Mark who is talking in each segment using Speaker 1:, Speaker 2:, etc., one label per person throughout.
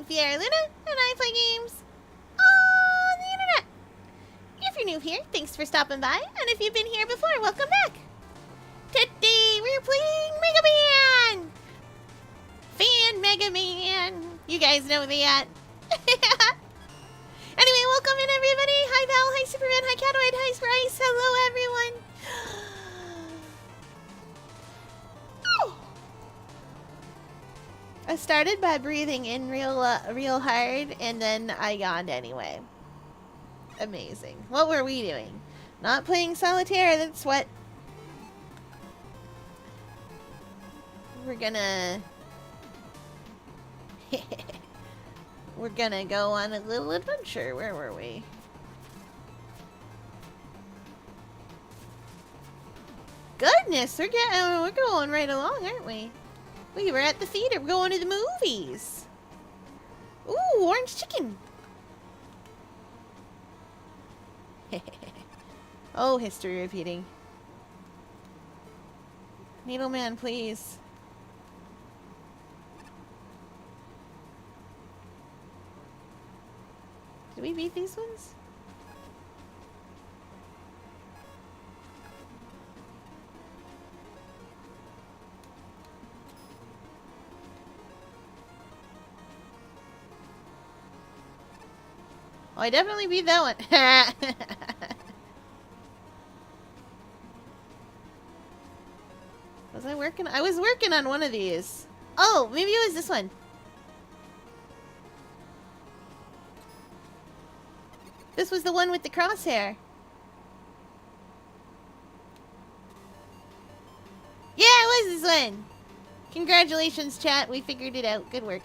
Speaker 1: I'm Fiera Luna, and I play games on the internet. If you're new here, thanks for stopping by, and if you've been here before, welcome back. Today we're playing Megaman! Fan Megaman! You guys know that. Anyway, welcome in everybody. Hi Val, hi Superman, hi Catoid, hi Bryce. Hello everyone. I started by breathing in real hard, and then I yawned anyway. Amazing. What were we doing? Not playing solitaire, that's what... We're gonna... We're gonna go on a little adventure. Where were we? Goodness, we're going right along, aren't we? We were at the theater. We're going to the movies. Ooh, orange chicken. Oh, history repeating. Needleman, please. Did we beat these ones? Oh, I definitely beat that one. Was I working? I was working on one of these. Oh, maybe it was this one. This was the one with the crosshair. Yeah, it was this one. Congratulations, chat. We figured it out. Good work.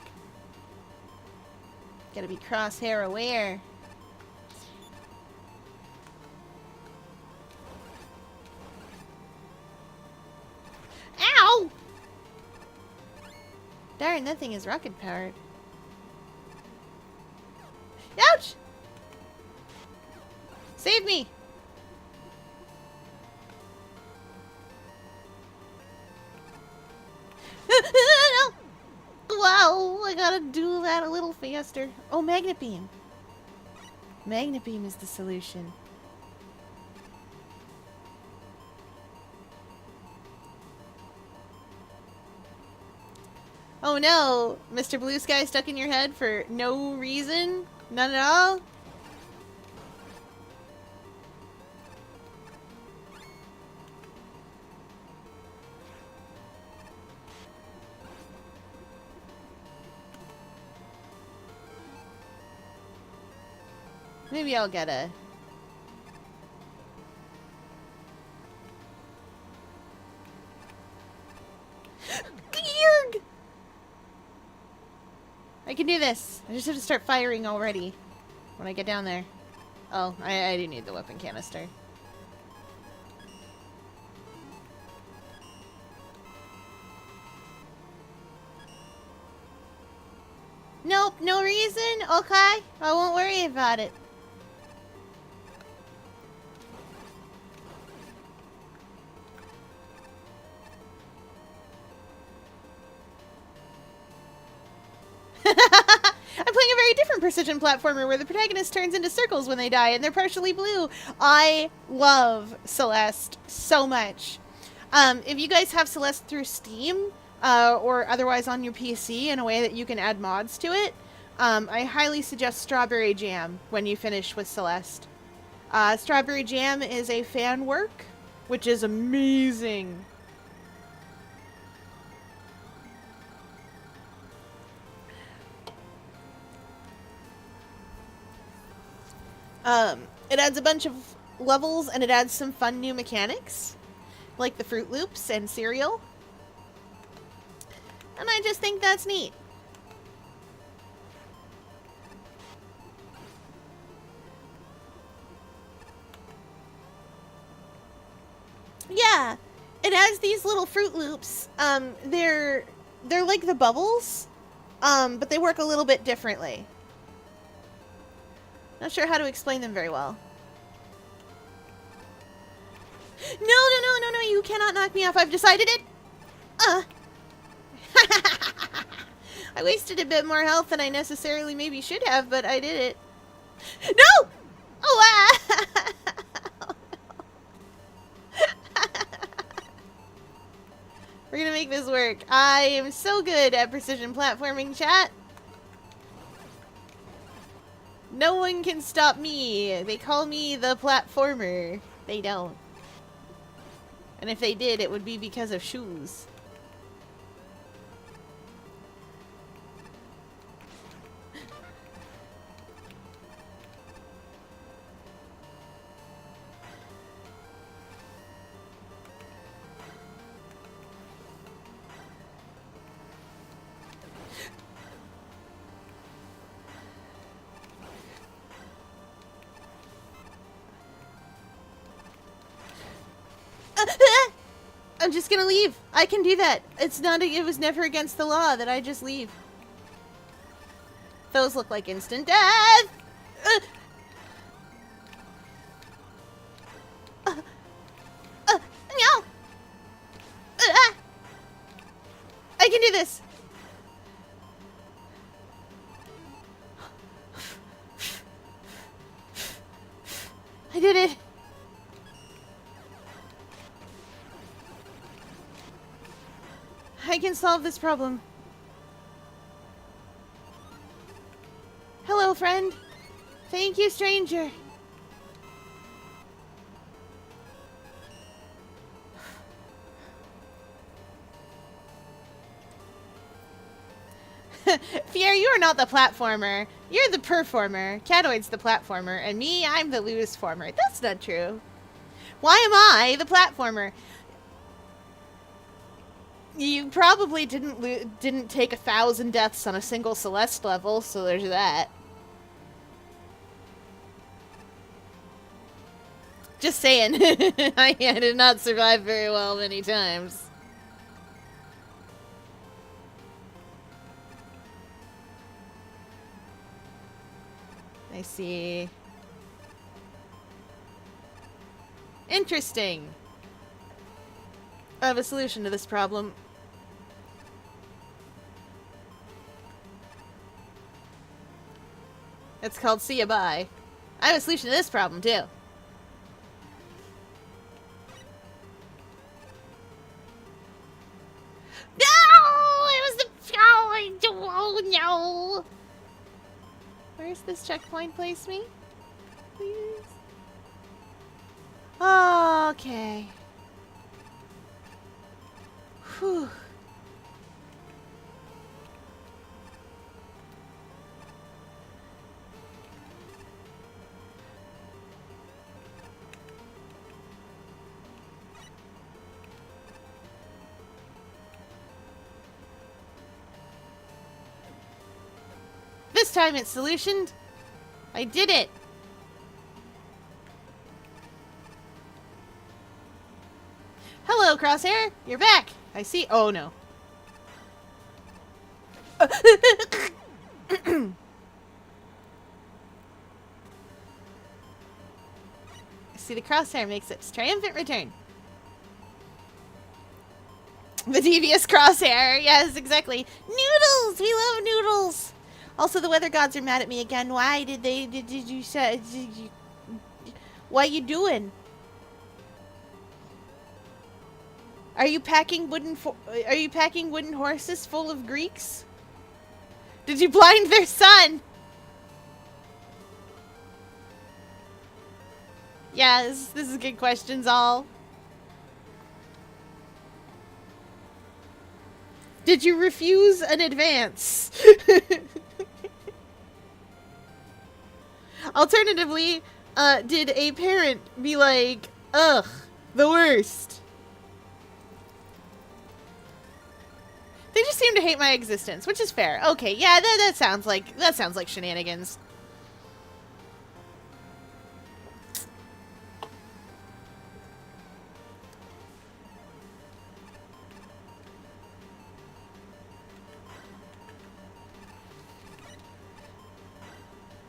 Speaker 1: Gotta be crosshair aware. Ow! Darn, that thing is rocket powered. Ouch! Save me! No! Wow, I gotta do that a little faster. Oh, Magnet Beam. Magnet Beam is the solution. Oh no, Mr. Blue Sky stuck in your head for no reason? None at all? Maybe I'll get a... Gearg! I can do this. I just have to start firing already when I get down there. Oh, I do need the weapon canister. Nope, no reason? Okay, I won't worry about it. I'm playing a very different precision platformer where the protagonist turns into circles when they die and they're partially blue. I love Celeste so much. If you guys have Celeste through Steam or otherwise on your PC in a way that you can add mods to it, I highly suggest Strawberry Jam when you finish with Celeste. Strawberry Jam is a fan work, which is amazing. It adds a bunch of levels, and it adds some fun new mechanics, like the Fruit Loops and cereal. And I just think that's neat. Yeah, it has these little Fruit Loops. They're like the bubbles, but they work a little bit differently. Not sure how to explain them very well. No, you cannot knock me off. I've decided it. I wasted a bit more health than I necessarily maybe should have, but I did it. No! Oh, ah! We're gonna make this work. I am so good at precision platforming, chat. No one can stop me. They call me the platformer. They don't. And if they did, it would be because of shoes. I'm just gonna leave. I can do that. It's not. It was never against the law that I just leave. Those look like instant death. No. I can do this. I did it. I can solve this problem. Hello, friend. Thank you, stranger. Fier, you are not the platformer. You're the performer. Catoid's the platformer, and me, I'm the loose former. That's not true. Why am I the platformer? You probably didn't take 1,000 deaths on a single Celeste level, so there's that. Just saying. I did not survive very well many times. I see. Interesting. I have a solution to this problem. It's called See Ya Bye. I have a solution to this problem, too. No! It was the... Oh, no! Where's this checkpoint place me? Please? Okay. Whew. This time it's solutioned. I did it. Hello, Crosshair. You're back. I see. Oh, no. See, the Crosshair makes its triumphant return. The devious Crosshair. Yes, exactly. Noodles! We love noodles! Also, the weather gods are mad at me again. Why did they... Did you say... What you doing? Are you packing wooden horses full of Greeks? Did you blind their son? Yeah, this is good questions all. Did you refuse an advance? Alternatively, did a parent be like, ugh, the worst? They just seem to hate my existence, which is fair. Okay, yeah, that sounds like shenanigans.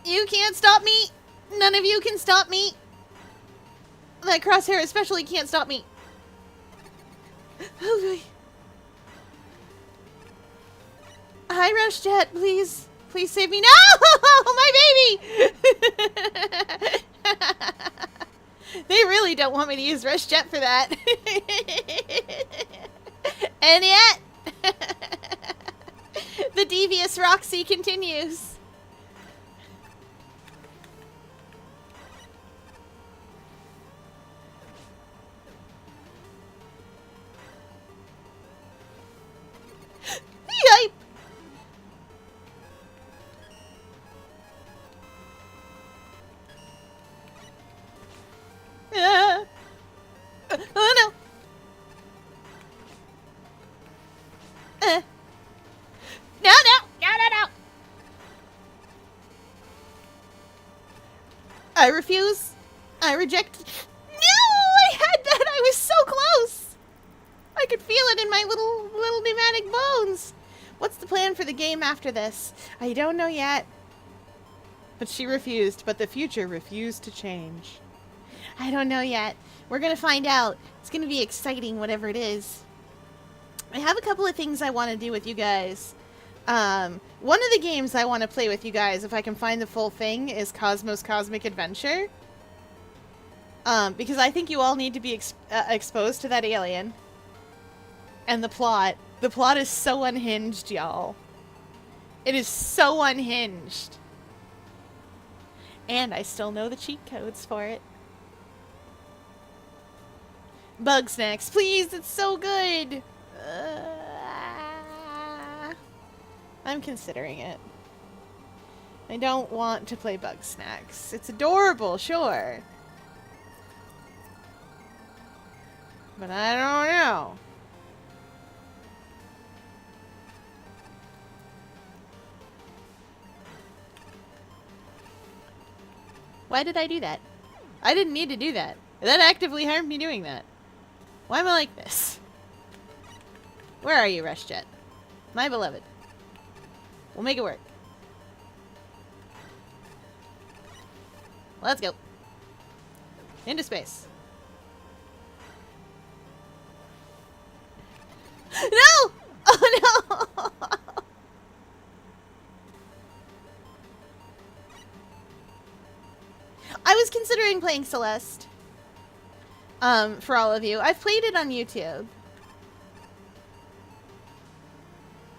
Speaker 1: You can't stop me. None of you can stop me. That Crosshair especially can't stop me. Okay. Hi, Rush Jet, please. Please save me. No! My baby! They really don't want me to use Rush Jet for that. And yet, the devious Roxy continues. Yipe! Oh no! No, no! No, no, no! I refuse. I reject. No! I had that! I was so close! I could feel it in my little pneumatic bones. What's the plan for the game after this? I don't know yet. But she refused, but the future refused to change. I don't know yet. We're gonna find out. It's gonna be exciting, whatever it is. I have a couple of things I want to do with you guys. One of the games I want to play with you guys, if I can find the full thing, is Cosmos Cosmic Adventure. Because I think you all need to be exposed to that alien. And the plot. The plot is so unhinged, y'all. It is so unhinged. And I still know the cheat codes for it. Bug Snacks, please, it's so good! I'm considering it. I don't want to play Bug Snacks. It's adorable, sure. But I don't know. Why did I do that? I didn't need to do that. That actively harmed me doing that. Why am I like this? Where are you, Rush Jet? My beloved. We'll make it work. Let's go. Into space. No! Oh no! I was considering playing Celeste. For all of you. I've played it on YouTube.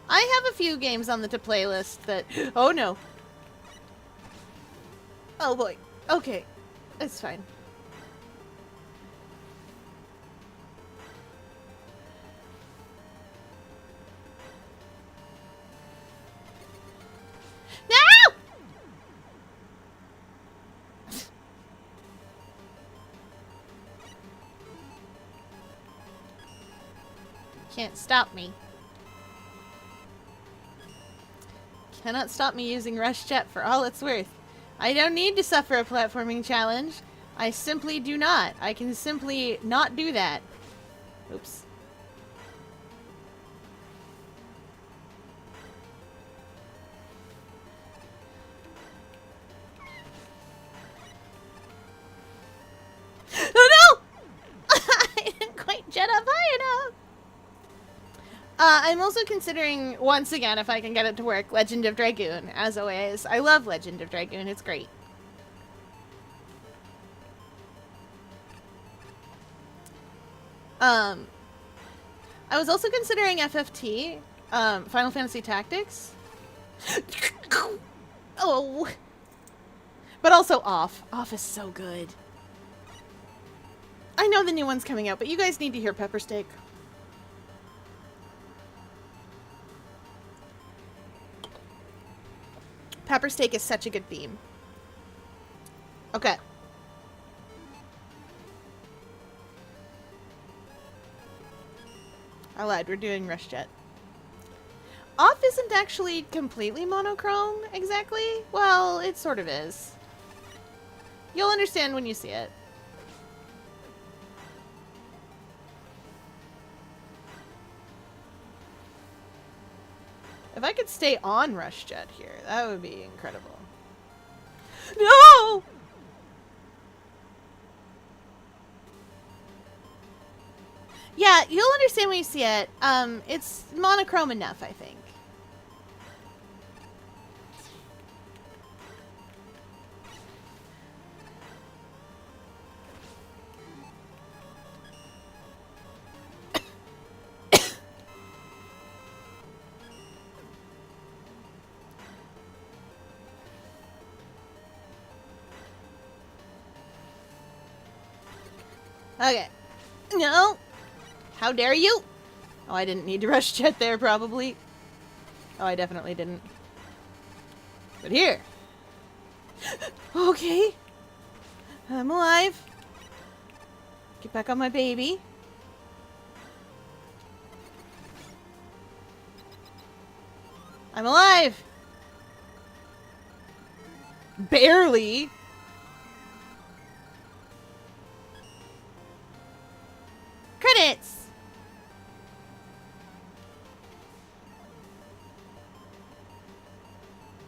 Speaker 1: I have a few games on the to play list that... Oh no. Oh boy. Okay. It's fine. No! Can't stop me. Cannot stop me using Rush Jet for all it's worth. I don't need to suffer a platforming challenge. I simply do not. I can simply not do that. Oops. Oh no! I didn't quite jet up high enough. I'm also considering, once again, if I can get it to work, Legend of Dragoon, as always. I love Legend of Dragoon. It's great. I was also considering FFT, Final Fantasy Tactics. Oh. But also Off. Off is so good. I know the new one's coming out, but you guys need to hear Pepper Steak. Pepper Steak is such a good theme. Okay. I lied, we're doing Rush Jet. Off isn't actually completely monochrome, exactly. Well, it sort of is. You'll understand when you see it. If I could stay on Rush Jet here, that would be incredible. No! Yeah, you'll understand when you see it. It's monochrome enough, I think. Okay. No. How dare you? Oh, I didn't need to rush jet there, probably. Oh, I definitely didn't. But here. Okay. I'm alive. Get back on my baby. I'm alive. Barely. Credits.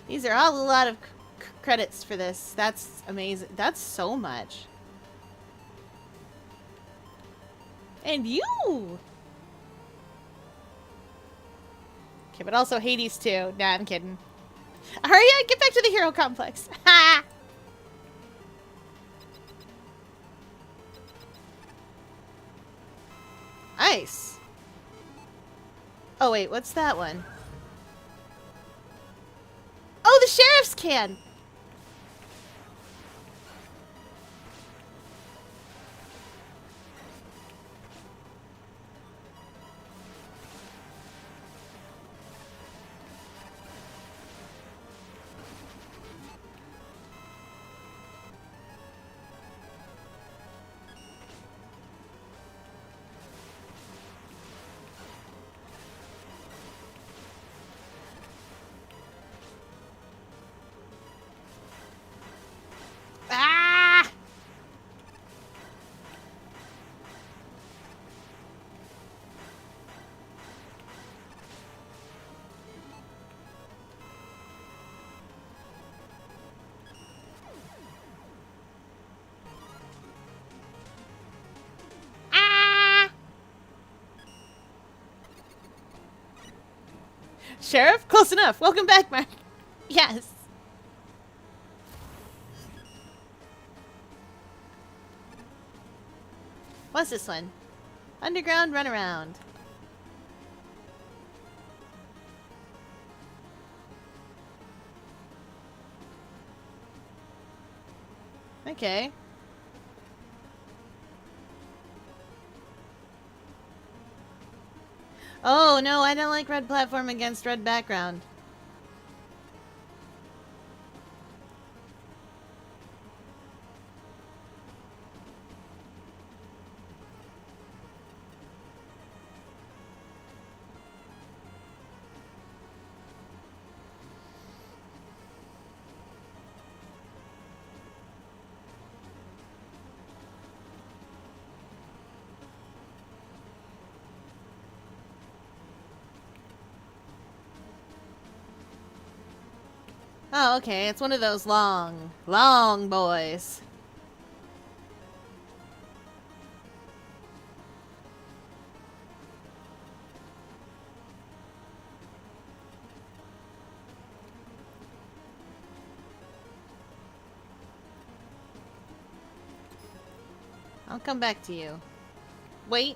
Speaker 1: These are all a lot of credits for this. That's amazing. That's so much. And you. Okay, but also Hades too. Nah, I'm kidding. Hurry up, get back to the hero complex. Ha! Nice. Oh wait, what's that one? Oh, the sheriff's can. Ah! Ah! Sheriff? Close enough. Welcome back, Mark. Yes. What's this one? Underground runaround. Okay. Oh, no, I don't like red platform against red background. Oh, okay. It's one of those long boys. I'll come back to you. Wait.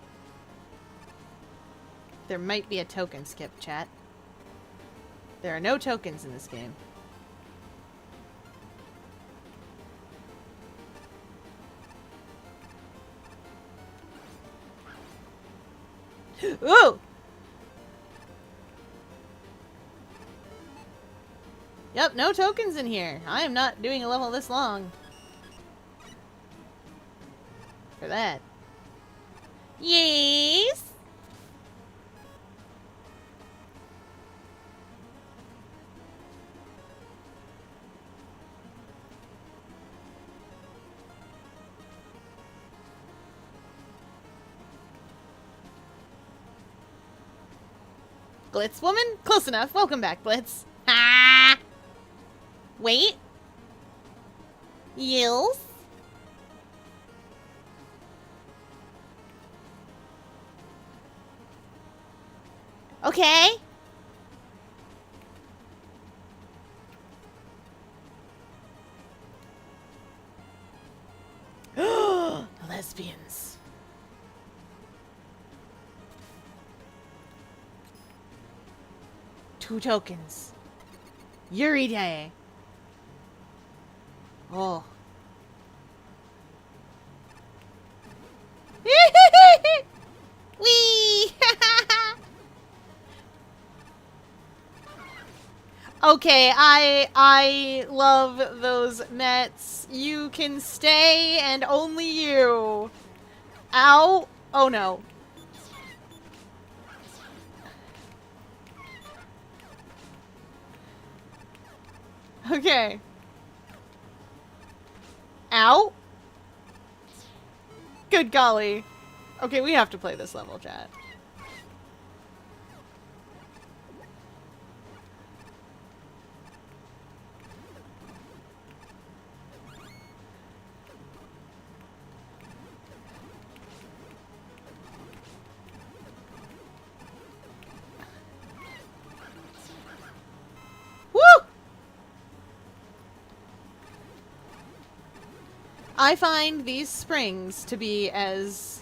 Speaker 1: There might be a token skip, chat. There are no tokens in this game. Ooh! Yep, no tokens in here. I am not doing a level this long. For that. Yes! Glitz woman? Close enough. Welcome back, Blitz. Ah! Wait. Yes? Okay. Lesbians. Two tokens. Yuri Day. Oh. Whee! Okay, I love those Mets. You can stay and only you. Ow. Oh no. Okay. Ow. Good golly. Okay, we have to play this level, chat. Woo! I find these springs to be as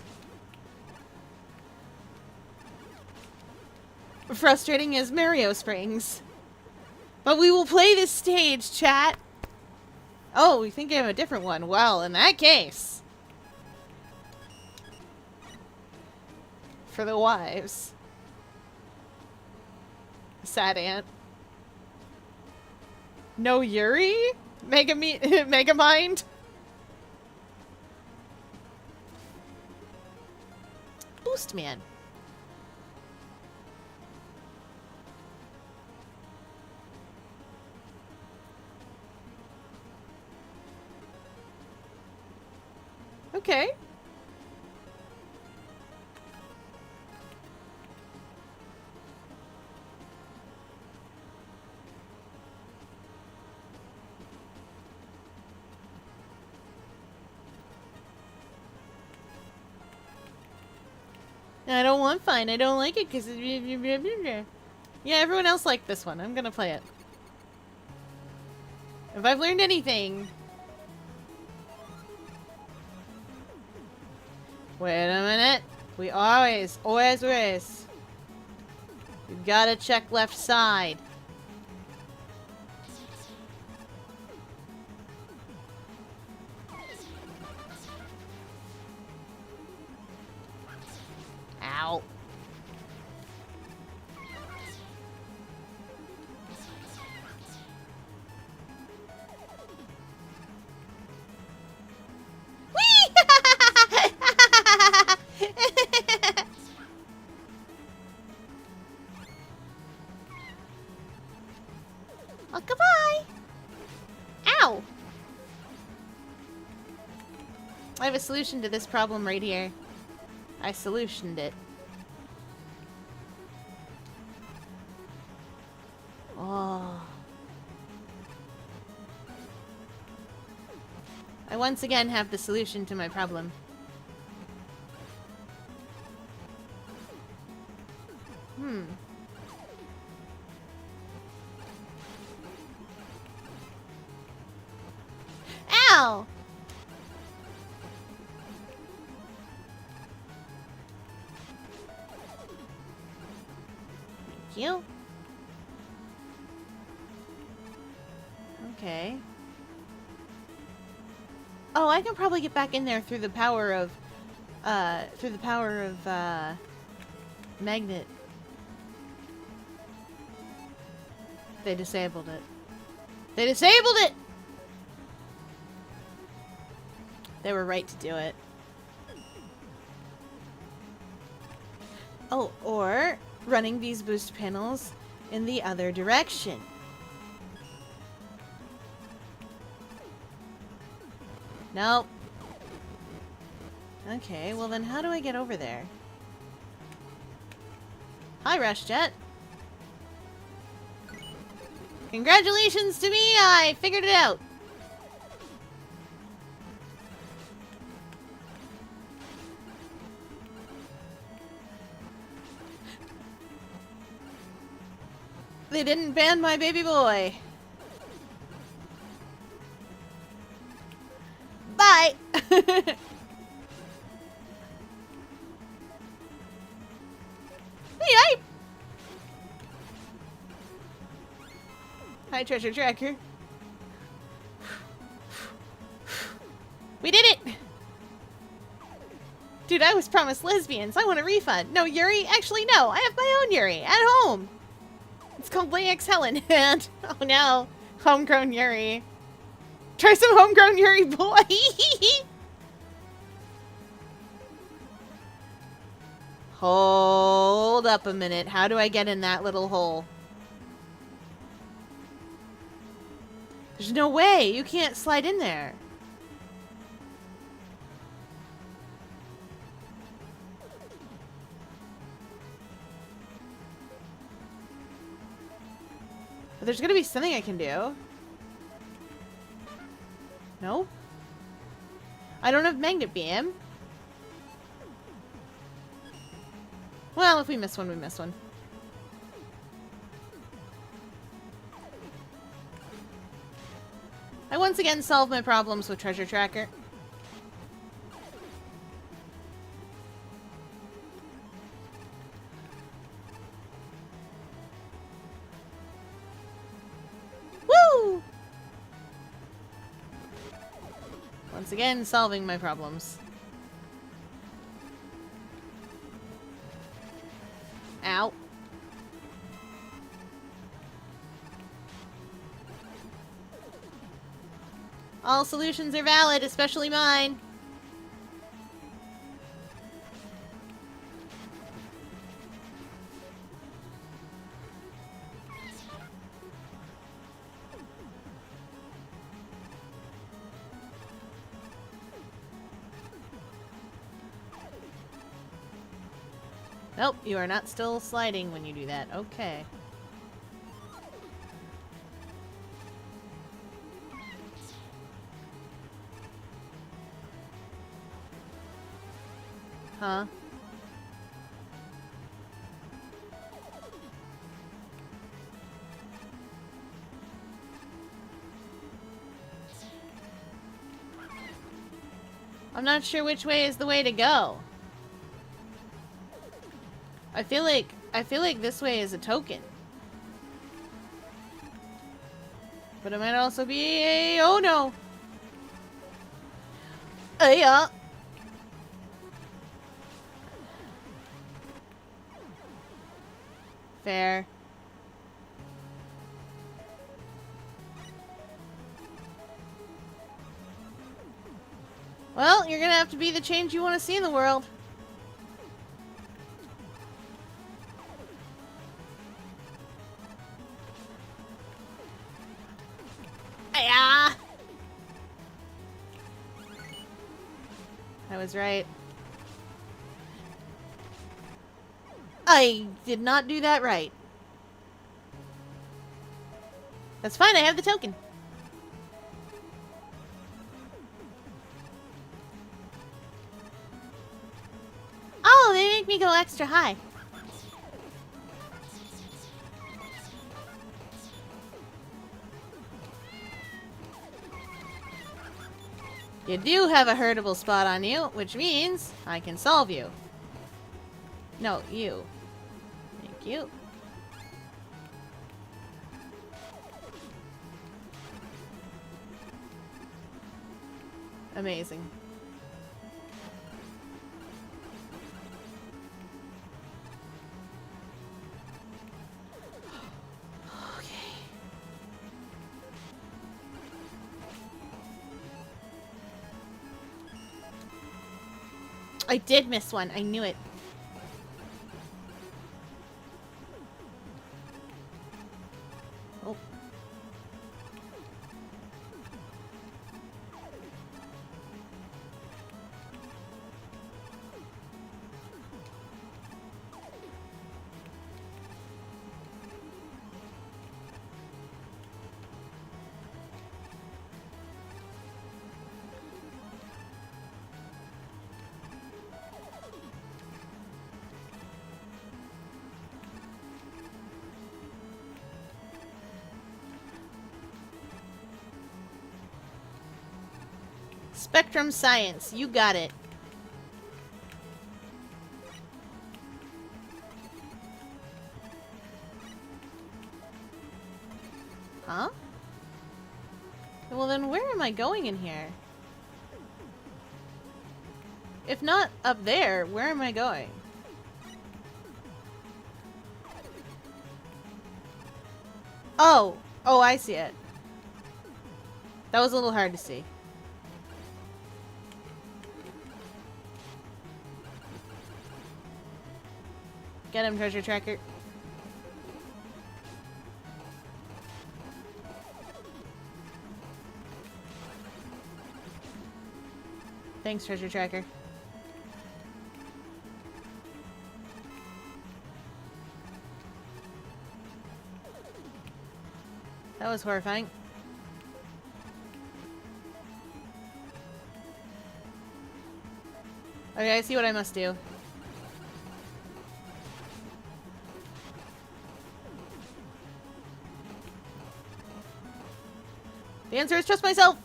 Speaker 1: frustrating as Mario Springs. But we will play this stage, chat. Oh, we think I have a different one. Well, in that case. For the wives. Sad aunt. No Yuri? Megamind? Boost Man. Okay. I don't want fine. I don't like it because... Yeah, everyone else liked this one. I'm gonna play it. If I've learned anything... Wait a minute. We always... You've gotta check left side. Ow. Oh, goodbye. Ow. I have a solution to this problem right here. I solutioned it. Oh. I once again have the solution to my problem. Ow! Thank you. Okay. Oh, I can probably get back in there through the power of, magnet. They disabled it. They disabled it! They were right to do it. Oh, or running these boost panels in the other direction. Nope. Okay, well then how do I get over there? Hi, Rush Jet. Congratulations to me, I figured it out. They didn't ban my baby boy. Bye. Hey, hi, treasure tracker. We did it. Dude, I was promised lesbians. I want a refund. No, Yuri? Actually, no. I have my own Yuri at home. It's called Laix Helen. And, oh no, homegrown Yuri. Try some homegrown Yuri, boy. Hold up a minute. How do I get in that little hole? There's no way. You can't slide in there. But there's gonna be something I can do. No? I don't have magnet beam. Well, if we miss one, we miss one. I once again solved my problems with Treasure Tracker. Woo! Once again, solving my problems. Ow. All solutions are valid, especially mine. Nope, you are not still sliding when you do that. Okay. Huh? I'm not sure which way is the way to go. I feel like this way is a token. But it might also be a... Oh no! Yeah. Fair. Well, you're gonna have to be the change you want to see in the world. Yeah. I was right. I did not do that right. That's fine, I have the token. Oh, they make me go extra high. You do have a hurtable spot on you, which means I can solve you. No, you. Thank you. Amazing. I did miss one. I knew it. Oh. Spectrum Science, you got it. Huh? Well then, where am I going in here? If not up there, where am I going? Oh! Oh, I see it. That was a little hard to see. Get him, treasure tracker. Thanks, treasure tracker. That was horrifying. Okay, I see what I must do. The answer is trust myself!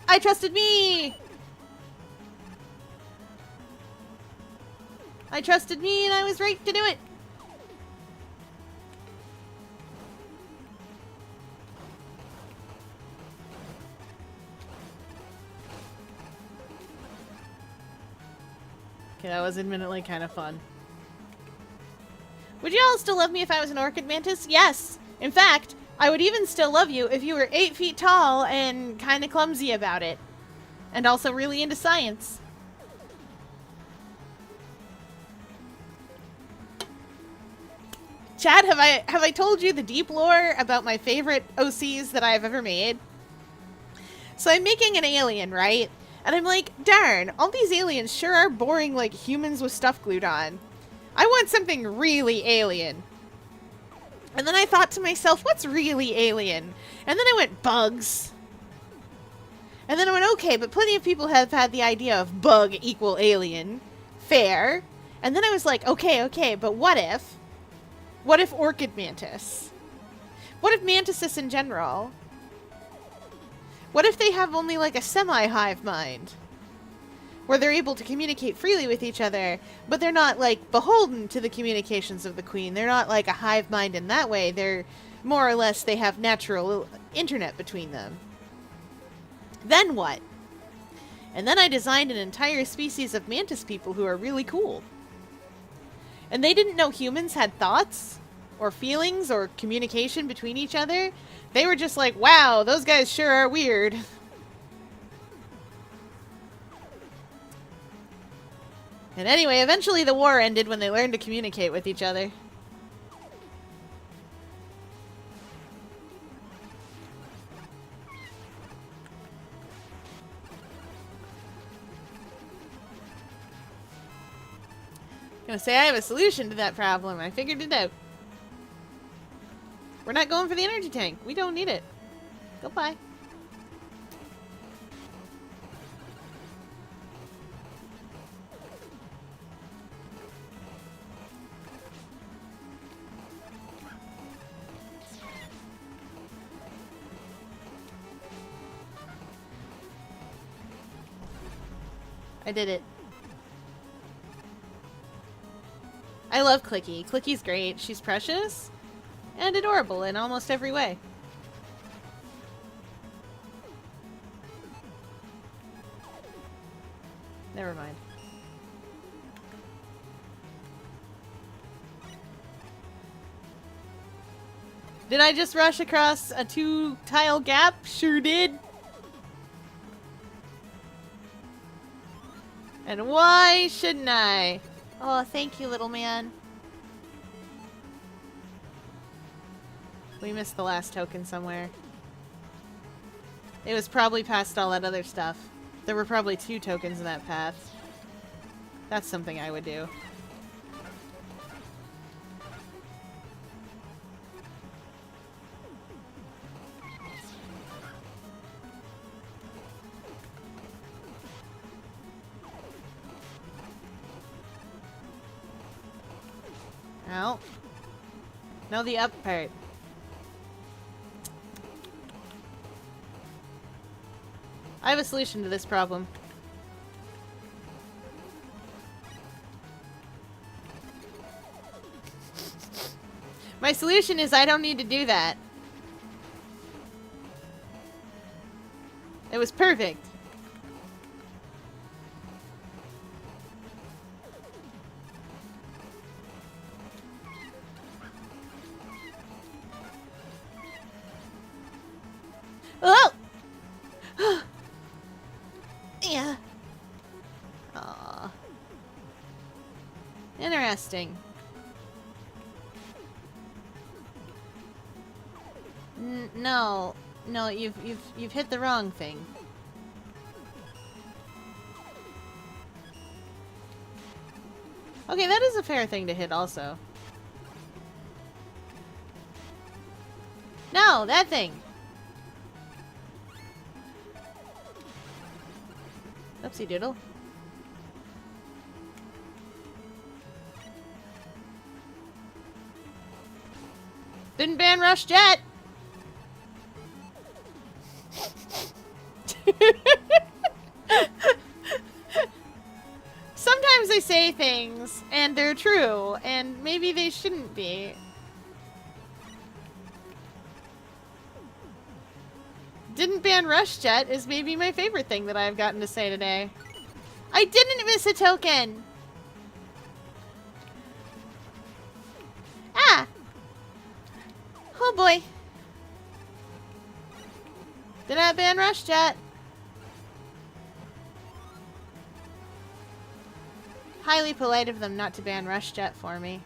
Speaker 1: I trusted me! I trusted me and I was right to do it! Okay, that was admittedly kind of fun. Would you all still love me if I was an orchid mantis? Yes! In fact, I would even still love you if you were 8 feet tall and kind of clumsy about it. And also really into science. Chad, have I told you the deep lore about my favorite OCs that I've ever made? So I'm making an alien, right? And I'm like, darn, all these aliens sure are boring like humans with stuff glued on. I want something really alien. And then I thought to myself, what's really alien? And then I went, bugs. And then I went, okay, but plenty of people have had the idea of bug equal alien. Fair. And then I was like, okay, but what if? What if orchid mantis? What if mantises in general? What if they have only like a semi-hive mind? Where they're able to communicate freely with each other, but they're not like beholden to the communications of the queen. They're not like a hive mind in that way. They're more or less, they have natural internet between them. Then what? And then I designed an entire species of mantis people who are really cool. And they didn't know humans had thoughts or feelings or communication between each other. They were just like, wow, those guys sure are weird. And anyway, eventually the war ended when they learned to communicate with each other. Gonna say I have a solution to that problem. I figured it out. We're not going for the energy tank. We don't need it. Goodbye. I did it. I love Clicky. Clicky's great. She's precious and adorable in almost every way. Never mind. Did I just rush across a 2-tile gap? Sure did. And why shouldn't I? Oh, thank you, little man. We missed the last token somewhere. It was probably past all that other stuff. There were probably 2 tokens in that path. That's something I would do. Ow. No, the up part. I have a solution to this problem. My solution is I don't need to do that. It was perfect. disgusting. No. No, you've hit the wrong thing. Okay, that is a fair thing to hit also. No, that thing. Oopsie doodle. Didn't ban rush jet. Sometimes I say things and they're true, and maybe they shouldn't be. Didn't ban rush jet is maybe my favorite thing that I've gotten to say today. I didn't miss a token. Ah. Oh boy. Did I ban rush jet? Highly polite of them not to ban rush jet for me.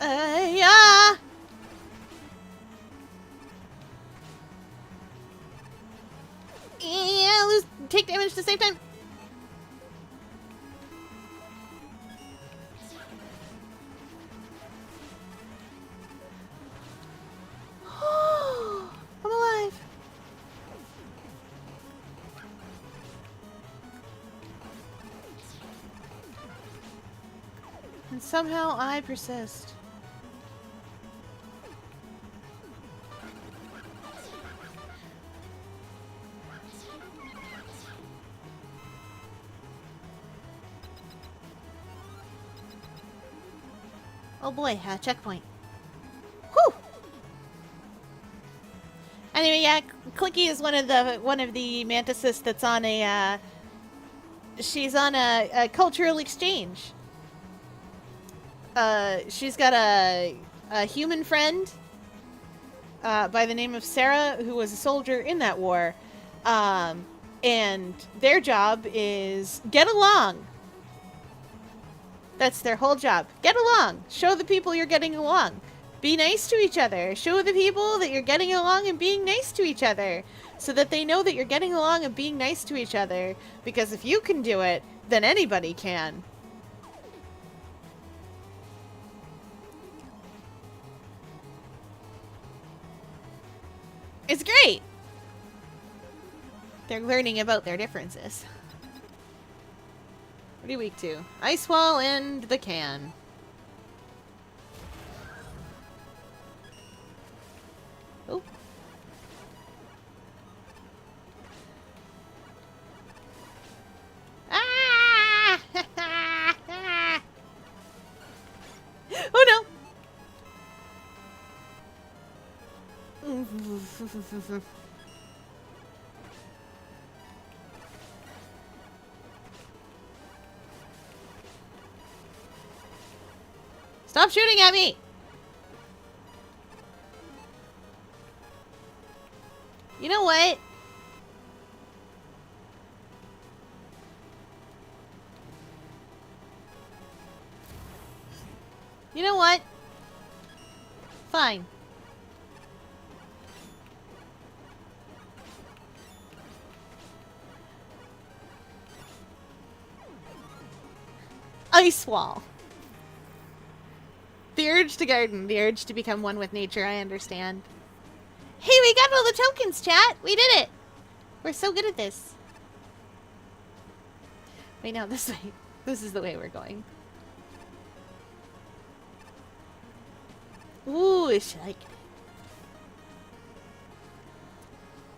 Speaker 1: Yeah. Yeah, take damage at the same time. I'm alive. And somehow I persist. Oh boy, checkpoint. Whew! Anyway, yeah, Clicky is one of the mantises that's on a she's on a cultural exchange. She's got a human friend by the name of Sarah, who was a soldier in that war. And their job is get along. That's their whole job. Get along. Show the people you're getting along. Be nice to each other. Show the people that you're getting along and being nice to each other. So that they know that you're getting along and being nice to each other. Because if you can do it, then anybody can. It's great. They're learning about their differences. What are you weak to? Ice wall and the can. Oh. Ah! Oh no! Stop shooting at me! You know what? You know what? Fine. Ice wall. The urge to garden, the urge to become one with nature, I understand. Hey, we got all the tokens, chat! We did it! We're so good at this. Wait, no, this way. This is the way we're going. Ooh, it's like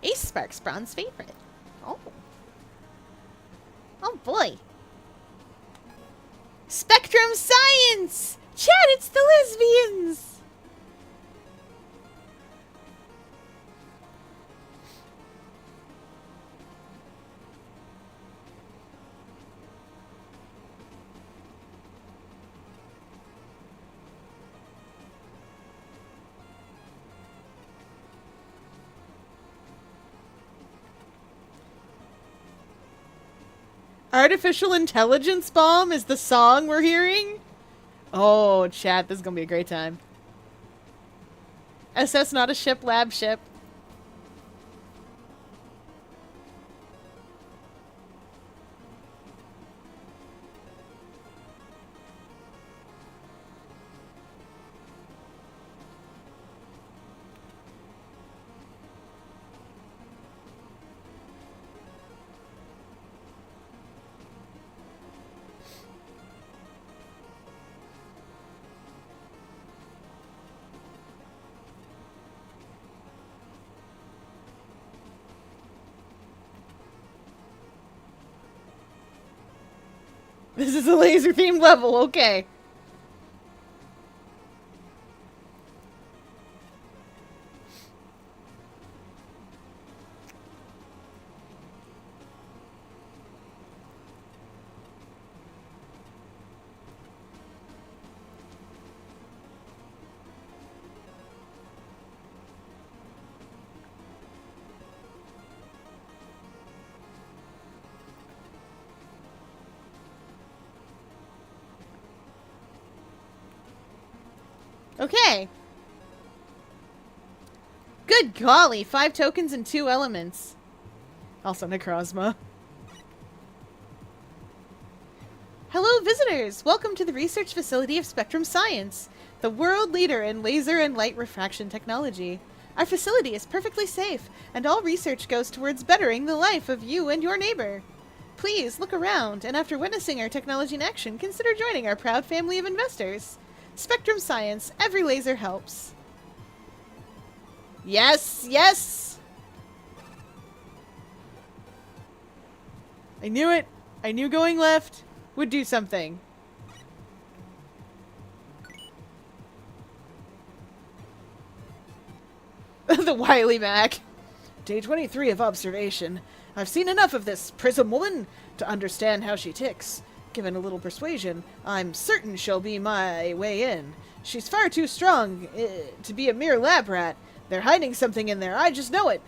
Speaker 1: Ace Sparks, Bronze favorite. Oh. Oh boy. Spectrum Science! Chat, it's the lesbians! Artificial Intelligence Bomb is the song we're hearing? Oh, chat, this is gonna be a great time. SS not a ship, lab ship. This is a laser-themed level, okay. Okay. Good golly, 5 tokens and 2 elements. Also Necrozma. Hello visitors! Welcome to the research facility of Spectrum Science, the world leader in laser and light refraction technology. Our facility is perfectly safe, and all research goes towards bettering the life of you and your neighbor. Please look around, and after witnessing our technology in action, consider joining our proud family of investors. Spectrum Science, every laser helps. Yes, yes! I knew it. I knew going left would do something. The Wily Mac. Day 23 of observation. I've seen enough of this prism woman to understand how she ticks. Given a little persuasion, I'm certain she'll be my way in. She's far too strong to be a mere lab rat. They're hiding something in there, I just know it.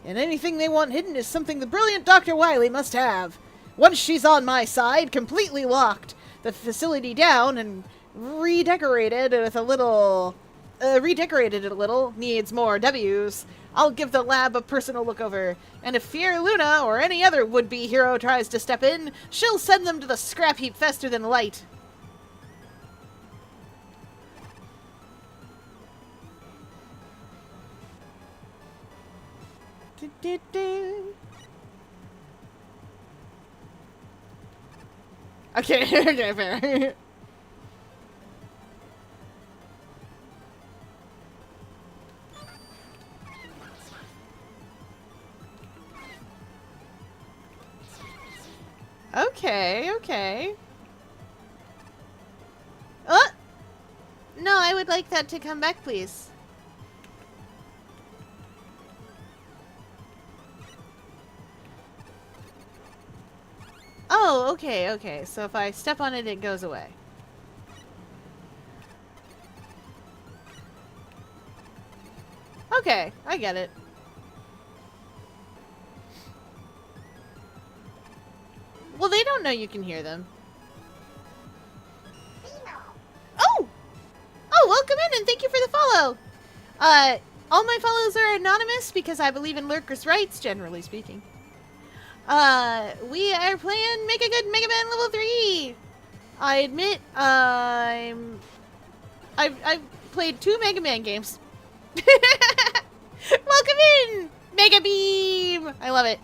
Speaker 1: And anything they want hidden is something the brilliant Dr. Wily must have. Once she's on my side, completely locked the facility down and redecorated with a little... redecorated it a little, needs more W's. I'll give the lab a personal look over, and if Fier Luna or any other would-be hero tries to step in, she'll send them to the scrap heap faster than light. Okay, okay, fair. Okay, okay. No, I would like that to come back, please. Oh, okay, okay. So if I step on it, it goes away. Okay, I get it. Well, they don't know you can hear them. Oh! Oh, welcome in and thank you for the follow! All my follows are anonymous because I believe in lurkers' rights, generally speaking. We are playing Make a Good Megaman level 3! I admit, I've played 2 Mega Man games. Welcome in! Mega Beam! I love it.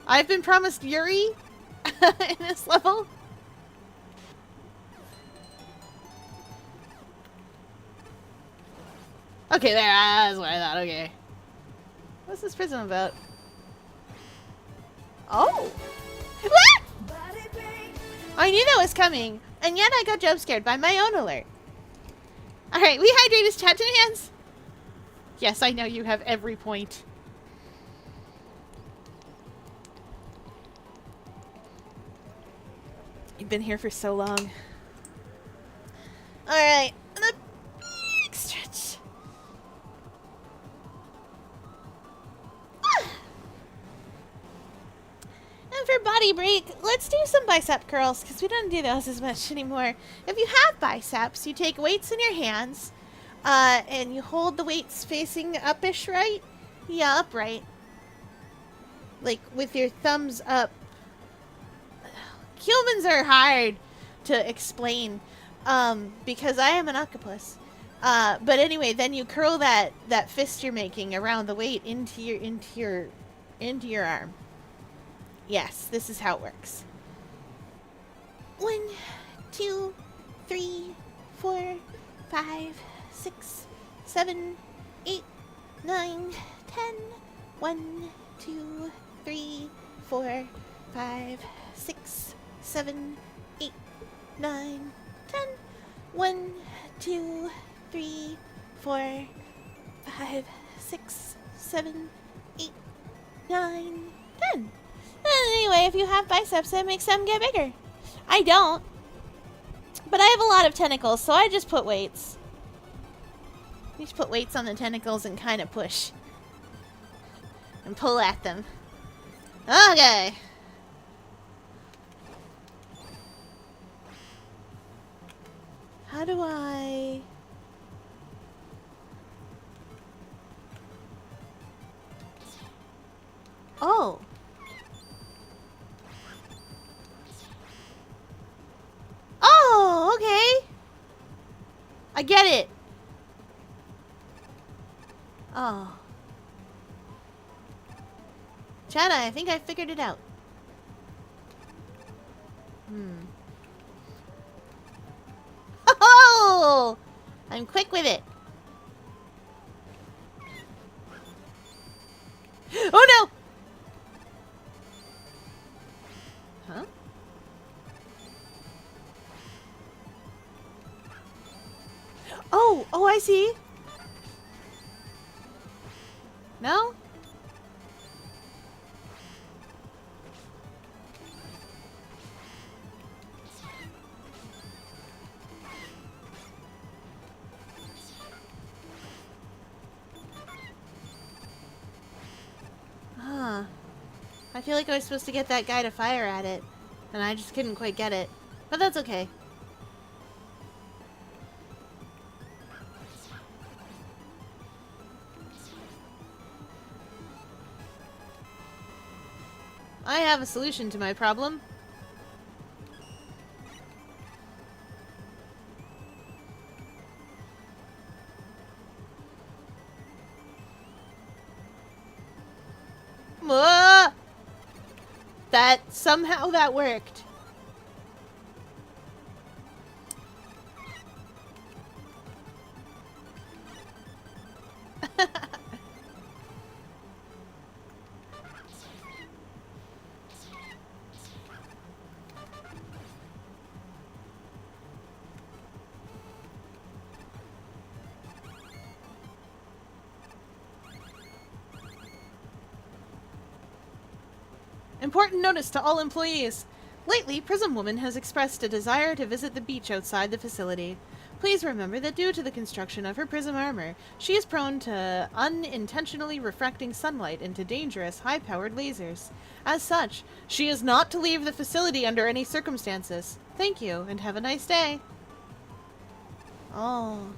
Speaker 1: I've been promised Yuri in this level. Okay, there. That's what I thought. Okay. What's this prism about? Oh! What? I knew that was coming, and yet I got jump scared by my own alert. Alright, we hydrate his chat hands. Yes, I know you have every point. You've been here for so long. Alright, and a big stretch. And for body let's do some bicep curls, because we don't do those as much anymore. If you have biceps, you take weights in your hands, and you hold the weights facing uppish, right? Yeah, upright. Like, with your thumbs up. Humans are hard to explain, because I am an octopus. But anyway, then you curl that fist you're making around the weight into your arm. Yes, this is how it works. 1, 2, 3, 4, 5, 6, 7, 8, 9, 10. 1, 2, 3, 4, 5, 6, 7, 8, 9, 10. 1, 2, 3, 4, 5, 6, 7, 8, 9, 10. Anyway, if you have biceps, that makes them get bigger. I don't. But I have a lot of tentacles, so I just put weights. You just put weights on the tentacles and kind of push. And pull at them. Okay. How do I... Oh. Oh, okay. I get it. Oh. Chana, I think I figured it out. Oh! I'm quick with it. Oh no! Huh? Oh, I see. No? Huh. I feel like I was supposed to get that guy to fire at it, and I just couldn't quite get it. But that's okay. I have a solution to my problem. That somehow that worked. Important notice to all employees. Lately, Prism Woman has expressed a desire to visit the beach outside the facility. Please remember that due to the construction of her prism armor, she is prone to unintentionally refracting sunlight into dangerous, high-powered lasers. As such, she is not to leave the facility under any circumstances. Thank you, and have a nice day. Oh.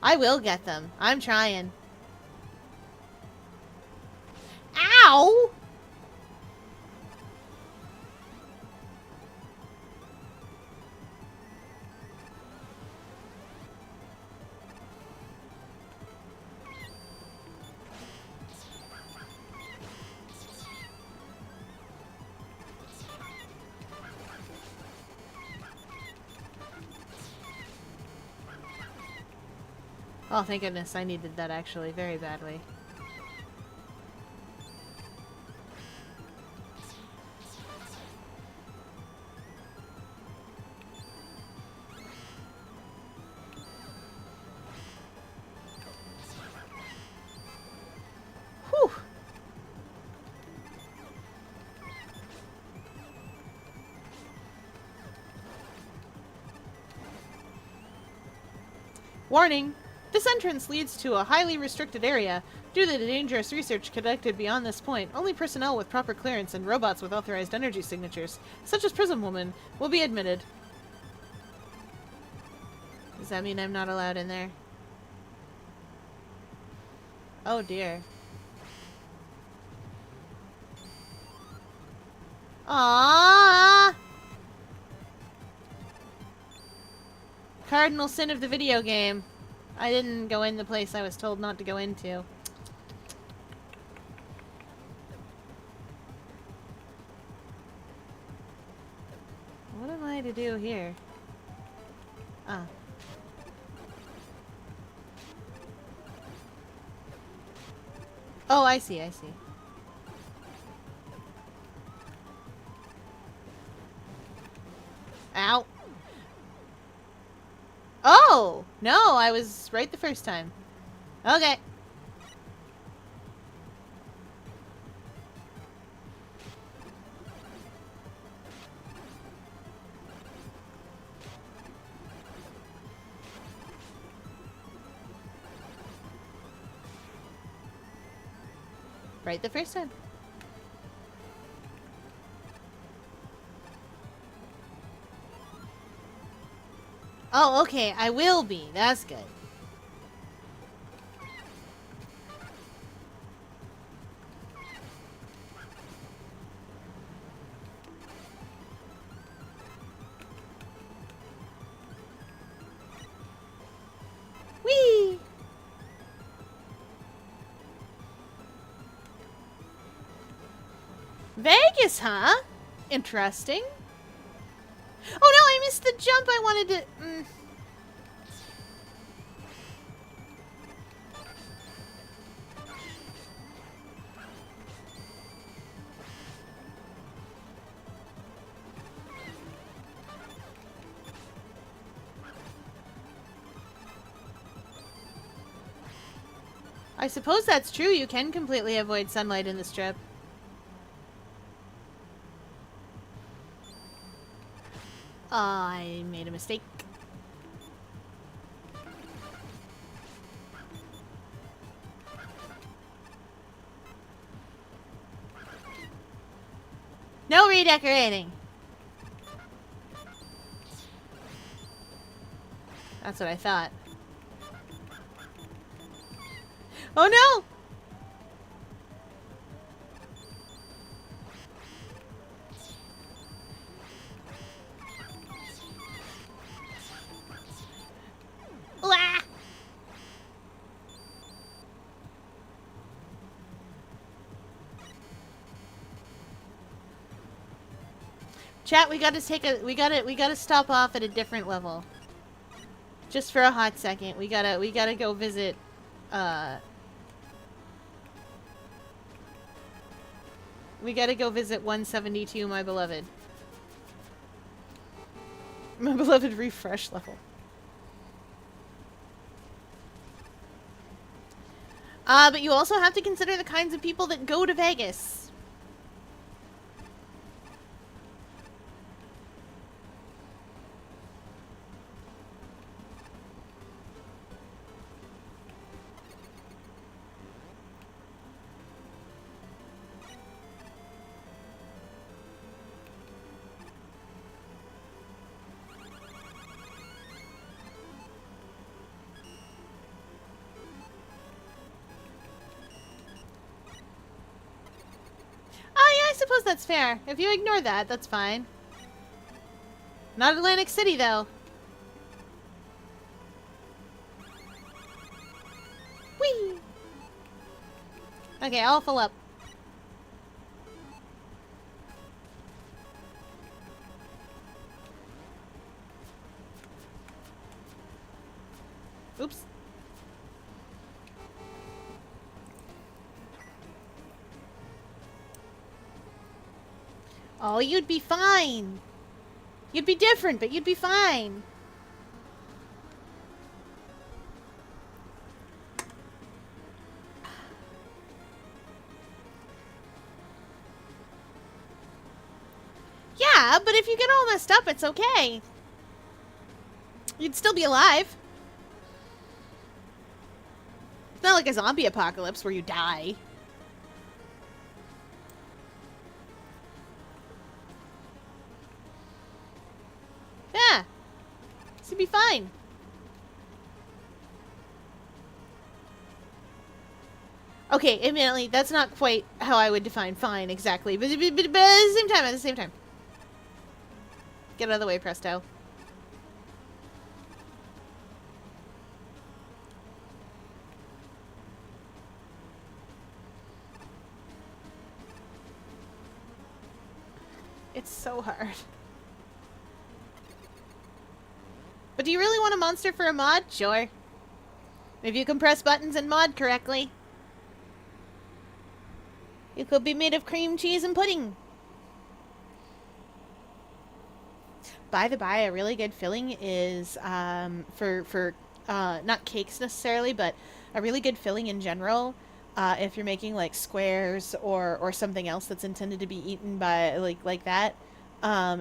Speaker 1: I will get them. I'm trying. Ow! Oh, thank goodness. I needed that actually very badly. Whew. Warning! This entrance leads to a highly restricted area. Due to the dangerous research conducted beyond this point, only personnel with proper clearance and robots with authorized energy signatures, such as Prism Woman, will be admitted. Does that mean I'm not allowed in there? Oh dear. Aww! Cardinal sin of the video game. I didn't go in the place I was told not to go into. What am I to do here? Ah. Oh, I see, I see. Ow. Oh! No, I was right the first time. Okay. Right the first time. Oh, okay. I will be. That's good. Whee! Vegas, huh? Interesting. Oh no, I missed the jump I wanted to... I suppose that's true. You can completely avoid sunlight in the strip. I made a mistake. No redecorating. That's what I thought. Oh no! Wah! Chat, we gotta take a we gotta stop off at a different level. Just for a hot second. We gotta go visit we gotta go visit 172, my beloved. My beloved refresh level. But you also have to consider the kinds of people that go to Vegas. I suppose that's fair. If you ignore that, that's fine. Not Atlantic City, though. Whee! Okay, I'll fill up. Oops. Oh, you'd be fine. You'd be different, but you'd be fine. Yeah, but if you get all messed up, it's okay. You'd still be alive. It's not like a zombie apocalypse where you die. Yeah. This would be fine. Okay, admittedly, that's not quite how I would define fine exactly, but at the same time. Get out of the way, Presto. It's so hard. But do you really want a monster for a mod? Sure. If you can press buttons and mod correctly. It could be made of cream cheese and pudding. By the by, a really good filling is for not cakes necessarily, but a really good filling in general. If you're making like squares or something else that's intended to be eaten by like that,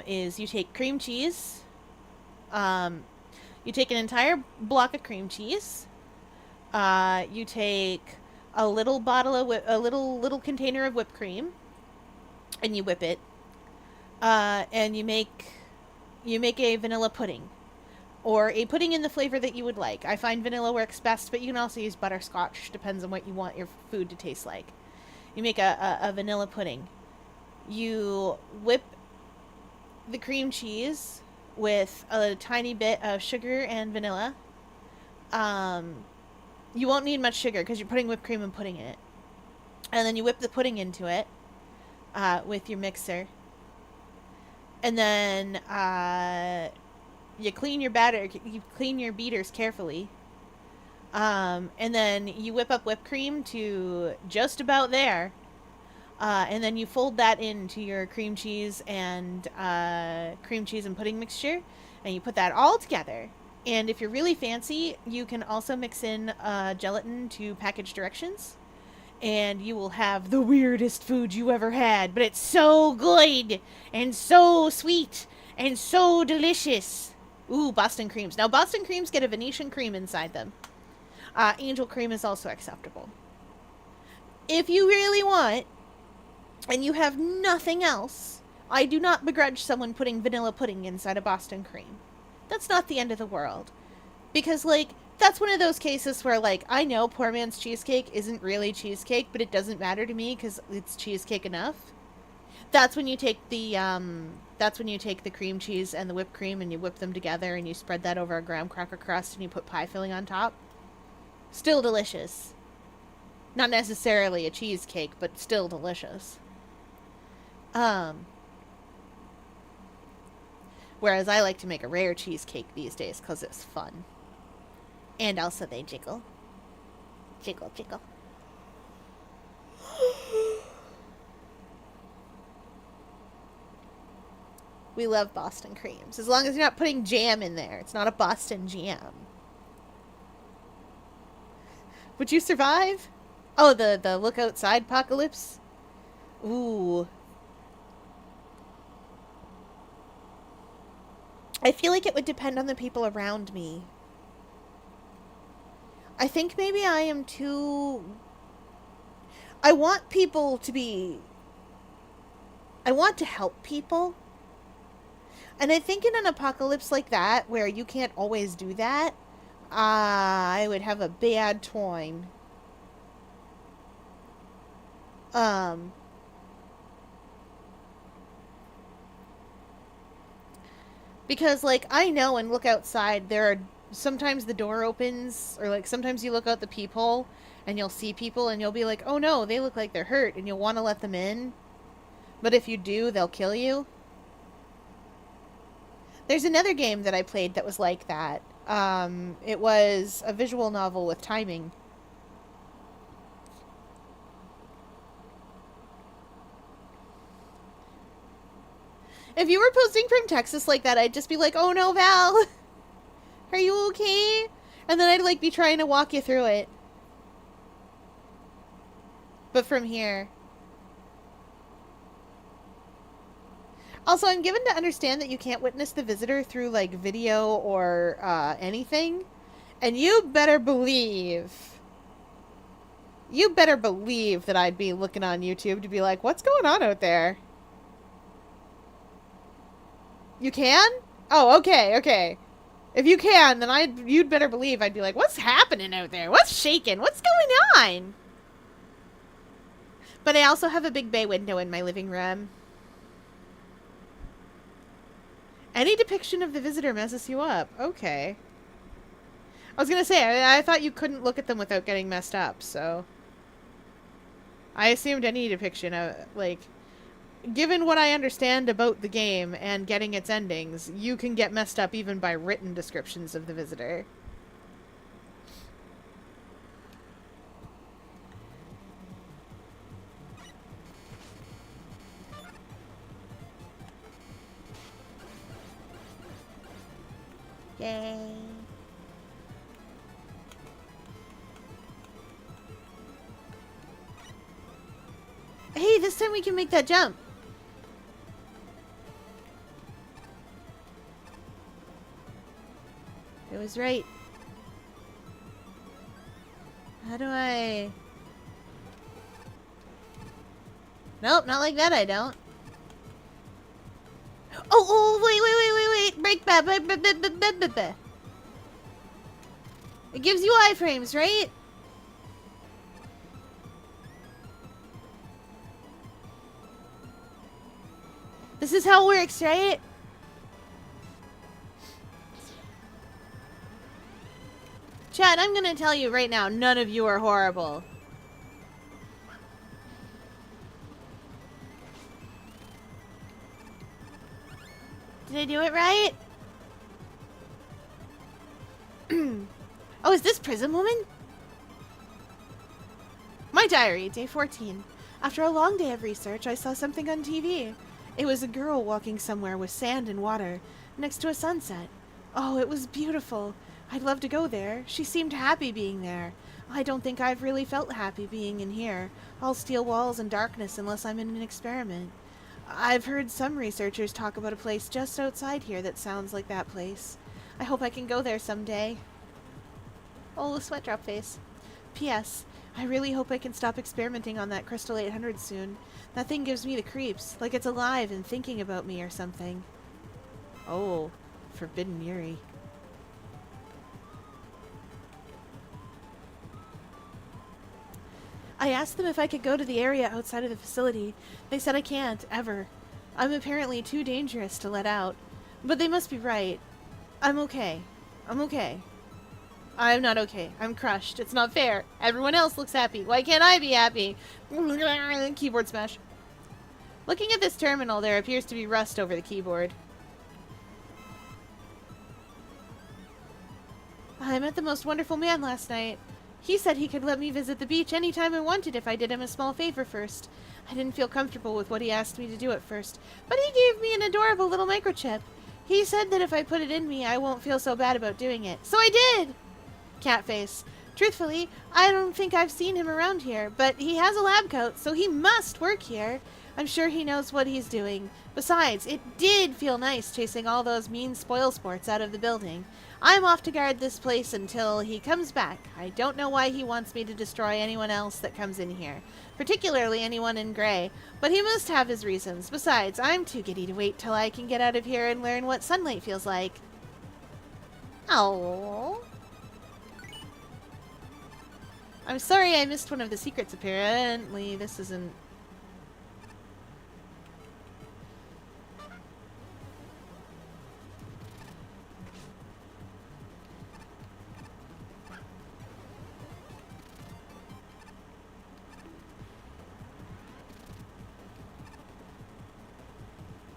Speaker 1: is you take cream cheese. You take an entire block of cream cheese. You take a little bottle of a little container of whipped cream, and you whip it. And you make a vanilla pudding, or a pudding in the flavor that you would like. I find vanilla works best, but you can also use butterscotch. Depends on what you want your food to taste like. You make a vanilla pudding. You whip the cream cheese with a tiny bit of sugar and vanilla. You won't need much sugar because you're putting whipped cream and pudding in it. And then you whip the pudding into it with your mixer. And then you clean your you clean your beaters carefully. And then you whip up whipped cream to just about there. And then you fold that into your cream cheese and pudding mixture, and you put that all together. And if you're really fancy, you can also mix in gelatin to package directions, and you will have the weirdest food you ever had, but it's so good and so sweet and so delicious. Ooh, Boston creams. Now, Boston creams get a Venetian cream inside them. Angel cream is also acceptable. If you really want, and you have nothing else, I do not begrudge someone putting vanilla pudding inside a Boston cream. That's not the end of the world. Because, like, that's one of those cases where, like, I know poor man's cheesecake isn't really cheesecake, but it doesn't matter to me because it's cheesecake enough. That's when you take the cream cheese and the whipped cream and you whip them together and you spread that over a graham cracker crust and you put pie filling on top. Still delicious. Not necessarily a cheesecake, but still delicious. Whereas I like to make a rare cheesecake these days because it's fun. And also they jiggle. Jiggle, jiggle. We love Boston creams. As long as you're not putting jam in there. It's not a Boston jam. Would you survive? Oh, the look outside apocalypse? Ooh. I feel like it would depend on the people around me. I think maybe I am too... I want people to be... I want to help people. And I think in an apocalypse like that, where you can't always do that, I would have a bad time. Because, like, I know and look outside, there are... Sometimes the door opens, or, like, sometimes you look out the peephole, and you'll see people, and you'll be like, oh no, they look like they're hurt, and you'll want to let them in. But if you do, they'll kill you. There's another game that I played that was like that. It was a visual novel with timing. If you were posting from Texas like that, I'd just be like, oh no, Val! Are you okay? And then I'd, like, be trying to walk you through it. But from here. Also, I'm given to understand that you can't witness the visitor through, like, video or anything. And you better believe You better believe that I'd be looking on YouTube to be like, what's going on out there? You can? Oh, okay, okay. If you can, then you'd better believe I'd be like, what's happening out there? What's shaking? What's going on? But I also have a big bay window in my living room. Any depiction of the visitor messes you up. Okay. I was gonna say, I thought you couldn't look at them without getting messed up, so... I assumed any depiction of, like... Given what I understand about the game and getting its endings, you can get messed up even by written descriptions of the visitor. Yay. Hey, this time we can make that jump. It was right. How do I... Nope, not like that I don't. Oh, wait. Break back. It gives you iframes, right? This is how it works, right? Chad, I'm gonna tell you right now, none of you are horrible. Did I do it right? Oh, is this Prism Woman? My diary, day 14. After a long day of research, I saw something on TV. It was a girl walking somewhere with sand and water, next to a sunset. Oh, it was beautiful. I'd love to go there. She seemed happy being there. I don't think I've really felt happy being in here. All steel walls and darkness unless I'm in an experiment. I've heard some researchers talk about a place just outside here that sounds like that place. I hope I can go there someday. Oh, the sweat drop face. P.S. I really hope I can stop experimenting on that Crystal 800 soon. That thing gives me the creeps, like it's alive and thinking about me or something. Oh, Forbidden Yuri. I asked them if I could go to the area outside of the facility. They said I can't, ever. I'm apparently too dangerous to let out. But they must be right. I'm okay. I'm okay. I'm not okay. I'm crushed. It's not fair. Everyone else looks happy. Why can't I be happy? Keyboard smash. Looking at this terminal, there appears to be rust over the keyboard. I met the most wonderful man last night. He said he could let me visit the beach anytime I wanted if I did him a small favor first. I didn't feel comfortable with what he asked me to do at first, but he gave me an adorable little microchip. He said that if I put it in me, I won't feel so bad about doing it. So I did! Catface. Truthfully, I don't think I've seen him around here, but he has a lab coat, so he must work here. I'm sure he knows what he's doing. Besides, it did feel nice chasing all those mean spoil sports out of the building. I'm off to guard this place until he comes back. I don't know why he wants me to destroy anyone else that comes in here, particularly anyone in gray, but he must have his reasons. Besides, I'm too giddy to wait till I can get out of here and learn what sunlight feels like. Oh. I'm sorry I missed one of the secrets, apparently. This isn't...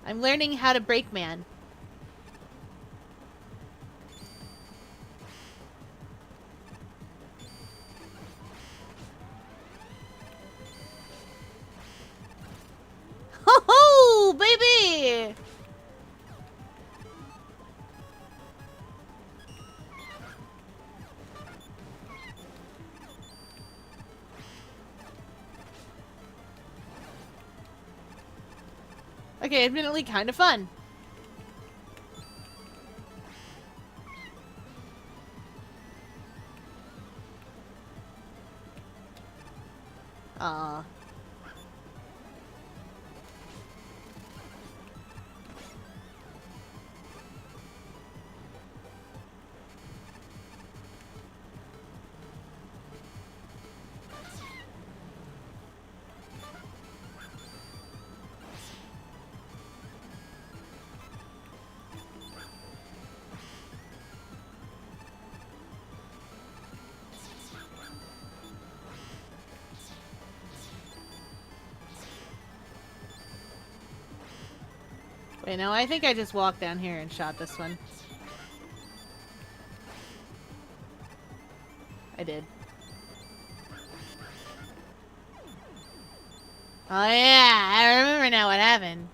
Speaker 1: I'm learning how to break man. Ho ho, baby! Okay, admittedly kind of fun. Aw. Wait, no, I think I just walked down here and shot this one. I did. Oh yeah, I remember now what happened.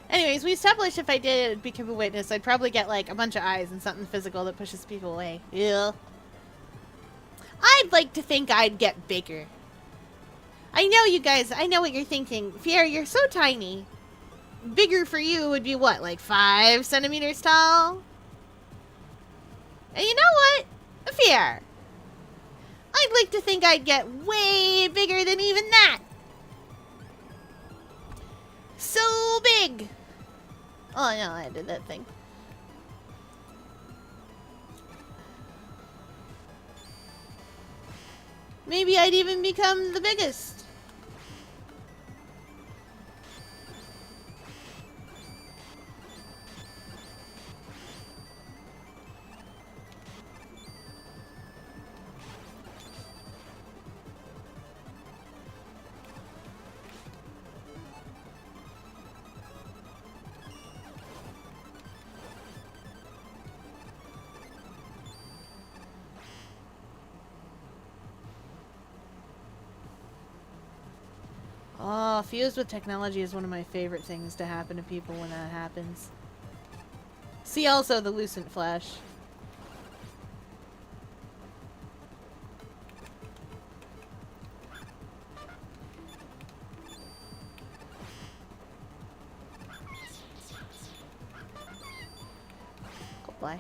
Speaker 1: Anyways, we established if I did become a witness, I'd probably get like a bunch of eyes and something physical that pushes people away. Yeah. I'd like to think I'd get bigger. I know you guys, I know what you're thinking. Fier, you're so tiny. Bigger for you would be what, like 5 centimeters tall? And you know what? Fier, I'd like to think I'd get way bigger than even that. So big. Oh no, I did that thing. Maybe I'd even become the biggest. Oh, fused with technology is one of my favorite things to happen to people when that happens. See also the Lucent Flash. Goodbye.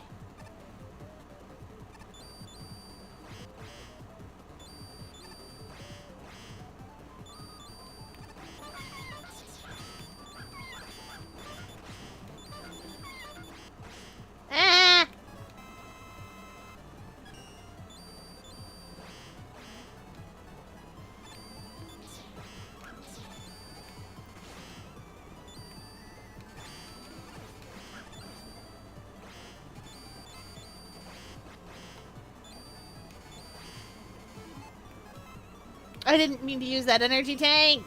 Speaker 1: I didn't mean to use that energy tank!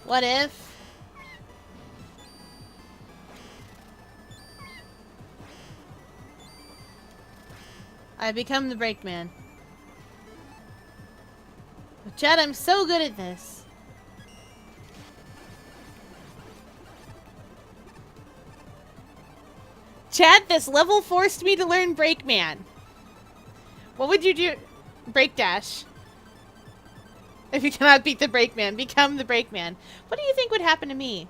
Speaker 1: What if? I become the brakeman. But Chad, I'm so good at this. Chad, this level forced me to learn brakeman. What would you do? Brake dash. If you cannot beat the brakeman, become the brakeman. What do you think would happen to me?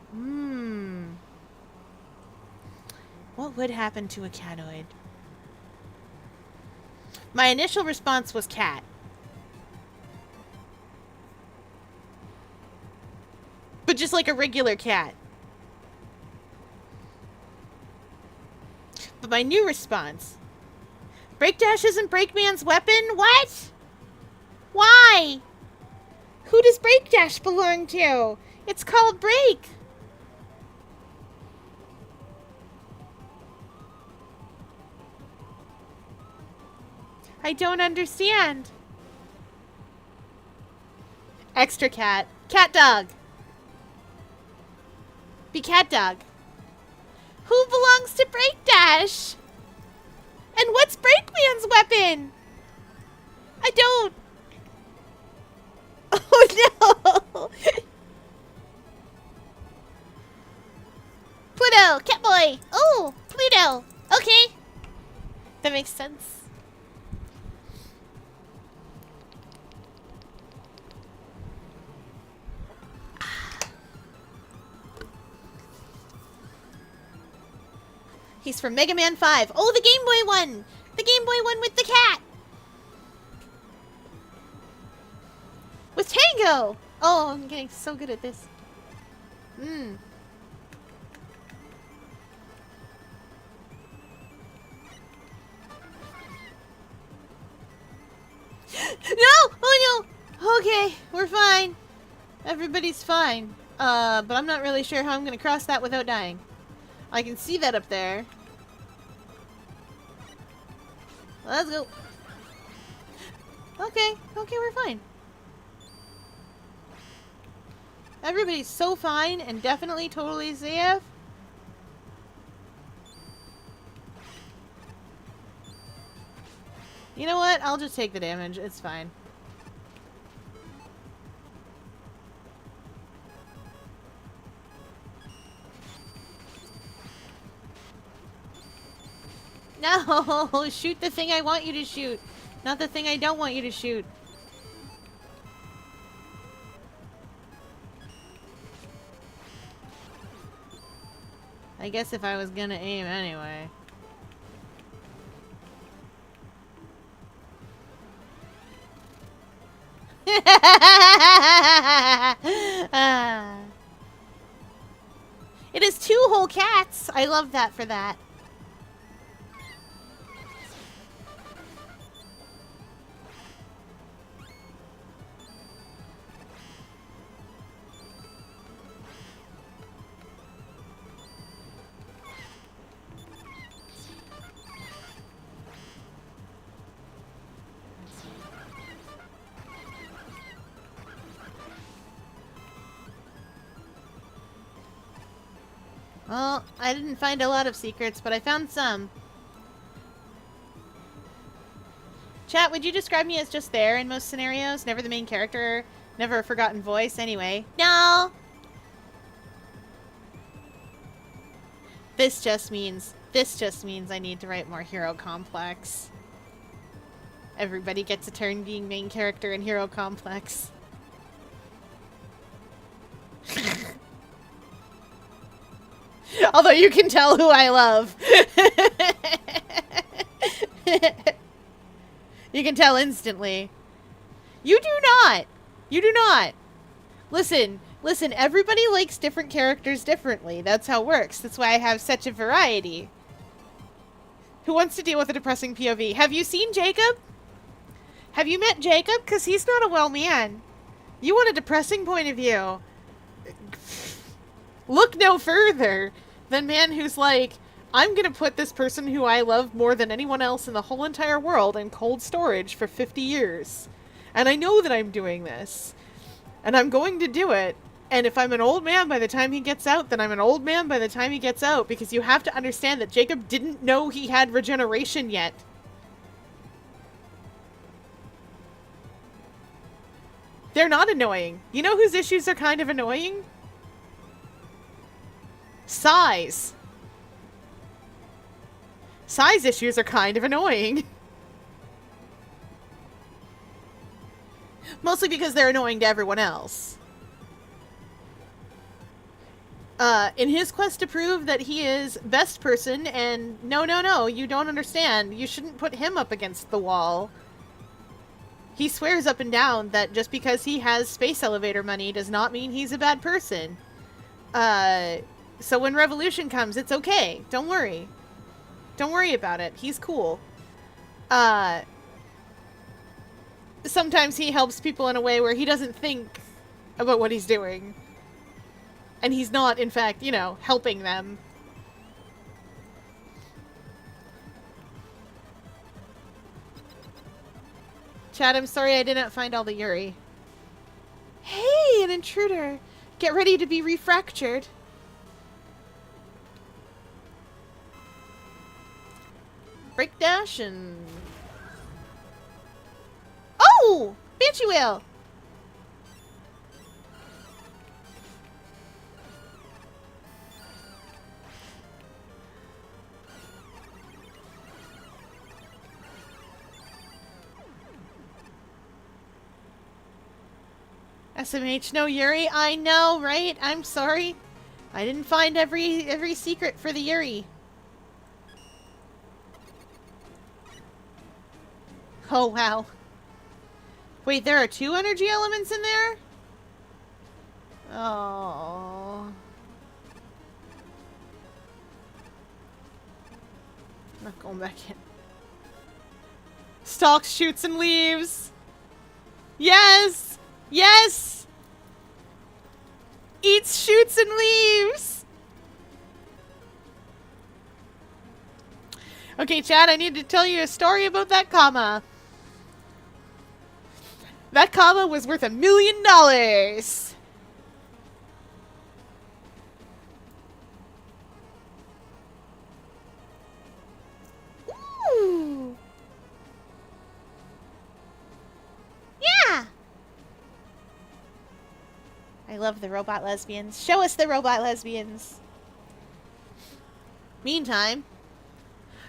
Speaker 1: What would happen to a catoid? My initial response was cat. But just like a regular cat. But my new response. Brake dash isn't Brakeman's weapon? What? Why? Who does brake dash belong to? It's called brake. I don't understand. Extra cat. Cat dog. Be cat dog. Who belongs to brake dash? And what's Breakman's weapon? I don't. Oh no! Pluto, Catboy. Oh, Pluto. Okay, that makes sense. He's from Megaman 5. Oh, the Game Boy one! The Game Boy one with the cat! With Tango! Oh, I'm getting so good at this. Mmm. No! Oh no! Okay, we're fine. Everybody's fine. But I'm not really sure how I'm gonna cross that without dying. I can see that up there. Let's go. Okay, we're fine. Everybody's so fine and definitely totally safe. You know what? I'll just take the damage. It's fine. No! Shoot the thing I want you to shoot. Not the thing I don't want you to shoot. I guess if I was gonna aim anyway. It is 2 whole cats. I love that for that. Well, I didn't find a lot of secrets, but I found some. Chat, would you describe me as just there in most scenarios? Never the main character? Never a forgotten voice? Anyway. No! This just means I need to write more Hero Complex. Everybody gets a turn being main character in Hero Complex. Although you can tell who I love. You can tell instantly. You do not. You do not. Listen, everybody likes different characters differently. That's how it works. That's why I have such a variety. Who wants to deal with a depressing POV? Have you seen Jacob? Have you met Jacob? Because he's not a well man. You want a depressing point of view. Look no further than man who's like, I'm gonna put this person who I love more than anyone else in the whole entire world in cold storage for 50 years. And I know that I'm doing this. And I'm going to do it. And if I'm an old man by the time he gets out, then I'm an old man by the time he gets out. Because you have to understand that Jacob didn't know he had regeneration yet. They're not annoying. You know whose issues are kind of annoying? Size. Size issues are kind of annoying. Mostly because they're annoying to everyone else. In his quest to prove that he is best person, and no, you don't understand. You shouldn't put him up against the wall. He swears up and down that just because he has space elevator money does not mean he's a bad person. So when Revolution comes, it's okay. Don't worry. Don't worry about it. He's cool. Sometimes he helps people in a way where he doesn't think about what he's doing. And he's not, in fact, you know, helping them. Chad, I'm sorry I didn't find all the Yuri. Hey, an intruder. Get ready to be refractured. break dash and... Oh! Banshee Whale! SMH, no Yuri. I know, right? I'm sorry. I didn't find every secret for the Yuri. Oh, wow. Wait, there are 2 energy elements in there? Oh. I'm not going back in. Stalks, shoots, and leaves. Yes! Yes! Eats, shoots, and leaves! Okay, Chad, I need to tell you a story about that comma. That comma was worth $1 million! Ooh! Yeah! I love the robot lesbians. Show us the robot lesbians! Meantime...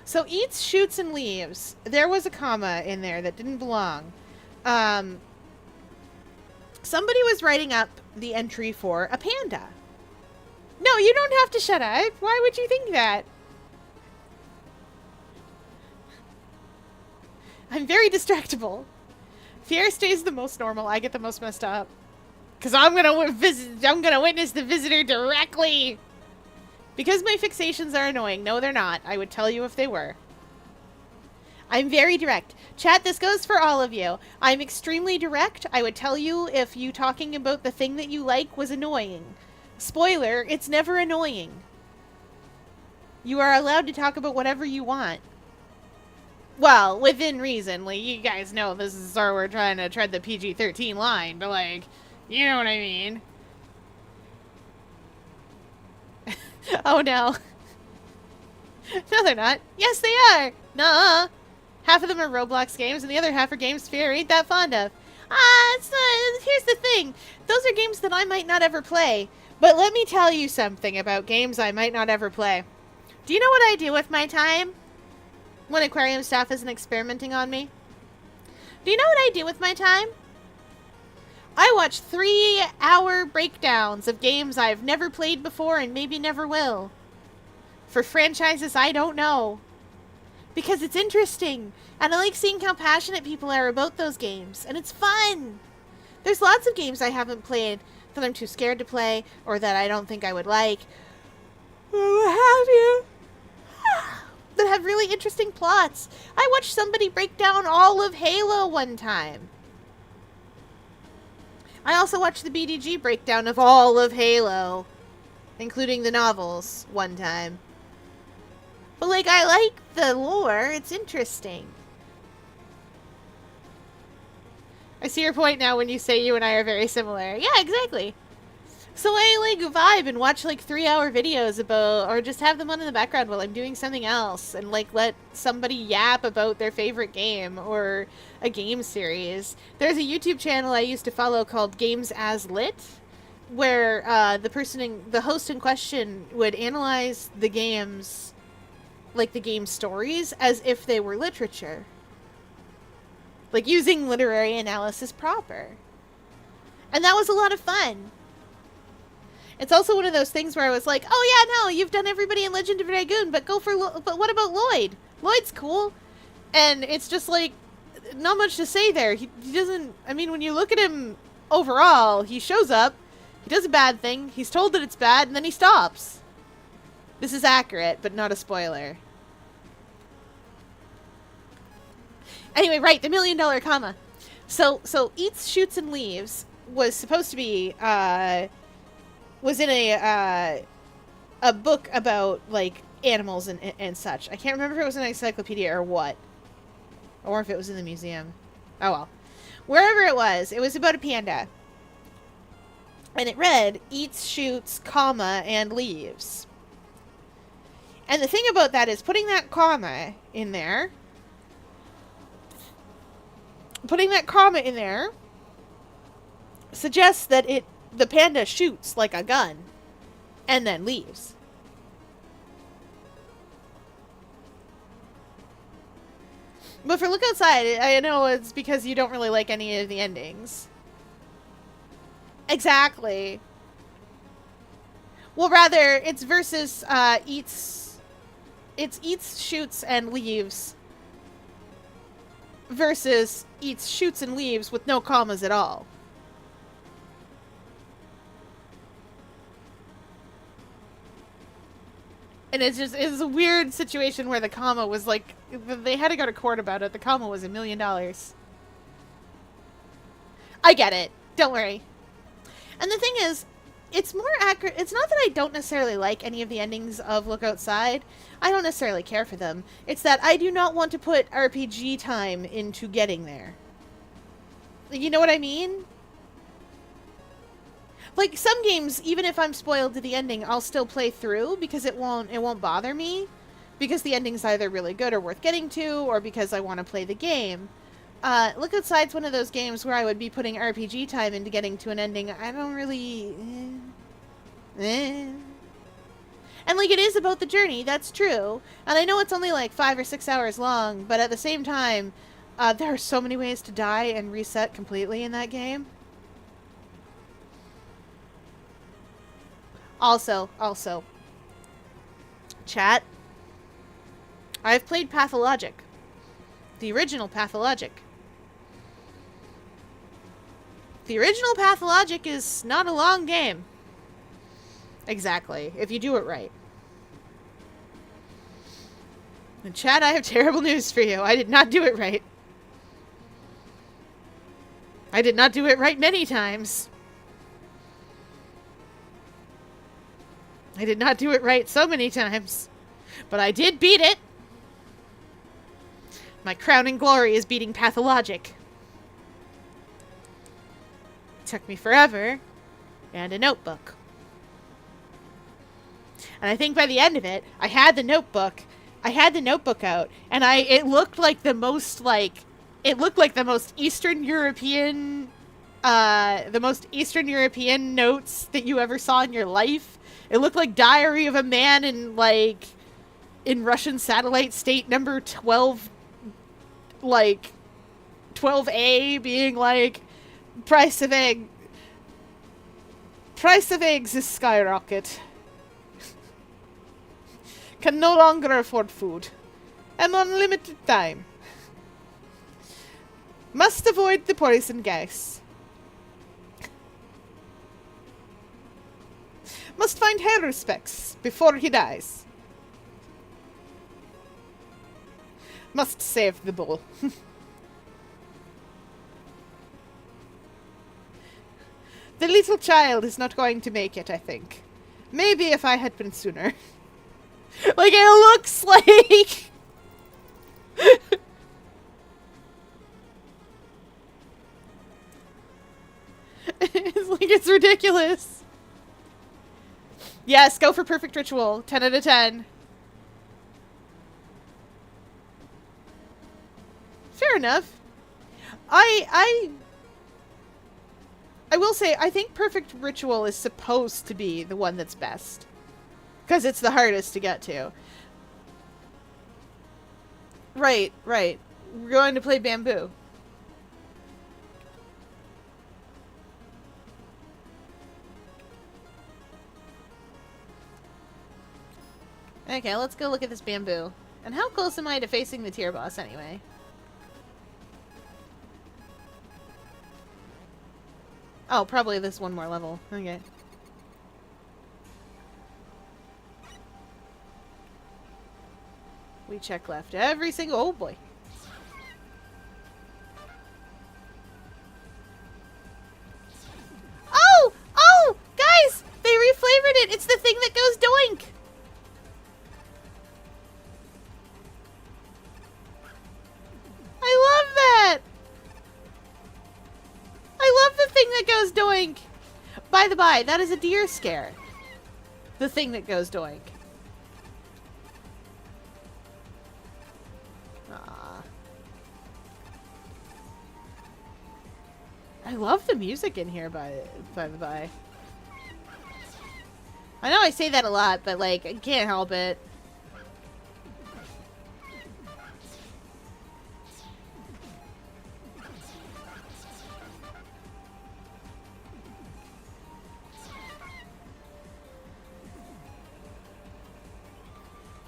Speaker 1: So, eats, shoots, and leaves. There was a comma in there that didn't belong. Somebody was writing up the entry for a panda. No, you don't have to shut up. Why would you think that? I'm very distractible. Fier stays the most normal. I get the most messed up. Because I'm gonna witness the visitor directly. Because my fixations are annoying. No, they're not. I would tell you if they were. I'm very direct. Chat, this goes for all of you. I'm extremely direct. I would tell you if you talking about the thing that you like was annoying. Spoiler, it's never annoying. You are allowed to talk about whatever you want. Well, within reason. Like, you guys know this is where we're trying to tread the PG-13 line, but like, you know what I mean. Oh no. No, they're not. Yes, they are. Nuh-uh. Half of them are Roblox games, and the other half are games Fear ain't that fond of. Here's the thing. Those are games that I might not ever play. But let me tell you something about games I might not ever play. Do you know what I do with my time? When aquarium staff isn't experimenting on me? Do you know what I do with my time? I watch 3-hour breakdowns of games I've never played before and maybe never will. For franchises I don't know. Because it's interesting. And I like seeing how passionate people are about those games. And it's fun. There's lots of games I haven't played that I'm too scared to play. Or that I don't think I would like. Or what have you. That have really interesting plots. I watched somebody break down all of Halo one time. I also watched the BDG breakdown of all of Halo, including the novels, one time. But, like, I like the lore. It's interesting. I see your point now when you say you and I are very similar. Yeah, exactly. So I, like, vibe and watch, like, 3-hour videos about, or just have them on in the background while I'm doing something else, and, like, let somebody yap about their favorite game, or a game series. There's a YouTube channel I used to follow called Games as Lit, where the host in question would analyze the games, like the game stories, as if they were literature. Like, using literary analysis proper. And that was a lot of fun. It's also one of those things where I was like, oh yeah, no, you've done everybody in Legend of Dragoon, but but what about Lloyd? Lloyd's cool. And it's just like, not much to say there. He doesn't, I mean, when you look at him overall, he shows up, he does a bad thing, he's told that it's bad, and then he stops. This is accurate, but not a spoiler. Anyway, right, the $1 million comma. So Eats, Shoots, and Leaves was supposed to be, was in a book about, like, animals and such. I can't remember if it was an encyclopedia or what. Or if it was in the museum. Oh well. Wherever it was about a panda. And it read, eats, shoots, comma, and leaves. And the thing about that is putting that comma in there suggests that the panda shoots like a gun and then leaves. But for Look Outside, I know it's because you don't really like any of the endings. Exactly. Well, rather, it's versus eats, shoots, and leaves versus eats, shoots, and leaves with no commas at all. And it's a weird situation where the comma was like, they had to go to court about it. The comma was $1 million. I get it. Don't worry. And the thing is, it's more accurate. It's not that I don't necessarily like any of the endings of Look Outside. I don't necessarily care for them. It's that I do not want to put RPG time into getting there. You know what I mean? Like, some games, even if I'm spoiled to the ending, I'll still play through because it won't bother me. Because the ending's either really good or worth getting to, or because I want to play the game. Look Outside's one of those games where I would be putting RPG time into getting to an ending. I don't really... And, like, it is about the journey, that's true. And I know it's only, like, 5 or 6 hours long, but at the same time, there are so many ways to die and reset completely in that game. Also, chat, I've played Pathologic. The original Pathologic. The original Pathologic is not a long game. Exactly, if you do it right. And chat, I have terrible news for you. I did not do it right. I did not do it right many times. I did not do it right so many times. But I did beat it. My crowning glory is beating Pathologic. It took me forever. And a notebook. And I think by the end of it, I had the notebook out. And it looked like the most, Eastern European, notes that you ever saw in your life. It looked like Diary of a Man in Russian satellite state number 12, 12A, being like, price of eggs is skyrocket. Can no longer afford food. Am on limited time. Must avoid the poison gas. Must find hair specs before he dies. Must save the bull. The little child is not going to make it, I think. Maybe if I had been sooner. Like, it looks like... it's ridiculous. Yes, go for Perfect Ritual. 10 out of 10. Fair enough. I will say, I think Perfect Ritual is supposed to be the one that's best. Because it's the hardest to get to. Right. We're going to play Bamboo. Okay, let's go look at this Bamboo. And how close am I to facing the tier boss anyway? Oh, probably this one more level. Okay. We check left every single... Oh, boy. Oh! Guys! They reflavored it! It's the thing that goes doink! I love that! I love the thing that goes doink! By the by, that is a deer scare. The thing that goes doink. Aw. I love the music in here, by the by. I know I say that a lot, but, like, I can't help it.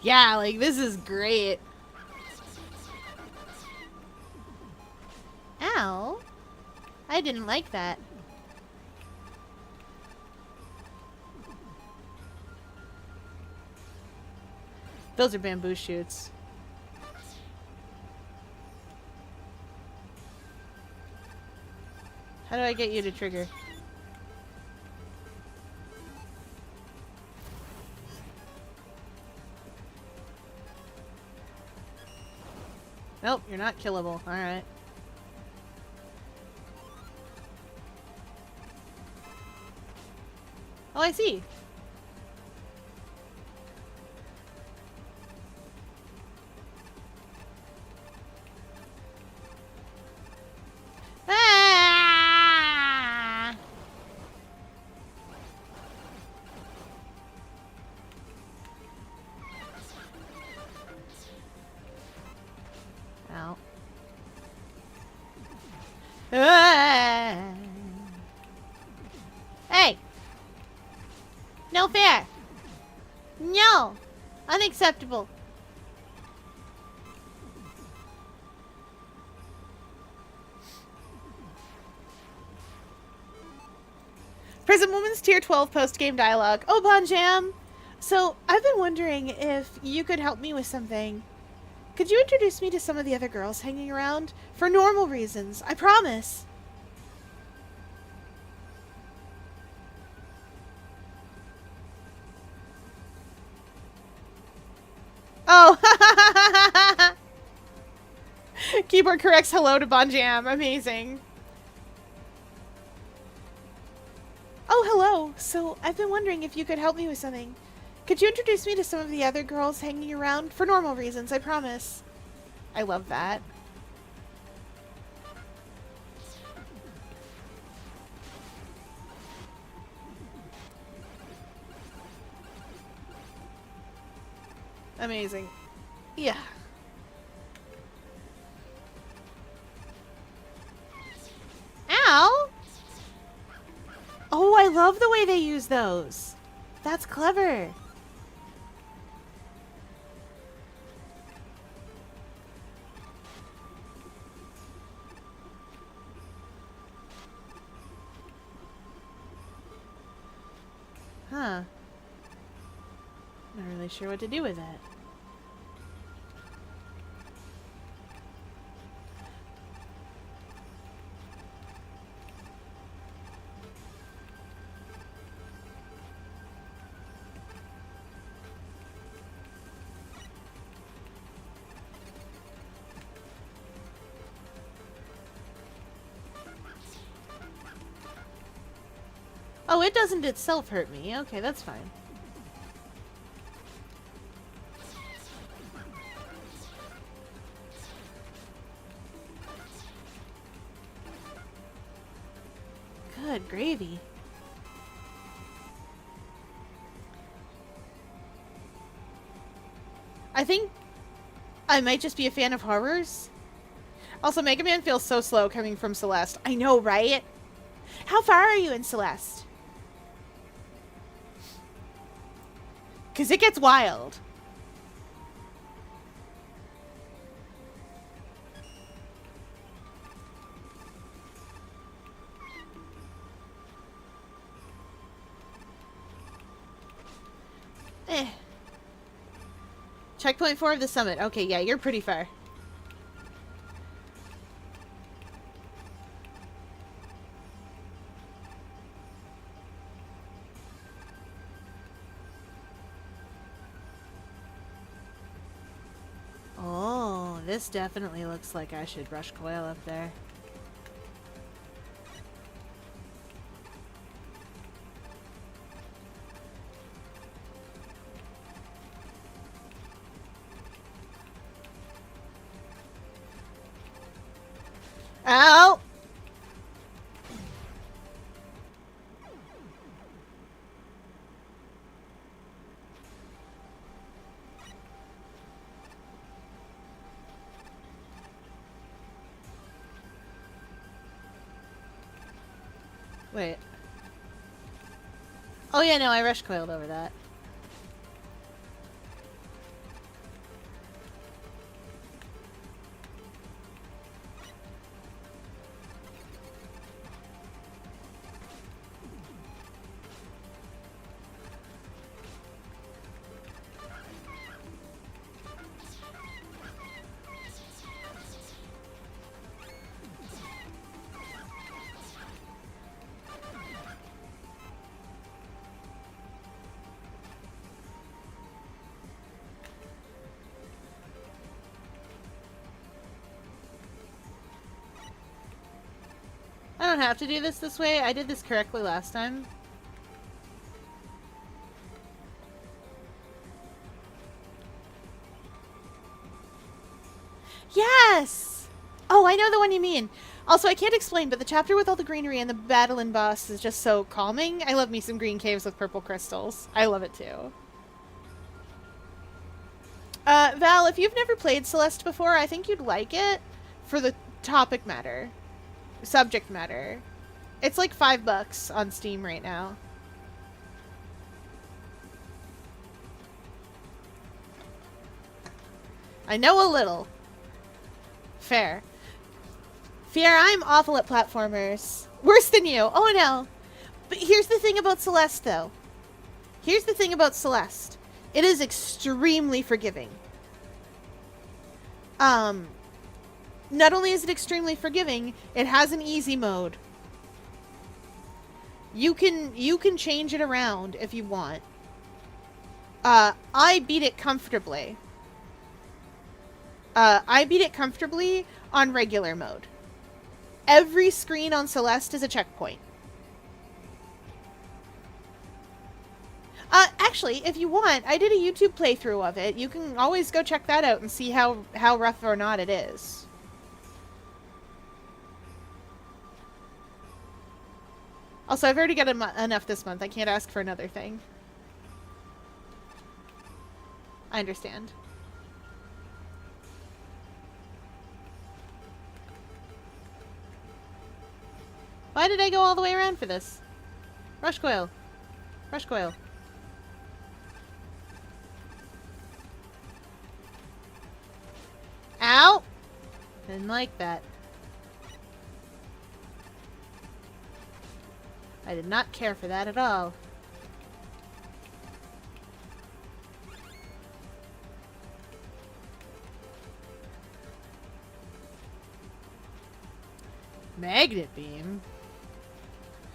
Speaker 1: Yeah, like, this is great. Ow. I didn't like that. Those are bamboo shoots. How do I get you to trigger? Nope, you're not killable. Alright. Oh, I see. Ah! Ow. Ah! Hey! No fair! No! Unacceptable! Prison Woman's Tier 12 post-game dialogue. Oh, Bonjam! So, I've been wondering if you could help me with something. Could you introduce me to some of the other girls hanging around? For normal reasons, I promise. Oh! Keyboard corrects hello to Bonjam. Amazing. Oh, hello. So, I've been wondering if you could help me with something. Could you introduce me to some of the other girls hanging around? For normal reasons, I promise. I love that. Amazing. Yeah. Ow! Oh, I love the way they use those. That's clever. Huh. Not really sure what to do with that. Oh, it doesn't itself hurt me. Okay, that's fine. Good gravy. I think I might just be a fan of horrors. Also, Megaman feels so slow coming from Celeste. I know, right? How far are you in Celeste? Because it gets wild. Eh. Checkpoint 4 of the summit. Okay, yeah, you're pretty far. Oh, this definitely looks like I should rush Coil up there. Ow! Wait. Oh yeah, no, I rush coiled over that. I don't have to do this way. I did this correctly last time. Yes! Oh, I know the one you mean. Also, I can't explain, but the chapter with all the greenery and the battle and boss is just so calming. I love me some green caves with purple crystals. I love it too. Val, if you've never played Celeste before, I think you'd like it for the topic matter. Subject matter. It's like $5 on Steam right now. I know a little. Fair. Fear, I'm awful at platformers. Worse than you. Oh no. But here's the thing about Celeste, though. Here's the thing about Celeste. It is extremely forgiving. Not only is it extremely forgiving, it has an easy mode. You can change it around if you want. I beat it comfortably. I beat it comfortably on regular mode. Every screen on Celeste is a checkpoint. Actually, if you want, I did a YouTube playthrough of it. You can always go check that out and see how rough or not it is. Also, I've already got enough this month. I can't ask for another thing. I understand. Why did I go all the way around for this? Rush coil. Rush coil. Ow! Didn't like that. I did not care for that at all. Magnet beam?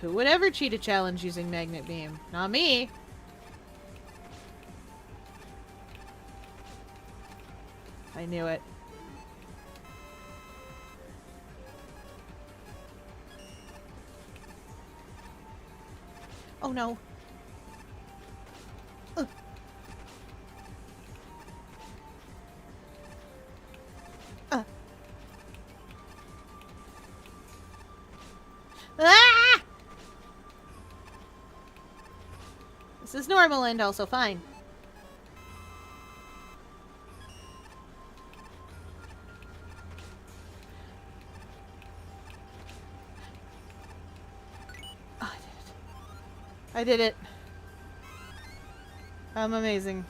Speaker 1: Who would ever cheat a challenge using magnet beam? Not me. I knew it. Oh no. Ah! This is normal and also fine. Oh, I did it. I'm amazing.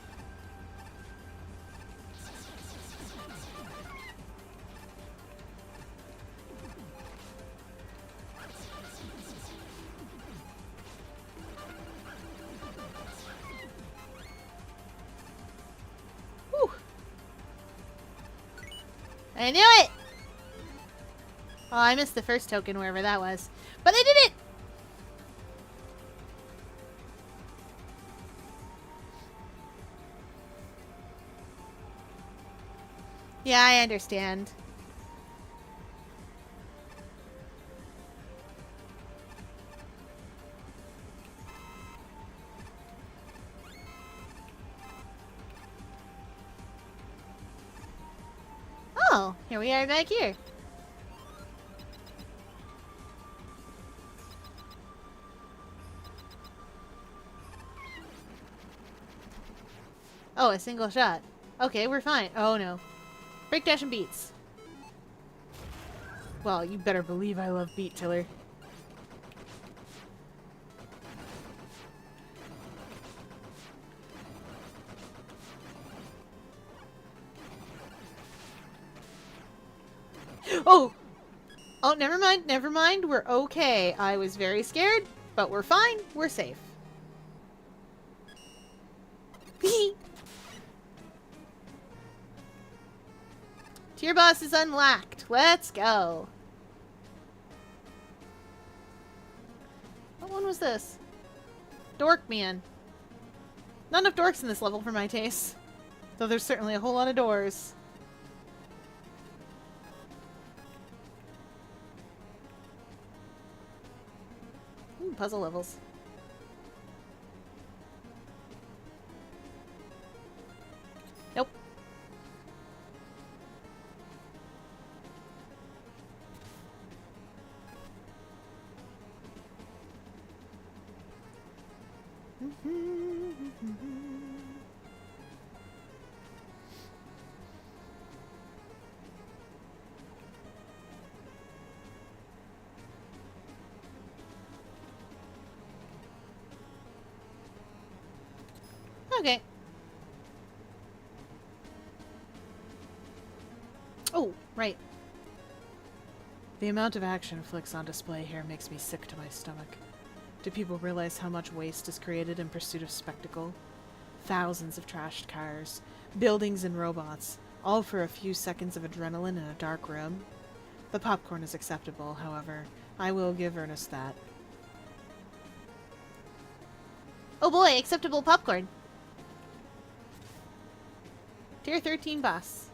Speaker 1: Whew. I knew it! Oh, I missed the first token wherever that was. But I did it! Yeah, I understand. Oh, here we are back here. Oh, a single shot. Okay, we're fine. Oh, no. Break, dash, and beats. Well, you better believe I love Beat Tiller. Oh! Oh, never mind, never mind. We're okay. I was very scared, but we're fine. We're safe. Tier boss is unlocked. Let's go. What one was this? Dork man. Not enough dorks in this level for my taste. Though there's certainly a whole lot of doors. Puzzle levels. Nope. Okay. Oh, right. The amount of action flicks on display here makes me sick to my stomach. Do people realize how much waste is created in pursuit of spectacle? Thousands of trashed cars, buildings and robots, all for a few seconds of adrenaline in a dark room? The popcorn is acceptable, however. I will give Ernest that. Oh boy, acceptable popcorn. Tier 13 boss.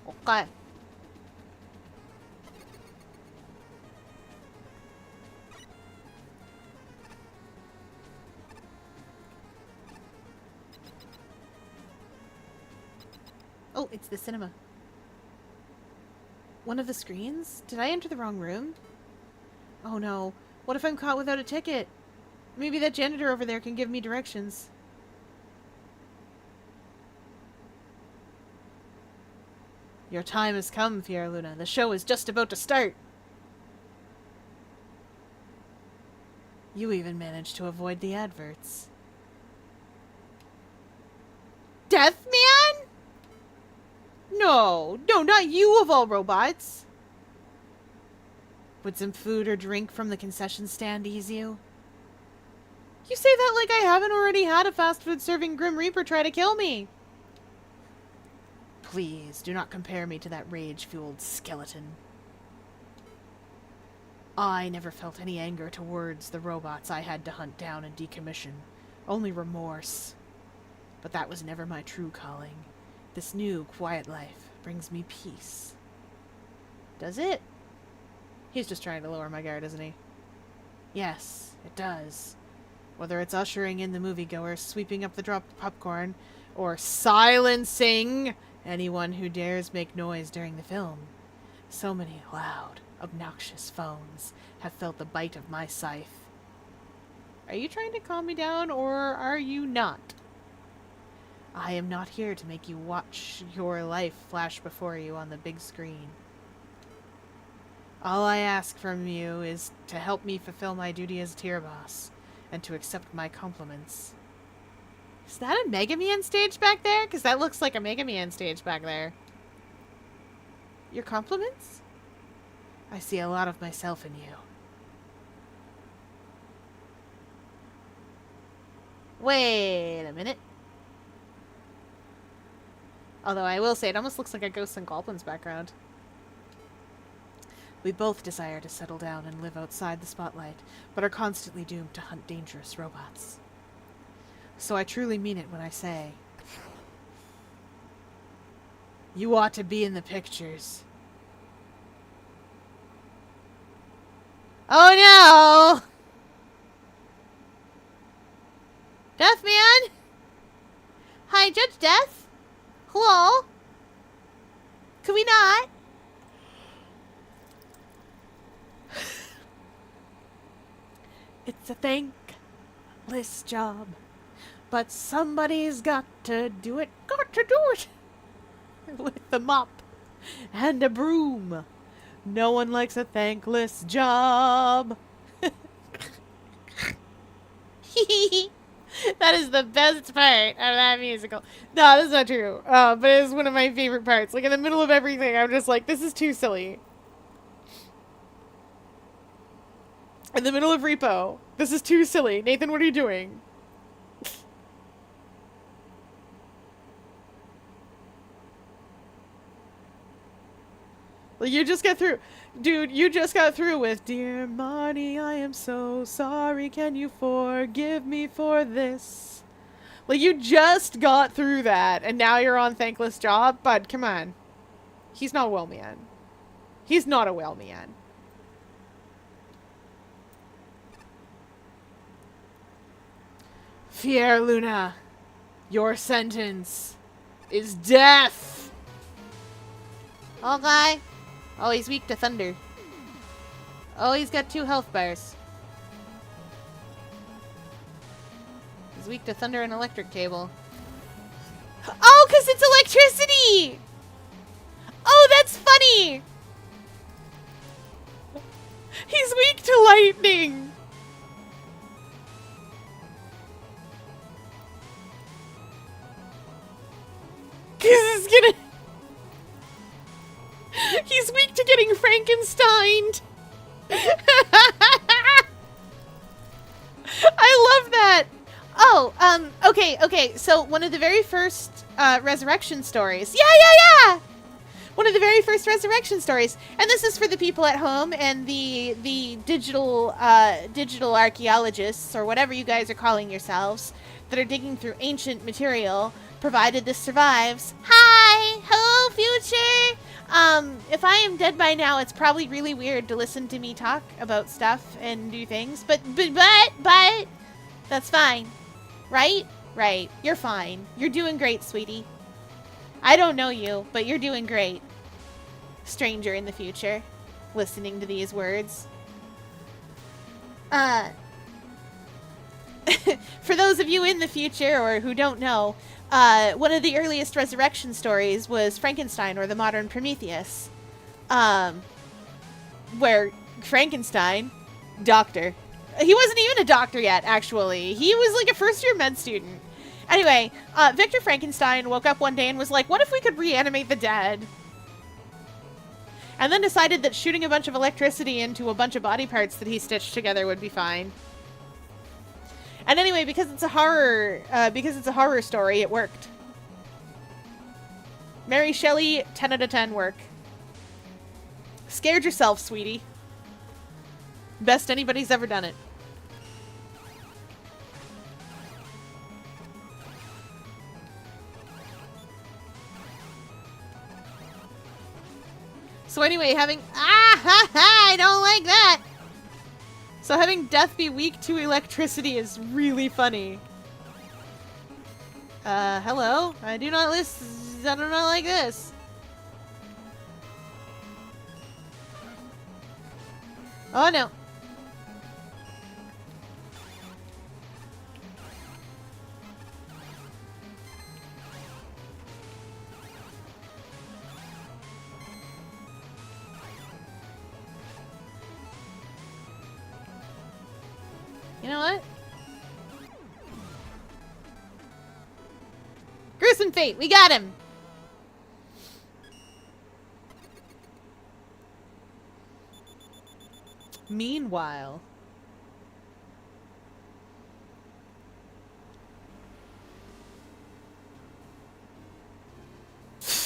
Speaker 1: Okay. Oh, it's the cinema. One of the screens? Did I enter the wrong room? Oh no. What if I'm caught without a ticket? Maybe that janitor over there can give me directions. Your time has come, Fiera Luna. The show is just about to start. You even managed to avoid the adverts. Death Man? No, not you of all robots. Would some food or drink from the concession stand ease you? You say that like I haven't already had a fast food serving Grim Reaper try to kill me. Please, do not compare me to that rage-fueled skeleton. I never felt any anger towards the robots I had to hunt down and decommission. Only remorse. But that was never my true calling. This new, quiet life brings me peace. Does it? He's just trying to lower my guard, isn't he? Yes, it does. Whether it's ushering in the moviegoers, sweeping up the dropped popcorn, or silencing anyone who dares make noise during the film. So many loud, obnoxious phones have felt the bite of my scythe. Are you trying to calm me down, or are you not? I am not here to make you watch your life flash before you on the big screen. All I ask from you is to help me fulfill my duty as tier boss, and to accept my compliments. Is that a Megaman stage back there? Because that looks like a Megaman stage back there. Your compliments? I see a lot of myself in you. Wait a minute. Although I will say, it almost looks like a Ghosts and Goblins background. We both desire to settle down and live outside the spotlight, but are constantly doomed to hunt dangerous robots. So I truly mean it when I say, you ought to be in the pictures. Oh no! Death Man? Hi, Judge Death? Hello? Could we not? It's a thankless job, but somebody's got to do it. to do it. With the mop and a broom. No one likes a thankless job. That is the best part of that musical. No, that's not true. But it is one of my favorite parts. Like, in the middle of everything, I'm just like, this is too silly. In the middle of Repo, this is too silly. Nathan, what are you doing? Like, you just got through. Dude, you just got through with, "Dear Marty, I am so sorry. Can you forgive me for this?" Like, you just got through that, and now you're on Thankless Job? Bud, come on. He's not a well man. He's not a well man. Fier Luna, your sentence is death. Okay. Oh, he's weak to thunder. Oh, he's got 2 health bars. He's weak to thunder and electric cable. Oh, because it's electricity! Oh, that's funny! He's weak to lightning! Because it's gonna... He's weak to getting Frankensteined. I love that. Oh, okay. So one of the very first resurrection stories. Yeah. One of the very first resurrection stories, and this is for the people at home and the digital archaeologists or whatever you guys are calling yourselves that are digging through ancient material. Provided this survives. Hi, hello, future. If I am dead by now, it's probably really weird to listen to me talk about stuff and do things, but that's fine, right? Right. You're fine. You're doing great, sweetie. I don't know you, but you're doing great. Stranger in the future, listening to these words. For those of you in the future or who don't know, one of the earliest resurrection stories was Frankenstein, or the modern Prometheus, where Frankenstein, doctor, he wasn't even a doctor yet, actually. He was like a first-year med student. Anyway, Victor Frankenstein woke up one day and was like, what if we could reanimate the dead? And then decided that shooting a bunch of electricity into a bunch of body parts that he stitched together would be fine. And anyway, because it's a horror story, it worked. Mary Shelley, 10 out of 10 work. Scared yourself, sweetie. Best anybody's ever done it. So anyway, I don't like that. So having death be weak to electricity is really funny. Hello? I do not like this. Oh no. You know what? Gruesome fate. We got him. Meanwhile.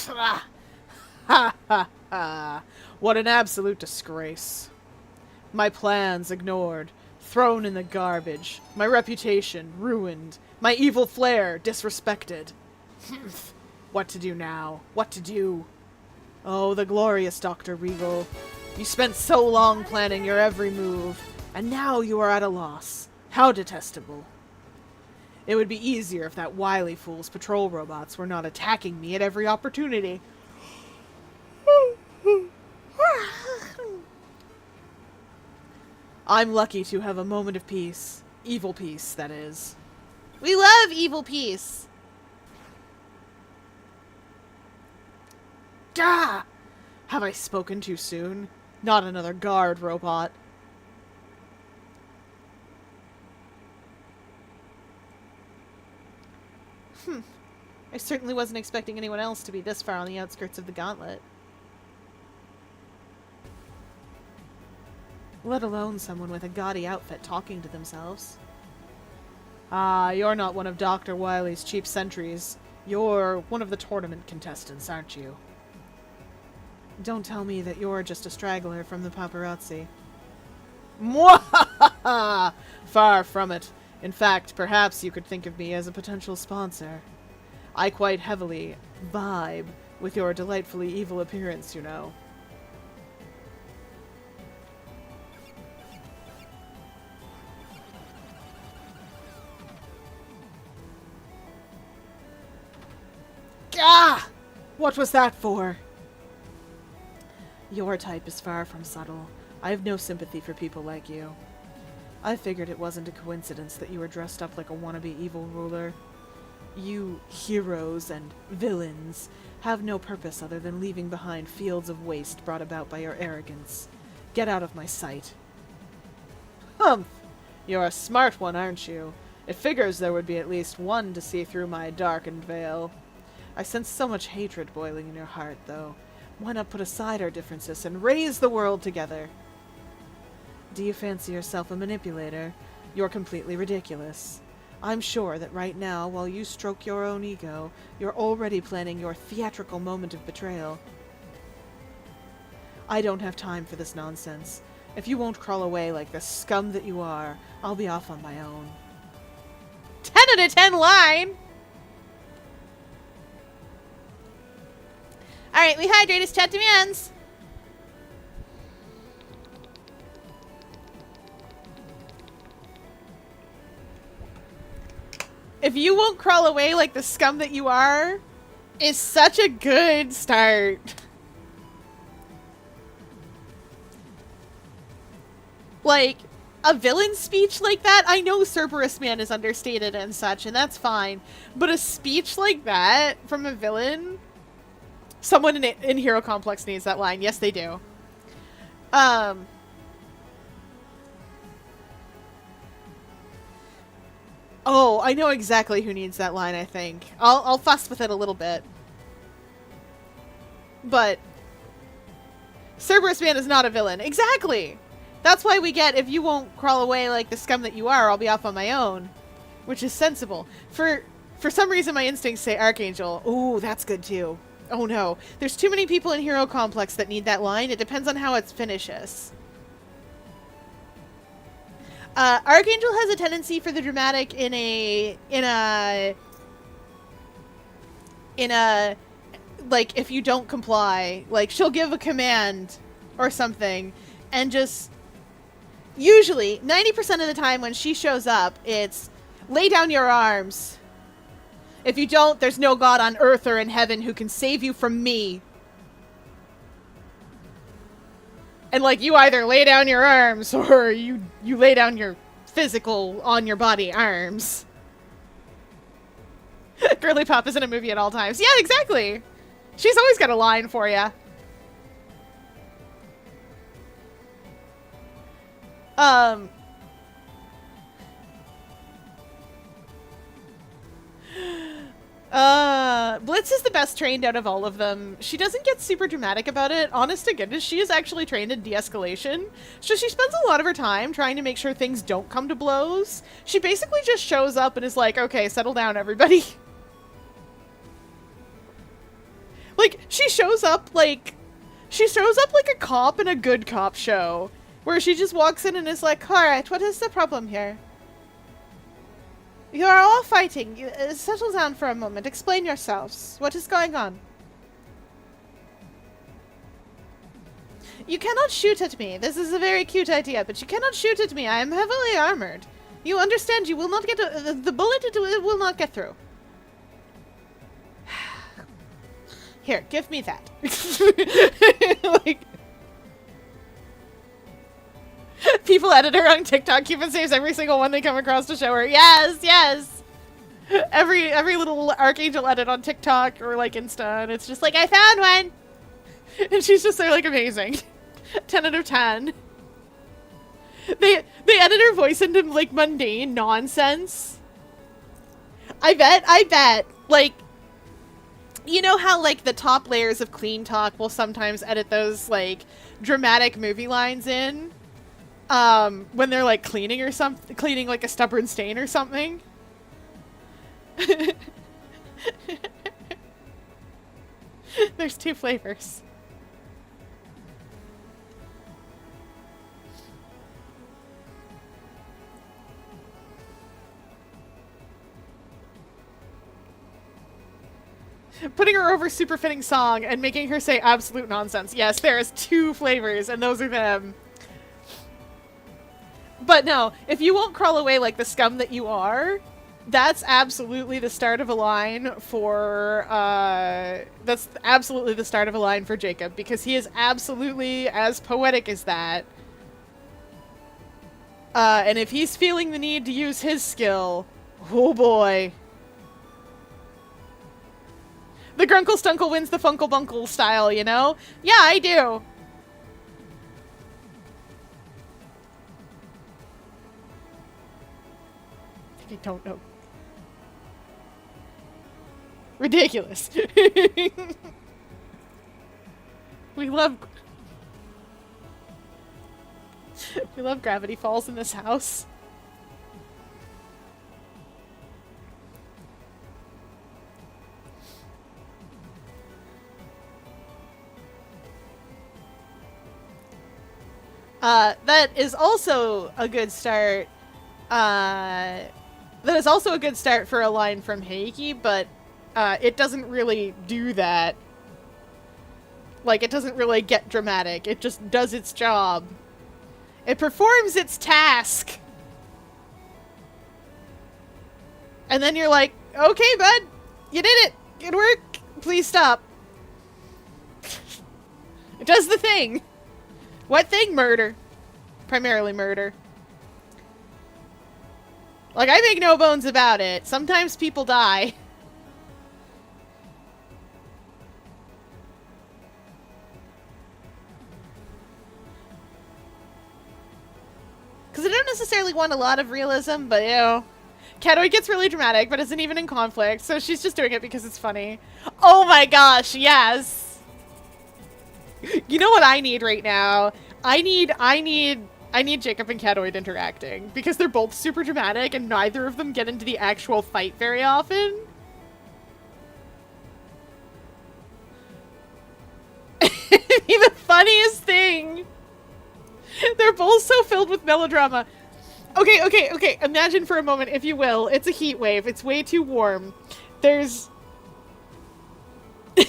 Speaker 1: Ha ha ha. What an absolute disgrace. My plans ignored. Thrown in the garbage. My reputation ruined. My evil flair disrespected. What to do now? What to do? Oh, the glorious Dr. Regal. You spent so long planning your every move, and now you are at a loss. How detestable. It would be easier if that wily fool's patrol robots were not attacking me at every opportunity. I'm lucky to have a moment of peace. Evil peace, that is. We love evil peace. Gah! Have I spoken too soon? Not another guard robot. I certainly wasn't expecting anyone else to be this far on the outskirts of the gauntlet. Let alone someone with a gaudy outfit talking to themselves. Ah, you're not one of Dr. Wily's cheap sentries. You're one of the tournament contestants, aren't you? Don't tell me that you're just a straggler from the paparazzi. Mwahaha! Far from it. In fact, perhaps you could think of me as a potential sponsor. I quite heavily vibe with your delightfully evil appearance, you know. Ah! What was that for? Your type is far from subtle. I have no sympathy for people like you. I figured it wasn't a coincidence that you were dressed up like a wannabe evil ruler. You heroes and villains have no purpose other than leaving behind fields of waste brought about by your arrogance. Get out of my sight. Humph! You're a smart one, aren't you? It figures there would be at least one to see through my darkened veil. I sense so much hatred boiling in your heart, though. Why not put aside our differences and raise the world together? Do you fancy yourself a manipulator? You're completely ridiculous. I'm sure that right now, while you stroke your own ego, you're already planning your theatrical moment of betrayal. I don't have time for this nonsense. If you won't crawl away like the scum that you are, I'll be off on my own. 10 out of 10 line! Alright, we hydrate his chat demands. If you won't crawl away like the scum that you are, is such a good start. Like, a villain speech like that, I know Cerberus Man is understated and such, and that's fine. But a speech like that from a villain... Someone in Hero Complex needs that line. Yes, they do. Oh, I know exactly who needs that line, I think. I'll fuss with it a little bit. But Cerberus Man is not a villain. Exactly! That's why we get, if you won't crawl away like the scum that you are, I'll be off on my own. Which is sensible. For some reason, my instincts say Archangel. Ooh, that's good too. Oh no. There's too many people in Hero Complex that need that line. It depends on how it finishes. Archangel has a tendency for the dramatic in a, like, if you don't comply, like, she'll give a command or something, and just, usually, 90% of the time when she shows up, it's, lay down your arms. If you don't, there's no god on earth or in heaven who can save you from me. And, like, you either lay down your arms or you lay down your physical, on-your-body arms. Girly Pop is in a movie at all times. Yeah, exactly. She's always got a line for you. Blitz is the best trained out of all of them. She doesn't get super dramatic about it. Honest to goodness, she is actually trained in de-escalation. So she spends a lot of her time trying to make sure things don't come to blows. She basically just shows up and is like, okay, settle down, everybody. Like, she shows up like a cop in a good cop show. Where she just walks in and is like, alright, what is the problem here? You are all fighting. Settle down for a moment. Explain yourselves. What is going on? You cannot shoot at me. This is a very cute idea, but you cannot shoot at me. I am heavily armored. You understand you will not get the bullet, it will not get through. Here, give me that. Like, people edit her on TikTok, Cupid saves every single one they come across to show her. Yes, yes! Every little Archangel edit on TikTok or like Insta, and it's just like, I found one! And she's just there like, amazing. 10 out of 10. They edit her voice into like mundane nonsense. I bet. Like, you know how like the top layers of Clean Talk will sometimes edit those like dramatic movie lines in when they're like cleaning or something, cleaning like a stubborn stain or something. There's 2 flavors. Putting her over super fitting song and making her say absolute nonsense. Yes, there is 2 flavors, and those are them. But no, if you won't crawl away like the scum that you are, that's absolutely the start of a line for, that's absolutely the start of a line for Jacob, because he is absolutely as poetic as that. And if he's feeling the need to use his skill, oh boy. The Grunkle Stunkle wins the Funkle Bunkle style, you know? Yeah, I do. I don't know. Ridiculous. We love Gravity Falls in this house. That is also a good start. That is also a good start for a line from Heiki, but it doesn't really do that. Like, it doesn't really get dramatic. It just does its job. It performs its task. And then you're like, okay, bud, you did it. Good work. Please stop. It does the thing. What thing? Murder. Primarily murder. Like, I make no bones about it. Sometimes people die. Because I don't necessarily want a lot of realism, but, you know. Catoid gets really dramatic, but isn't even in conflict, so she's just doing it because it's funny. Oh my gosh, yes! You know what I need right now? I need Jacob and Catoid interacting, because they're both super dramatic and neither of them get into the actual fight very often. The funniest thing! They're both so filled with melodrama. Okay. Imagine for a moment, if you will, it's a heat wave. It's way too warm. There's a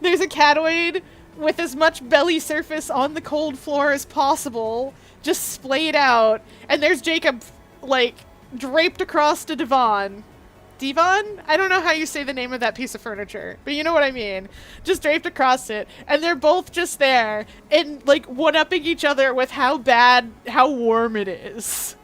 Speaker 1: Catoid with as much belly surface on the cold floor as possible, just splayed out, and there's Jacob, like, draped across the divan. Divan? I don't know how you say the name of that piece of furniture, but you know what I mean. Just draped across it, and they're both just there, and, like, one-upping each other with how warm it is.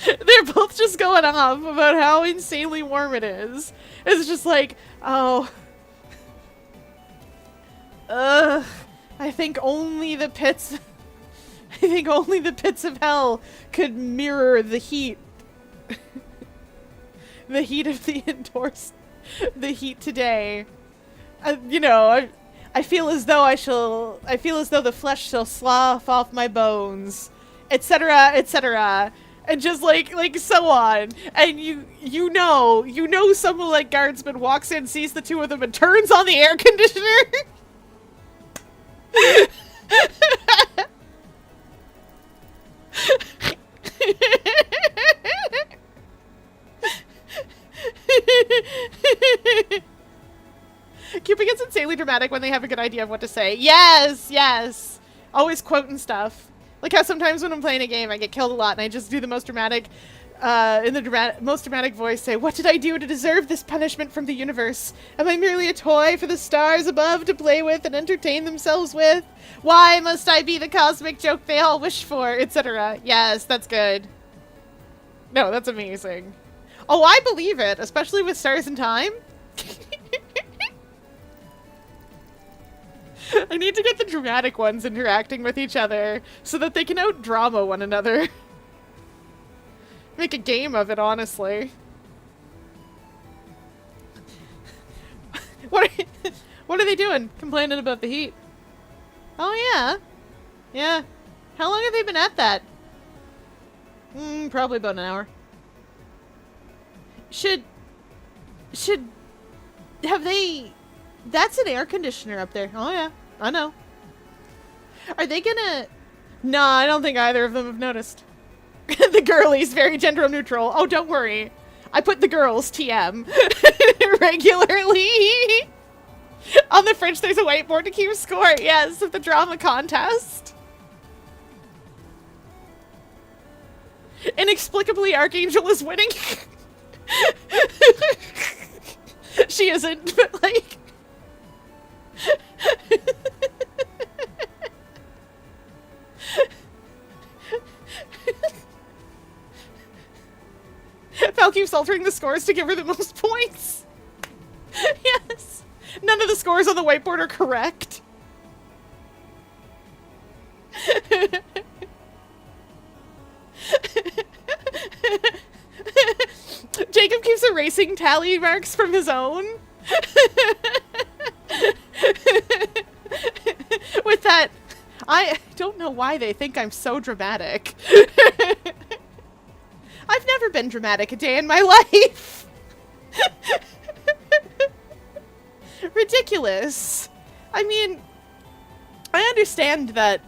Speaker 1: They're both just going off about how insanely warm it is. It's just like, oh. I think only the pits of hell could mirror the heat. The heat of the indoors. The heat today. You know, I feel as though the flesh shall slough off my bones, etc., etc., and just like so on. And you know someone like Guardsman walks in, sees the two of them, and turns on the air conditioner. Cupid gets insanely dramatic when they have a good idea of what to say. Yes, yes. Always quoting stuff. Like how sometimes when I'm playing a game, I get killed a lot, and I just do the most dramatic, most dramatic voice, say, "What did I do to deserve this punishment from the universe? Am I merely a toy for the stars above to play with and entertain themselves with? Why must I be the cosmic joke they all wish for?" etc. Yes, that's good. No, that's amazing. Oh, I believe it, especially with Stars in Time. I need to get the dramatic ones interacting with each other so that they can out-drama one another. Make a game of it, honestly. What are they doing? Complaining about the heat. Oh, yeah. Yeah. How long have they been at that? Probably about an hour. Have they... That's an air conditioner up there. Oh, yeah. I know. Are they gonna... No, I don't think either of them have noticed. The girlies, very gender neutral. Oh, don't worry. I put the girls, TM, regularly. On the fridge, there's a whiteboard to keep score. Yes, of the drama contest. Inexplicably, Archangel is winning. She isn't, but like... Val keeps altering the scores to give her the most points. Yes. None of the scores on the whiteboard are correct. Jacob keeps erasing tally marks from his own. With that, I don't know why they think I'm so dramatic. I've never been dramatic a day in my life. Ridiculous. I mean, I understand that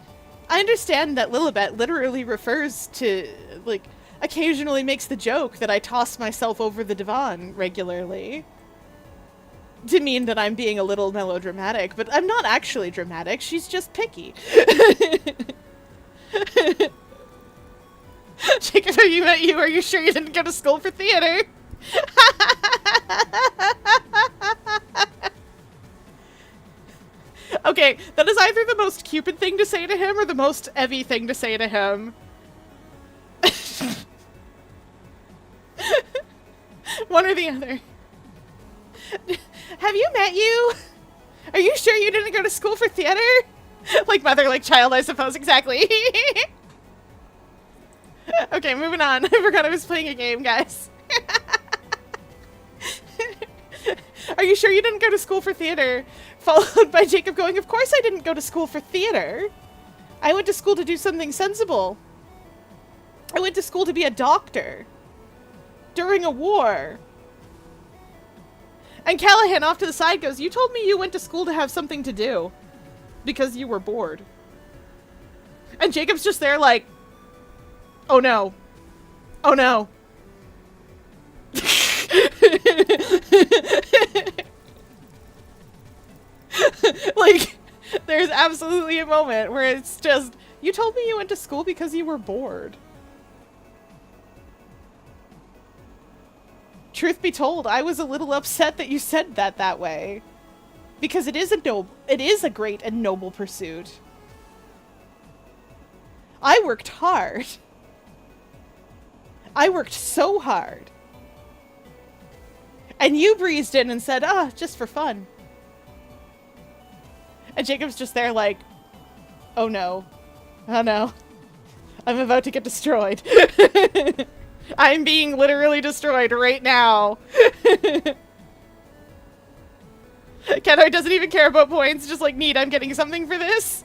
Speaker 1: Lilibet literally refers to, like, occasionally makes the joke that I toss myself over the divan regularly. To mean that I'm being a little melodramatic, but I'm not actually dramatic, she's just picky. Jacob, are you sure you didn't go to school for theater? Okay, that is either the most Cupid thing to say to him or the most Evie thing to say to him. One or the other. Have you met you? Are you sure you didn't go to school for theater? Like mother, like child, I suppose, exactly. Okay, moving on. I forgot I was playing a game, guys. Are you sure you didn't go to school for theater? Followed by Jacob going, of course I didn't go to school for theater. I went to school to do something sensible. I went to school to be a doctor. During a war. And Callahan off to the side goes, you told me you went to school to have something to do. Because you were bored. And Jacob's just there like, oh no. Oh no. Like, there's absolutely a moment where it's just, you told me you went to school because you were bored. Truth be told, I was a little upset that you said that way. Because it is a great and noble pursuit. I worked hard. I worked so hard. And you breezed in and said, ah, just for fun. And Jacob's just there like, oh no. Oh no. I'm about to get destroyed. I'm being literally destroyed right now. Kenoi doesn't even care about points, just like, neat, I'm getting something for this.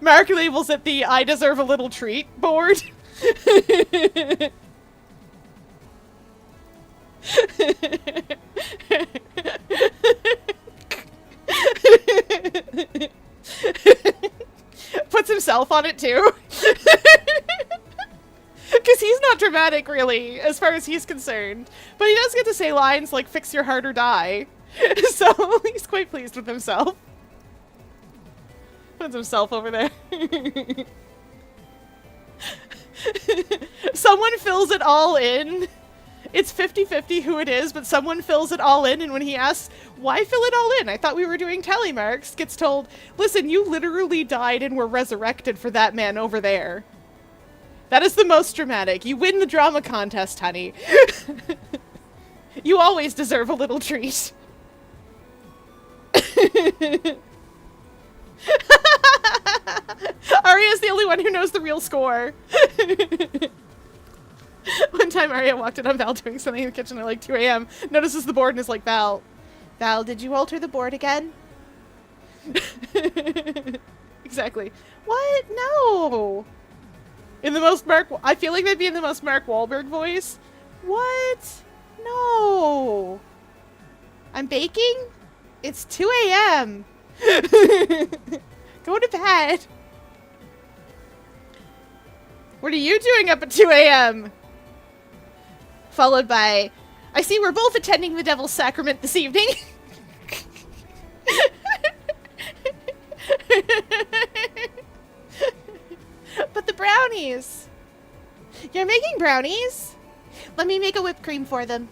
Speaker 1: Mark labels it the I deserve a little treat board. Puts himself on it too. Because he's not dramatic, really, as far as he's concerned. But he does get to say lines like, fix your heart or die. So he's quite pleased with himself. Puts himself over there. Someone fills it all in it's 50-50 who it is, but someone fills it all in, and when he asks, why fill it all in? I thought we were doing tally marks, gets told, listen, you literally died and were resurrected for that man over there. That is the most dramatic. You win the drama contest, honey. You always deserve a little treat. Arya's the only one who knows the real score. One time Arya walked in on Val doing something in the kitchen at like 2 a.m. Notices the board and is like, Val, did you alter the board again? Exactly. What? No. In the most I feel like that'd be in the most Mark Wahlberg voice. What? No. I'm baking? It's 2 a.m. Go to bed. What are you doing up at 2 a.m.? Followed by, I see we're both attending the Devil's Sacrament this evening. But the brownies. You're making brownies? Let me make a whipped cream for them.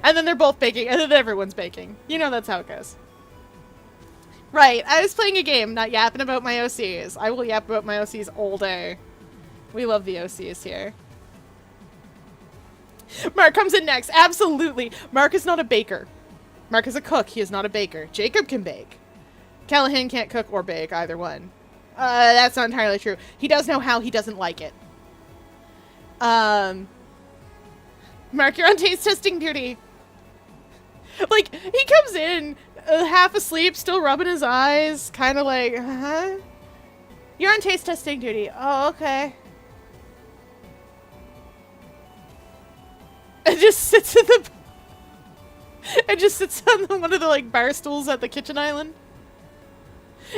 Speaker 1: And then they're both baking, and then everyone's baking. You know that's how it goes. Right, I was playing a game, not yapping about my OCs. I will yap about my OCs all day. We love the OCs here. Mark comes in next. Absolutely. Mark is not a baker. Mark is a cook. He is not a baker. Jacob can bake. Callahan can't cook or bake, either one. That's not entirely true. He does know how, he doesn't like it. Mark, you're on taste testing duty. Like, he comes in half asleep, still rubbing his eyes, kind of like, huh? You're on taste testing duty. Oh, okay. And just sits in the... and just sits on one of the, like, bar stools at the kitchen island.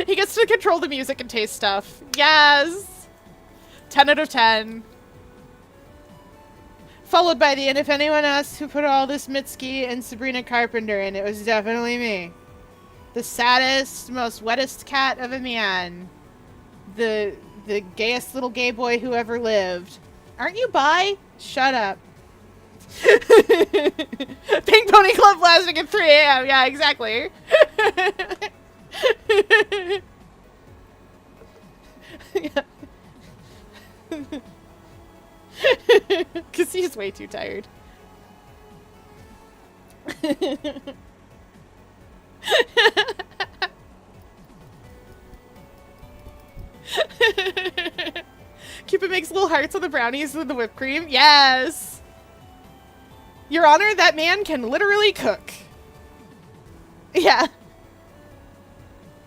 Speaker 1: He gets to control the music and taste stuff. Yes! 10 out of 10. Followed by the, and if anyone asks who put all this Mitski and Sabrina Carpenter in, it was definitely me. The saddest, most wettest cat of a man. The gayest little gay boy who ever lived. Aren't you bi? Shut up. Pink Pony Club blasting at 3 a.m. Yeah, exactly. Yeah. Because he's way too tired. Cupid makes little hearts on the brownies with the whipped cream. Yes! Your Honor, that man can literally cook. Yeah.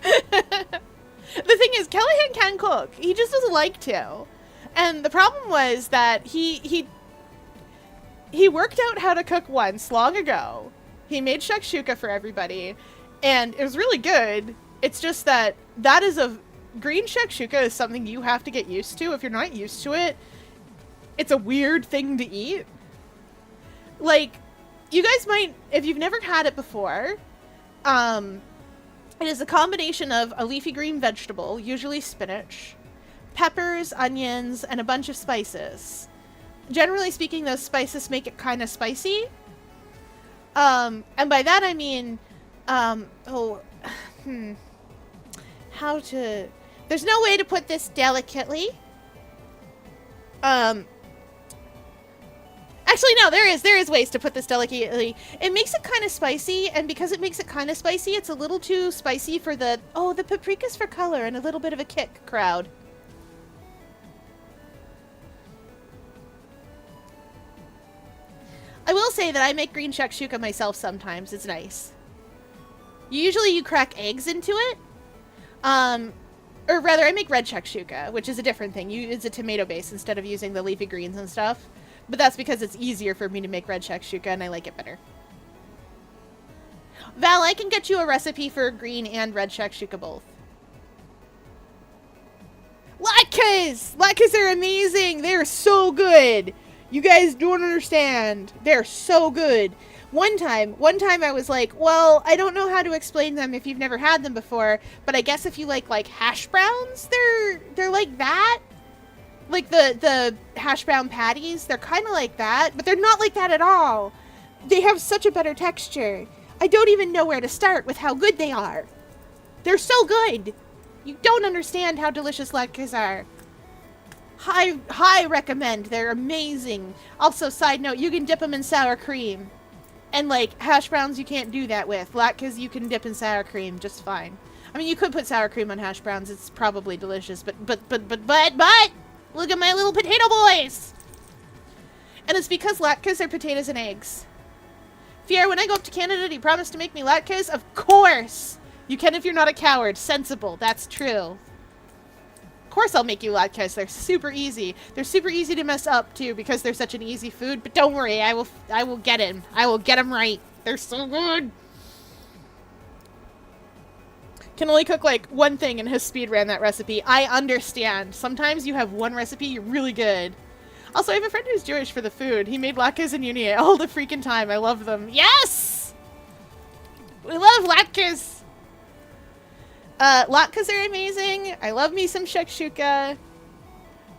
Speaker 1: The thing is, Callahan can cook. He just doesn't like to. And the problem was that he worked out how to cook once long ago. He made shakshuka for everybody, and it was really good. It's just that green shakshuka is something you have to get used to. If you're not used to it, it's a weird thing to eat. Like, you guys might, if you've never had it before, it is a combination of a leafy green vegetable, usually spinach, peppers, onions, and a bunch of spices. Generally speaking, those spices make it kind of spicy. And by that I mean, there's no way to put this delicately. Actually, no, there is ways to put this delicately. It makes it kind of spicy, and because it makes it kind of spicy, it's a little too spicy for the paprika's for color and a little bit of a kick crowd. I will say that I make green shakshuka myself sometimes. It's nice. Usually you crack eggs into it. Or rather, I make red shakshuka, which is a different thing. You use a tomato base instead of using the leafy greens and stuff. But that's because it's easier for me to make red shakshuka, and I like it better. Val, I can get you a recipe for green and red shakshuka both. Latkes! Latkes are amazing! They're so good! You guys don't understand. They're so good. One time I was like, well, I don't know how to explain them if you've never had them before, but I guess if you like hash browns, they're like that. Like the hash brown patties, they're kind of like that, but they're not like that at all. They have such a better texture. I don't even know where to start with how good they are. They're so good. You don't understand how delicious latkes are. High recommend. They're amazing. Also, side note, you can dip them in sour cream. And like hash browns you can't do that with. Latkes you can dip in sour cream just fine. I mean, you could put sour cream on hash browns. It's probably delicious, but look at my little potato boys. And it's because latkes are potatoes and eggs. Fier, when I go up to Canada, do you promise to make me latkes? Of course! You can if you're not a coward. Sensible. That's true. Of course I'll make you latkes. They're super easy. They're super easy to mess up, too, because they're such an easy food. But don't worry. I will get him. I will get him right. They're so good. Can only cook, like, one thing and has speedran that recipe. I understand. Sometimes you have one recipe, you're really good. Also, I have a friend who's Jewish for the food. He made latkes in uni all the freaking time. I love them. Yes! We love latkes! Latkes are amazing. I love me some shakshuka.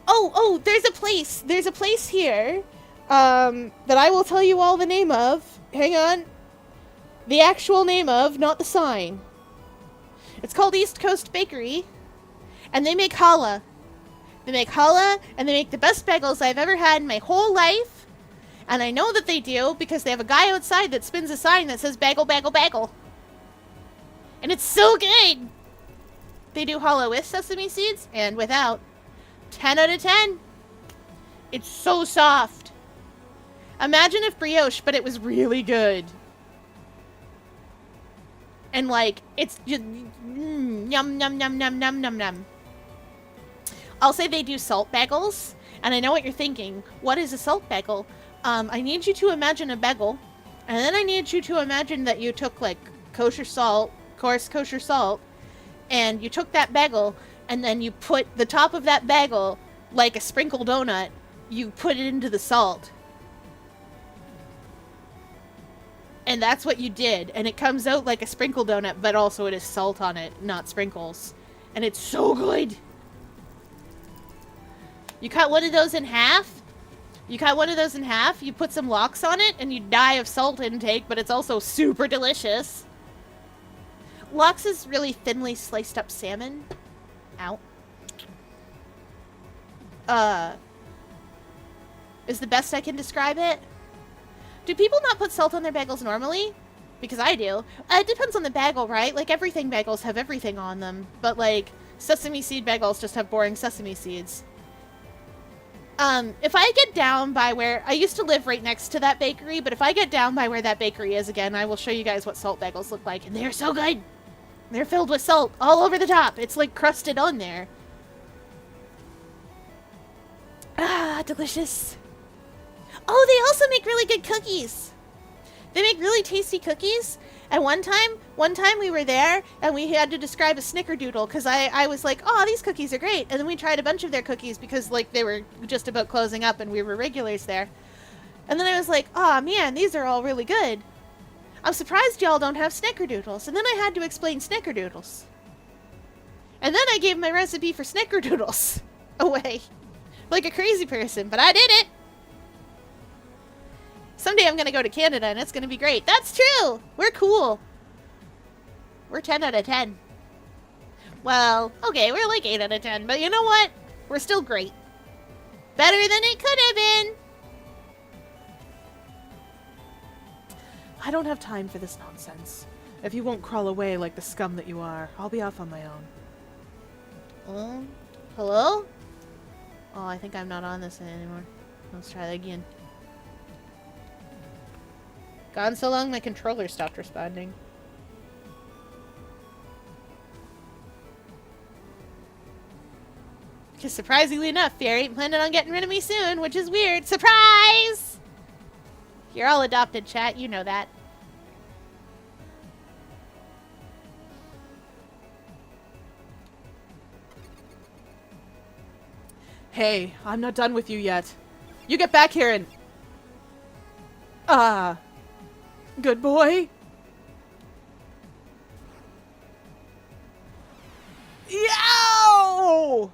Speaker 1: Oh, there's a place. There's a place here, that I will tell you all the name of. Hang on. The actual name of, not the sign. It's called East Coast Bakery, and they make challah. They make challah, and they make the best bagels I've ever had in my whole life. And I know that they do because they have a guy outside that spins a sign that says bagel, bagel, bagel. And it's so good. They do challah with sesame seeds and without. 10 out of 10. It's so soft. Imagine if brioche, but it was really good. And like, it's just yum, yum, yum, yum, yum, yum, yum. I'll say they do salt bagels, and I know what you're thinking. What is a salt bagel? I need you to imagine a bagel, and then I need you to imagine that you took like kosher salt, coarse kosher salt, and you took that bagel, and then you put the top of that bagel, like a sprinkle donut, you put it into the salt. And that's what you did, and it comes out like a sprinkle donut, but also it is salt on it, not sprinkles. And it's so good! You cut one of those in half. You put some lox on it, and you die of salt intake, but it's also super delicious. Lox is really thinly sliced up salmon. Ow. Is the best I can describe it. Do people not put salt on their bagels normally? Because I do. It depends on the bagel, right? Like, everything bagels have everything on them. But, like, sesame seed bagels just have boring sesame seeds. If I get down by where... I used to live right next to that bakery, but if I get down by where that bakery is again, I will show you guys what salt bagels look like. And they're so good! They're filled with salt all over the top. It's, like, crusted on there. Ah, delicious. Oh, they also make really good cookies. They make really tasty cookies. And one time we were there and we had to describe a snickerdoodle because I was like, oh, these cookies are great. And then we tried a bunch of their cookies because like they were just about closing up and we were regulars there. And then I was like, oh man, these are all really good. I'm surprised y'all don't have snickerdoodles. And then I had to explain snickerdoodles. And then I gave my recipe for snickerdoodles away. Like a crazy person, but I did it. Someday I'm going to go to Canada and it's going to be great. That's true. We're cool. We're 10 out of 10. Well, okay, we're like 8 out of 10. But you know what? We're still great. Better than it could have been. I don't have time for this nonsense. If you won't crawl away like the scum that you are, I'll be off on my own. Hello? Oh, I think I'm not on this anymore. Let's try that again. Gone so long, my controller stopped responding. Because surprisingly enough, Fairy ain't planning on getting rid of me soon, which is weird. Surprise! You're all adopted, chat. You know that. Hey, I'm not done with you yet. You get back here and... Good boy. Yow!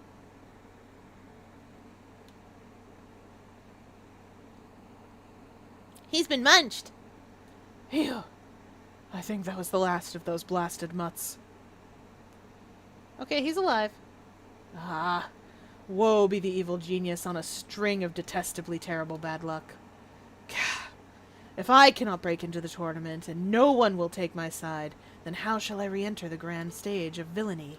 Speaker 1: He's been munched.
Speaker 2: Phew. I think that was the last of those blasted mutts.
Speaker 1: Okay, he's alive.
Speaker 2: Ah. Woe be the evil genius on a string of detestably terrible bad luck. Gah. If I cannot break into the tournament, and no one will take my side, then how shall I re-enter the grand stage of villainy?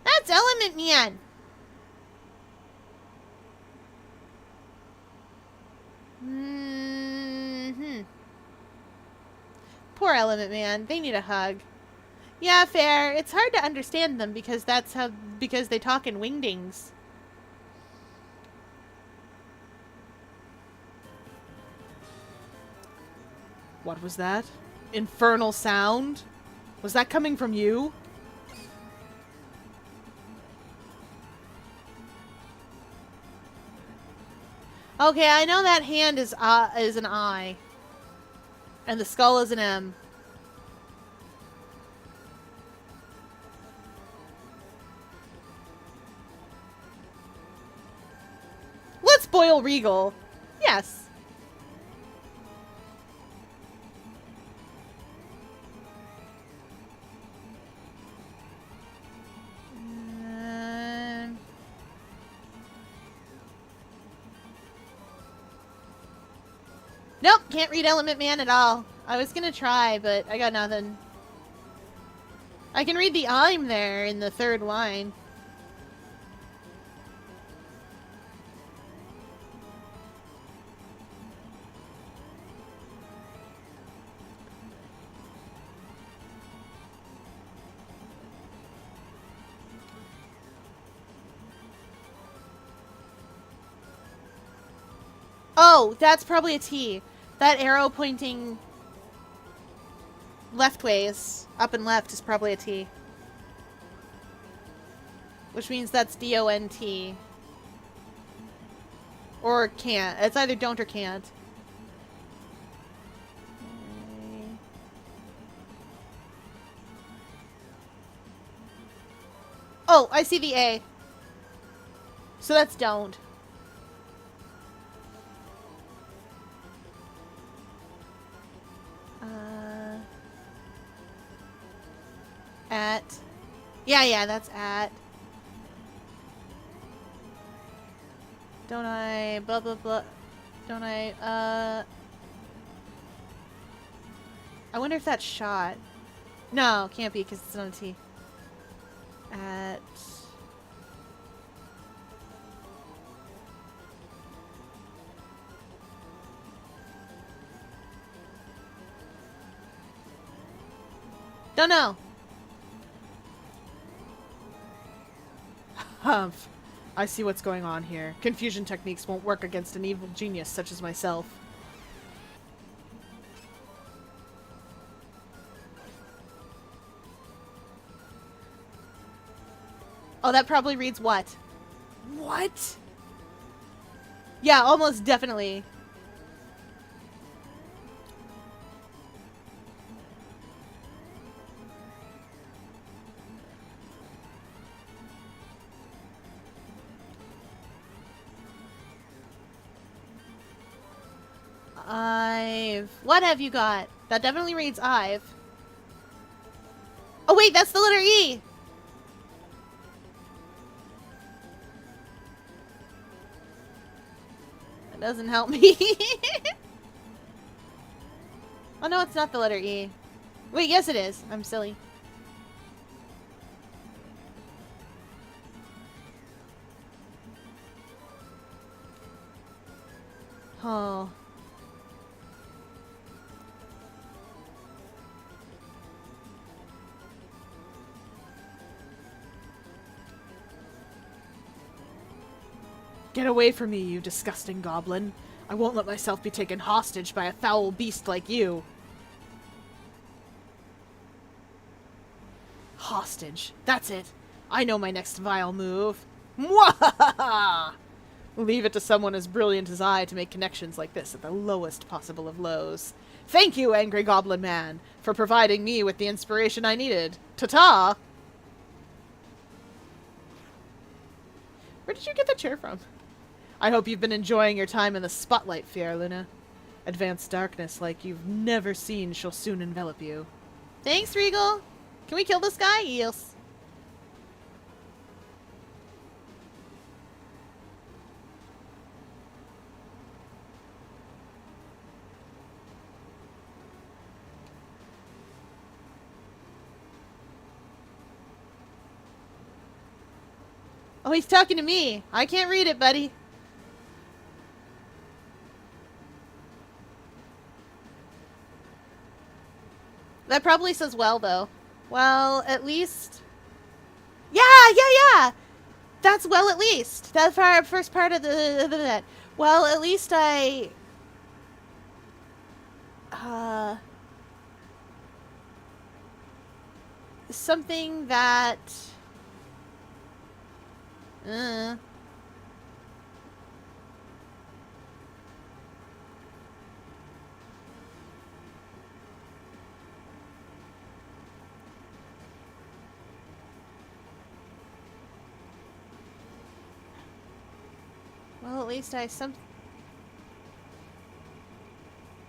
Speaker 1: That's Element Man. Poor Element Man. They need a hug. Yeah, fair. It's hard to understand them because because they talk in wingdings.
Speaker 2: What was that? Infernal sound? Was that coming from you?
Speaker 1: Okay, I know that hand is an I. And the skull is an M. Let's boil Regal. Yes. Nope, can't read Element Man at all. I was gonna try, but I got nothing. I can read the I'm there in the third line. Oh, that's probably a T. That arrow pointing leftways, up and left, is probably a T. Which means that's D-O-N-T. Or can't. It's either don't or can't. Oh, I see the A. So that's don't. At. Yeah, that's at. Don't I, blah, blah, blah. Don't I, I wonder if that's shot. No, can't be because it's not a T. At. Don't know.
Speaker 2: Humph. I see what's going on here. Confusion techniques won't work against an evil genius such as myself.
Speaker 1: Oh, that probably reads what?
Speaker 2: What?
Speaker 1: Yeah, almost definitely. What have you got? That definitely reads I've. Oh wait, that's the letter E! That doesn't help me. Oh no, it's not the letter E. Wait, yes it is. I'm silly. Oh.
Speaker 2: Get away from me, you disgusting goblin. I won't let myself be taken hostage by a foul beast like you. Hostage. That's it. I know my next vile move. Mwahaha! Leave it to someone as brilliant as I to make connections like this at the lowest possible of lows. Thank you, angry goblin man, for providing me with the inspiration I needed. Ta-ta!
Speaker 1: Where did you get the chair from?
Speaker 2: I hope you've been enjoying your time in the spotlight, Fier Luna. Advanced darkness like you've never seen shall soon envelop you.
Speaker 1: Thanks, Regal. Can we kill this guy? Yes. Oh, he's talking to me. I can't read it, buddy. That probably says well, though. Well, at least... Yeah! That's well, at least. That first part of the... Well, at least I... Something that...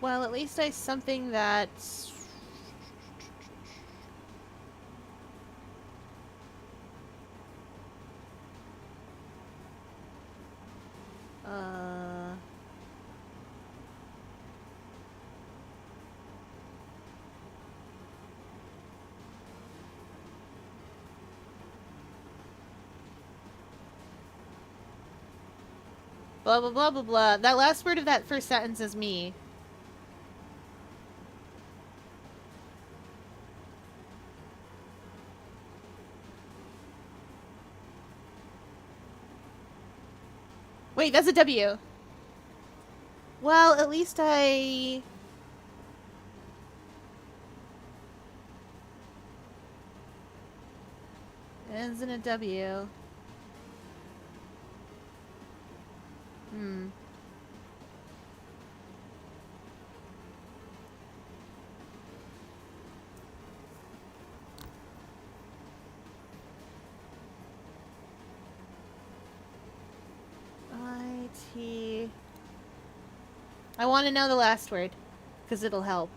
Speaker 1: Well, at least I something that's... Blah, blah, blah, blah, blah. That last word of that first sentence is me. Wait, that's a W. Well, at least I... Ends in a W. I-T... I want to know the last word, because it'll help.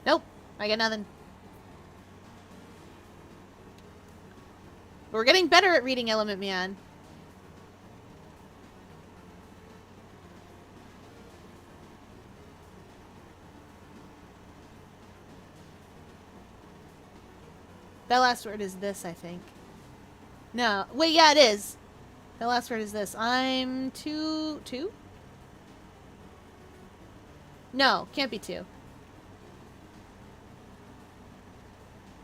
Speaker 1: Nope, I got nothing. We're getting better at reading Element Man. That last word is this, I think. No. Wait, yeah, it is. The last word is this. I'm two? No, can't be two.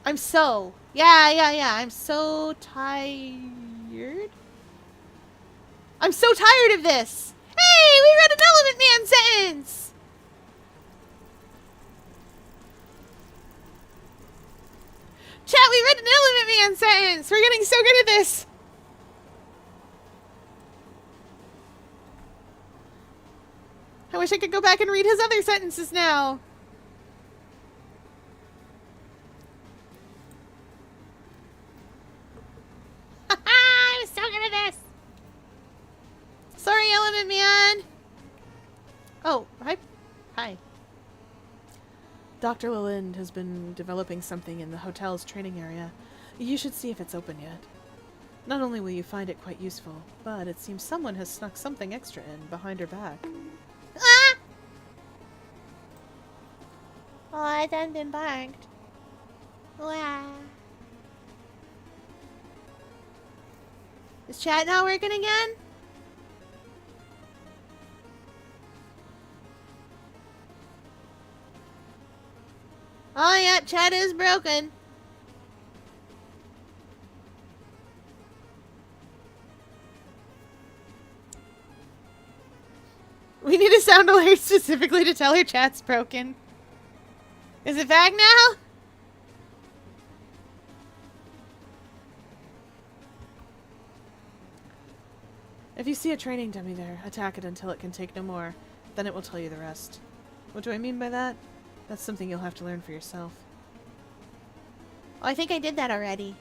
Speaker 1: I'm so. Yeah. I'm so tired. I'm so tired of this. Hey, we read an Element Man sentence. Chat, we read an Element Man sentence. We're getting so good at this. I wish I could go back and read his other sentences now. I'm so good at this. Sorry, Element Man. Oh, hi.
Speaker 2: Dr. Leland has been developing something in the hotel's training area. You should see if it's open yet. Not only will you find it quite useful, but it seems someone has snuck something extra in behind her back.
Speaker 1: Ah! Oh, I done been bugged. Wow. Is chat not working again? Oh yeah, chat is broken. We need a sound alert specifically to tell her chat's broken. Is it back now?
Speaker 2: If you see a training dummy there, attack it until it can take no more. Then it will tell you the rest. What do I mean by that? That's something you'll have to learn for yourself.
Speaker 1: Oh, I think I did that already.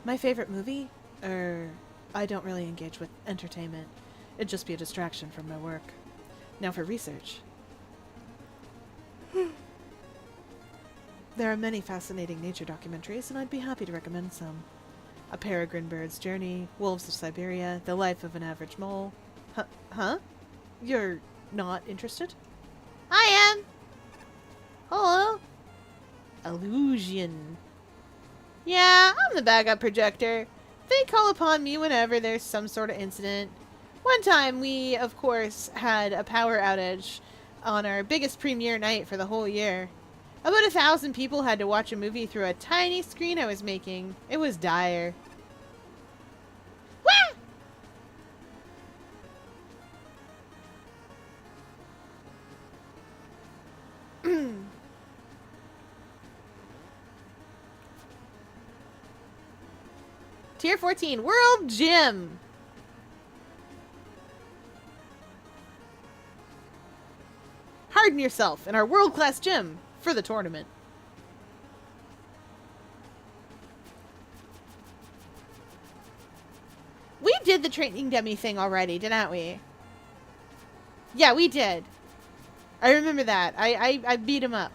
Speaker 2: My favorite movie? I don't really engage with entertainment. It'd just be a distraction from my work. Now for research. There are many fascinating nature documentaries, and I'd be happy to recommend some. A Peregrine Bird's Journey, Wolves of Siberia, The Life of an Average Mole. Huh? You're not interested?
Speaker 1: I am. Hello.
Speaker 2: Illusion.
Speaker 1: Yeah, I'm the backup projector. They call upon me whenever there's some sort of incident. One time we, of course, had a power outage on our biggest premiere night for the whole year. About 1,000 people had to watch a movie through a tiny screen I was making. It was dire. Wah! Tier 14, World Gym. Harden yourself in our world-class gym for the tournament. We did the training dummy thing already, didn't we? Yeah, we did. I remember that. I beat him up.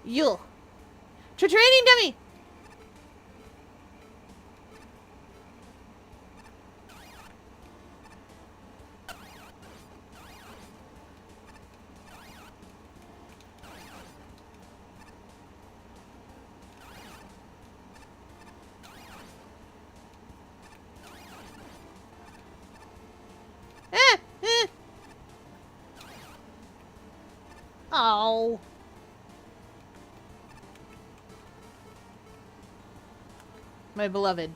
Speaker 1: Yule. Training dummy! Oh. My beloved.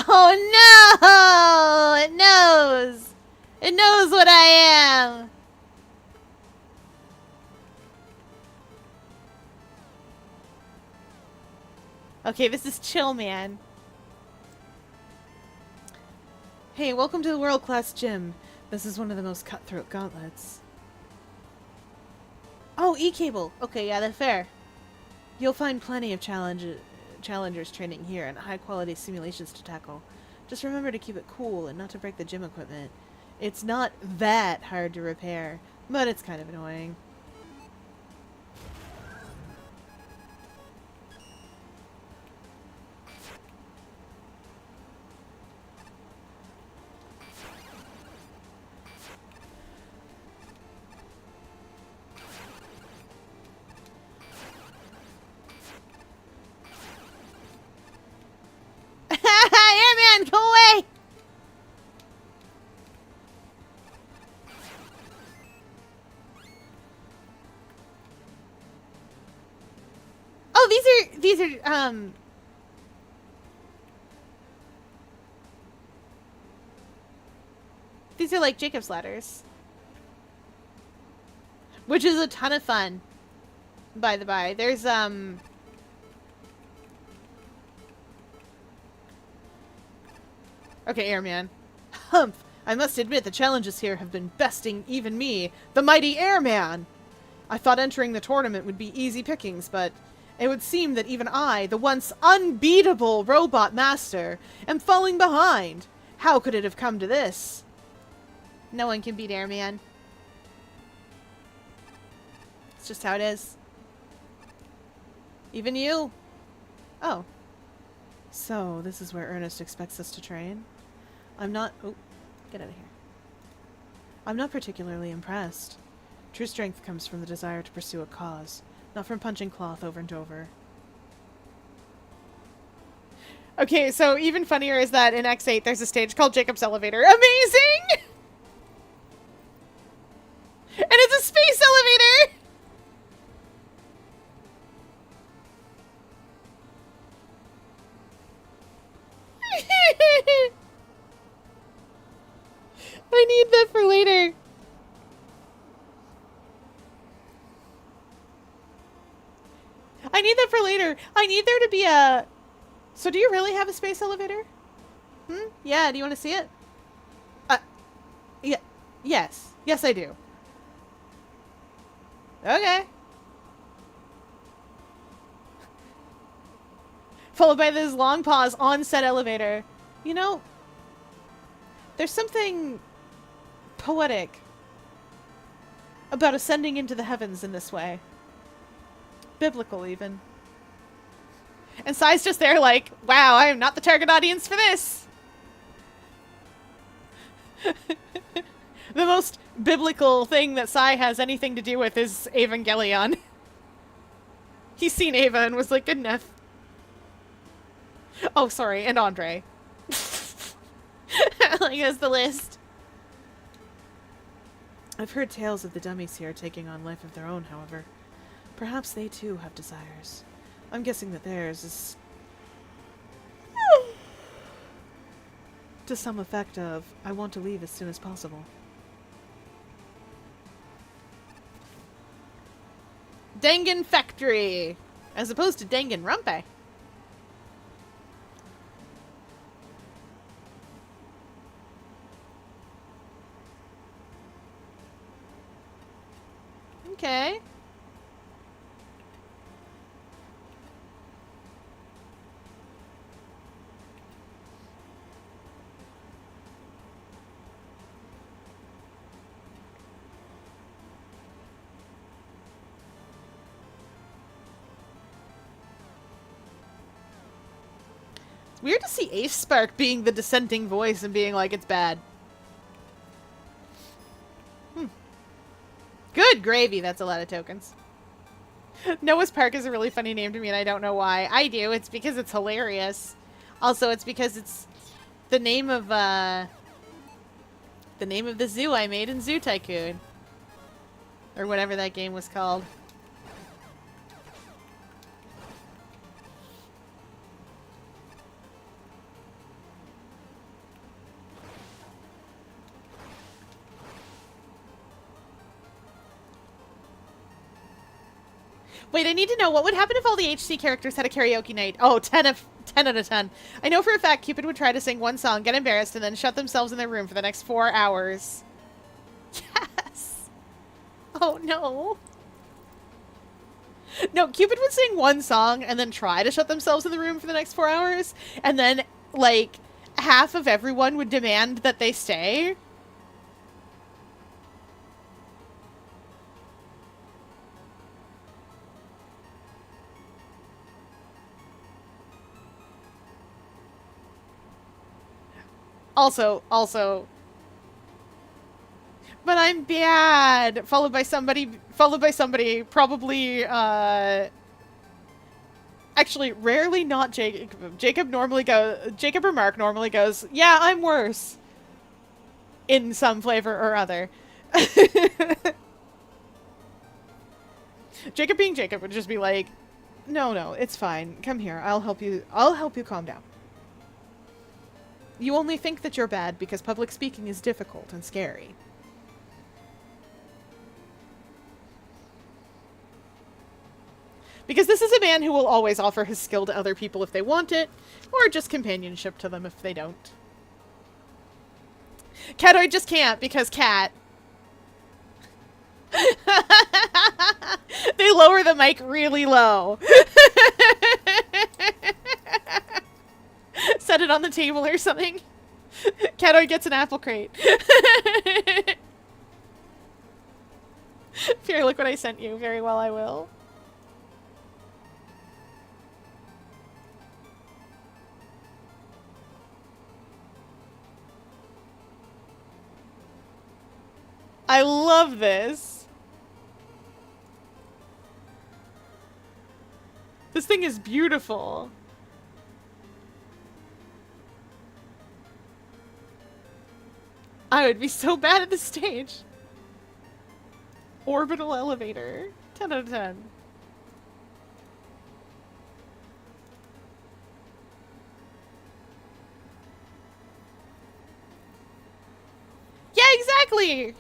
Speaker 1: Oh no! It knows! It knows what I am! Okay, this is chill, man.
Speaker 2: Hey, welcome to the world-class gym. This is one of the most cutthroat gauntlets.
Speaker 1: Oh, E-cable. Okay, yeah, that's fair.
Speaker 2: You'll find plenty of challengers training here and high-quality simulations to tackle. Just remember to keep it cool and not to break the gym equipment. It's not that hard to repair, but it's kind of annoying.
Speaker 1: Airman, go away! Oh, these are these are like Jacob's ladders. Which is a ton of fun. By the by. There's
Speaker 2: Okay, Airman. Humph! I must admit the challenges here have been besting even me, the mighty Airman! I thought entering the tournament would be easy pickings, but it would seem that even I, the once unbeatable robot master, am falling behind. How could it have come to this?
Speaker 1: No one can beat Airman. It's just how it is.
Speaker 2: Even you? Oh. So, this is where Ernest expects us to train? I'm not... Oh, get out of here. I'm not particularly impressed. True strength comes from the desire to pursue a cause, not from punching cloth over and over.
Speaker 1: Okay, so even funnier is that in X8 there's a stage called Jacob's Elevator. Amazing! And it's a space elevator! for later. I need that for later. I need there to be a... So do you really have a space elevator? Yeah, do you want to see it? Yeah. Yes. Yes, I do. Okay. Followed by this long pause on said elevator. You know, there's something poetic about ascending into the heavens in this way. Biblical, even. And Sai's just there like, wow, I am not the target audience for this. The most biblical thing that Sai has anything to do with is Evangelion. He's seen Ava and was like, good enough. Oh, sorry, and Andre. Like, that's the list. I've heard tales of the dummies here taking on life of their own, however. Perhaps they too have desires. I'm guessing that theirs is to some effect of, I want to leave as soon as possible. Dangan Factory! As opposed to Dangan Rumpe. Okay. It's weird to see Ace Spark being the dissenting voice and being like, it's bad. Good gravy, that's a lot of tokens. Noah's Park is a really funny name to me and I don't know why. I do, it's because it's hilarious. Also, it's because it's the name of the zoo I made in Zoo Tycoon. Or whatever that game was called. Wait, I need to know, what would happen if all the HC characters had a karaoke night? Oh, 10 out of 10. I know for a fact Cupid would try to sing one song, get embarrassed, and then shut themselves in their room for the next 4 hours. Yes! Oh, no. No, Cupid would sing one song and then try to shut themselves in the room for the next 4 hours, and then, like, half of everyone would demand that they stay. Also, but I'm bad. Followed by somebody, probably, actually, rarely not Jacob. Jacob or Mark normally goes, yeah, I'm worse. In some flavor or other. Jacob being Jacob would just be like, no, it's fine. Come here. I'll help you calm down. You only think that you're bad because public speaking is difficult and scary. Because this is a man who will always offer his skill to other people if they want it, or just companionship to them if they don't. Catoid just can't because cat. They lower the mic really low. Set it on the table or something. Catoid gets an apple crate. Here, look what I sent you. Very well, I will. I love this. This thing is beautiful. I would be so bad at this stage. Orbital elevator. 10 out of 10. Yeah, exactly! exactly.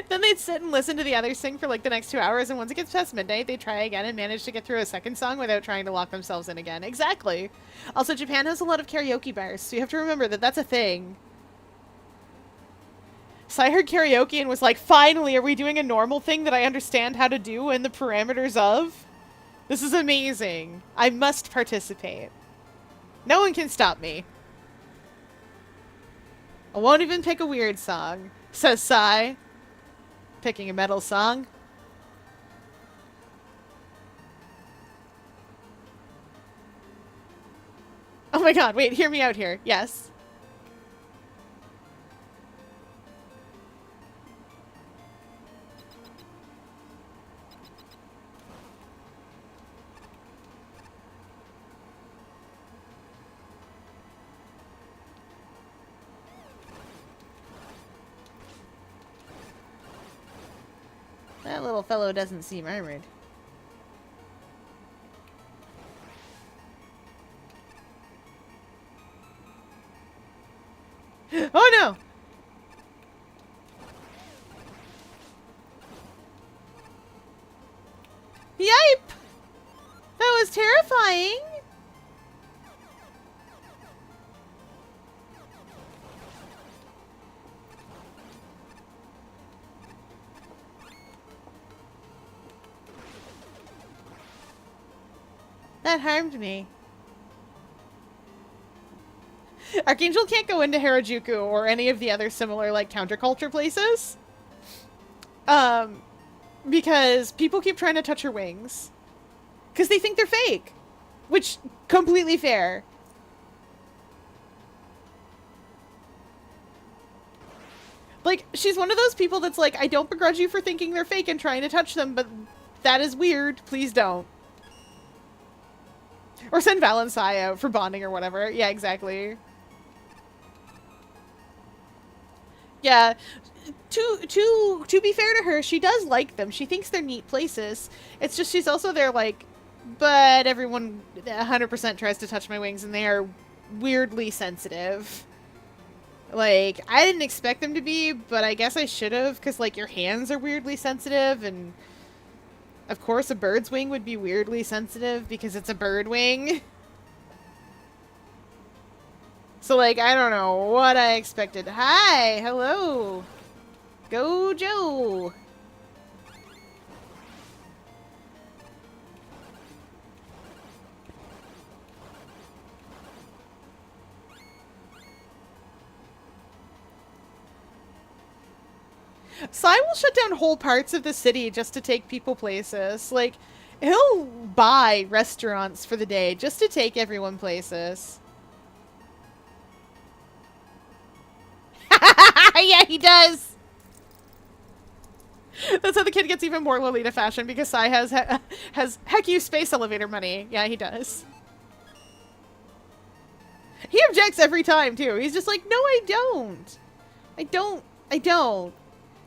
Speaker 1: Then they'd sit and listen to the others sing for like the next 2 hours, and once it gets past midnight, they try again and manage to get through a second song without trying to lock themselves in again. Exactly. Also, Japan has a lot of karaoke bars, so you have to remember that that's a thing. So I heard karaoke and was like, finally, are we doing a normal thing that I understand how to do and the parameters of? This is amazing. I must participate. No one can stop me. I won't even pick a weird song, says Sai. Picking a metal song. Oh my god, wait, hear me out here. Yes. That little fellow doesn't seem armored. Oh no! Yipe! That was terrifying! That harmed me. Archangel can't go into Harajuku or any of the other similar, like, counterculture places. Because people keep trying to touch her wings. Because they think they're fake. Which, completely fair. Like, she's one of those people that's like, I don't begrudge you for thinking they're fake and trying to touch them, but that is weird. Please don't. Or send Val and Sai out for bonding or whatever. Yeah, exactly. Yeah. To be fair to her, she does like them. She thinks they're neat places. It's just she's also there like, but everyone 100% tries to touch my wings and they are weirdly sensitive. Like, I didn't expect them to be, but I guess I should have, because, like, your hands are weirdly sensitive, and of course a bird's wing would be weirdly sensitive because it's a bird wing. So, like, I don't know what I expected. Hi! Hello! Go Joe! Sai will shut down whole parts of the city just to take people places. Like, he'll buy restaurants for the day just to take everyone places. Yeah, he does! That's how the kid gets even more Lolita fashion, because Sai has heck you space elevator money. Yeah, he does. He objects every time, too. He's just like, no, I don't. I don't.